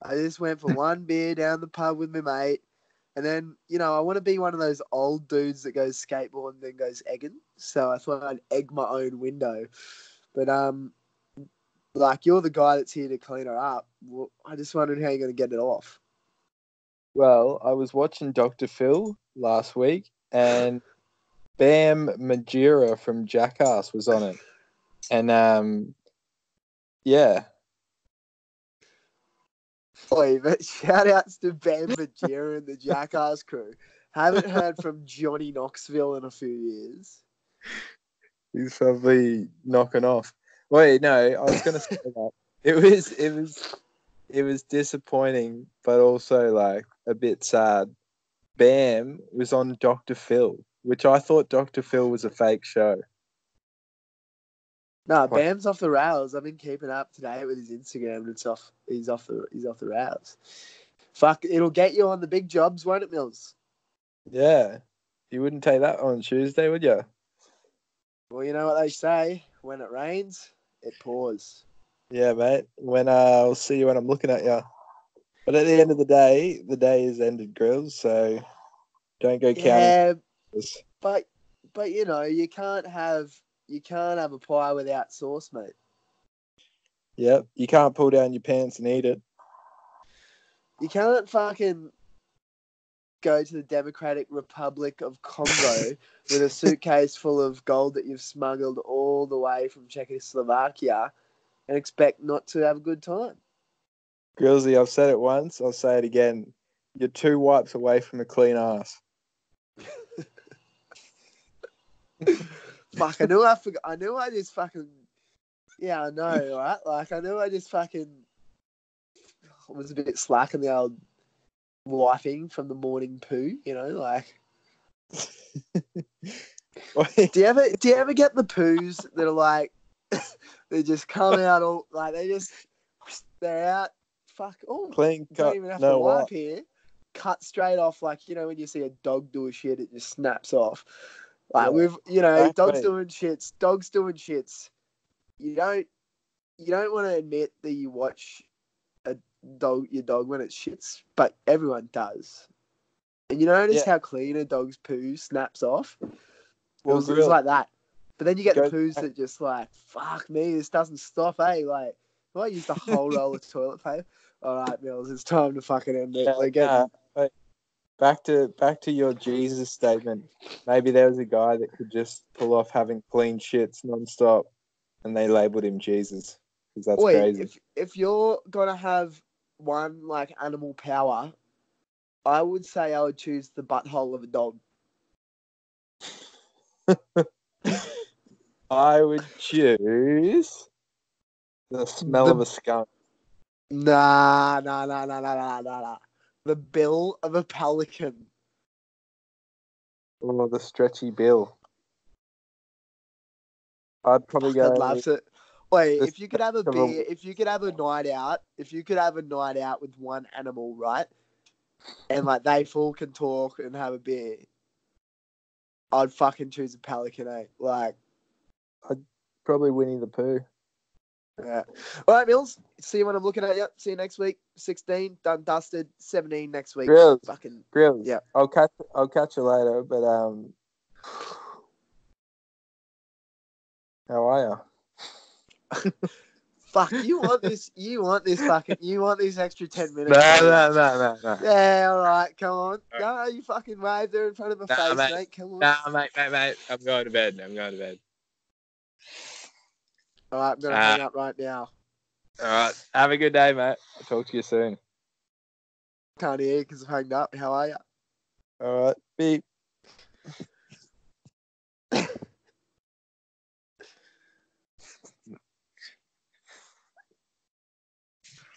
[SPEAKER 1] down the pub with my mate. And then, I want to be one of those old dudes that goes skateboard and then goes egging. So I thought I'd egg my own window. But, you're the guy that's here to clean her up. Well, I just wondered how you're going to get it off.
[SPEAKER 2] Well, I was watching Dr. Phil last week, and Bam Margera from Jackass was on it. And, yeah.
[SPEAKER 1] Boy, but shout outs to Bam Margera and the Jackass crew. Haven't heard from Johnny Knoxville in a few years.
[SPEAKER 2] He's probably knocking off. Wait, no, I was going to say that. It was disappointing, but also like a bit sad. Bam was on Dr. Phil, which I thought Dr. Phil was a fake show.
[SPEAKER 1] No, Bam's off the rails. I've been keeping up to date with his Instagram, and he's off the rails. Fuck, it'll get you on the big jobs, won't it, Mills?
[SPEAKER 2] Yeah. You wouldn't take that on Tuesday, would you?
[SPEAKER 1] Well, you know what they say. When it rains, it pours.
[SPEAKER 2] Yeah, mate. I'll see you when I'm looking at you. But at the end of the day is ended, Gryllz, so don't go counting.
[SPEAKER 1] Yeah, but you can't have a pie without sauce, mate.
[SPEAKER 2] Yep, you can't pull down your pants and eat it.
[SPEAKER 1] You can't fucking go to the Democratic Republic of Congo with a suitcase full of gold that you've smuggled all the way from Czechoslovakia and expect not to have a good time.
[SPEAKER 2] Gryllzy, I've said it once, I'll say it again. You're 2 wipes away from a clean ass.
[SPEAKER 1] Fuck, I knew I just fucking... Yeah, I know, right? Like, I knew I just fucking was a bit slack in the old wiping from the morning poo, like... Do you ever get the poos that are like... they just come out all... Like, they're out... Fuck,
[SPEAKER 2] clean cut,
[SPEAKER 1] don't even have to wipe here. Cut straight off, like, when you see a dog do a shit, it just snaps off. Like, dogs doing shits. You don't want to admit that you watch your dog when it shits, but everyone does. And you notice how clean a dog's poo snaps off? Well, it was like that. But then you get the poos that just like, fuck me, this doesn't stop, eh? Like, if I use the whole roll of toilet paper, all right, Mills, it's time to fucking end it.
[SPEAKER 2] Back to your Jesus statement. Maybe there was a guy that could just pull off having clean shits nonstop, and they labelled him Jesus because that's crazy.
[SPEAKER 1] If you're gonna have one like animal power, I would say I would choose the butthole of a dog.
[SPEAKER 2] I would choose The smell of a skunk.
[SPEAKER 1] Nah. The bill of a pelican.
[SPEAKER 2] Or the stretchy bill. I'd probably
[SPEAKER 1] Fuck, I'd
[SPEAKER 2] go.
[SPEAKER 1] love to. Wait,
[SPEAKER 2] This
[SPEAKER 1] if you could have a
[SPEAKER 2] of a-
[SPEAKER 1] beer, if you could have a night out, with one animal, right? And like they full can talk and have a beer, I'd fucking choose a pelican, eh? Like,
[SPEAKER 2] Probably Winnie the Pooh.
[SPEAKER 1] yeah. All right, Mills. See you when I'm looking at you. See you next week. 16 done, dusted. 17 next week.
[SPEAKER 2] Gryllz.
[SPEAKER 1] Fucking
[SPEAKER 2] Gryllz.
[SPEAKER 1] yeah.
[SPEAKER 2] I'll catch you later. But how are you?
[SPEAKER 1] Fuck, you want this extra 10 minutes.
[SPEAKER 2] No.
[SPEAKER 1] Yeah, all right, come on. No, you fucking wave there in front of my face, mate. Come on.
[SPEAKER 2] Nah, mate. I'm going to bed.
[SPEAKER 1] All right, I'm going to hang up right now.
[SPEAKER 2] All right. Have a good day, mate. I'll talk to you soon.
[SPEAKER 1] Can't hear because I've hung up. How are you?
[SPEAKER 2] All right. Beep.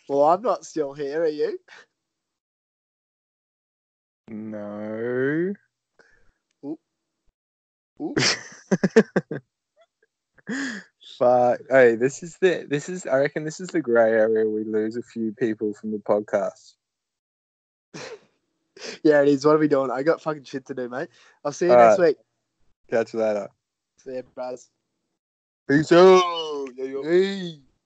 [SPEAKER 1] Well, I'm not still here, are you?
[SPEAKER 2] No.
[SPEAKER 1] Ooh.
[SPEAKER 2] Fuck. Hey, I reckon this is the grey area we lose a few people from the podcast.
[SPEAKER 1] Yeah, it is. What are we doing? I got fucking shit to do, mate. I'll see you next week.
[SPEAKER 2] Catch you later.
[SPEAKER 1] See you, brothers.
[SPEAKER 2] Peace out.
[SPEAKER 1] Hey.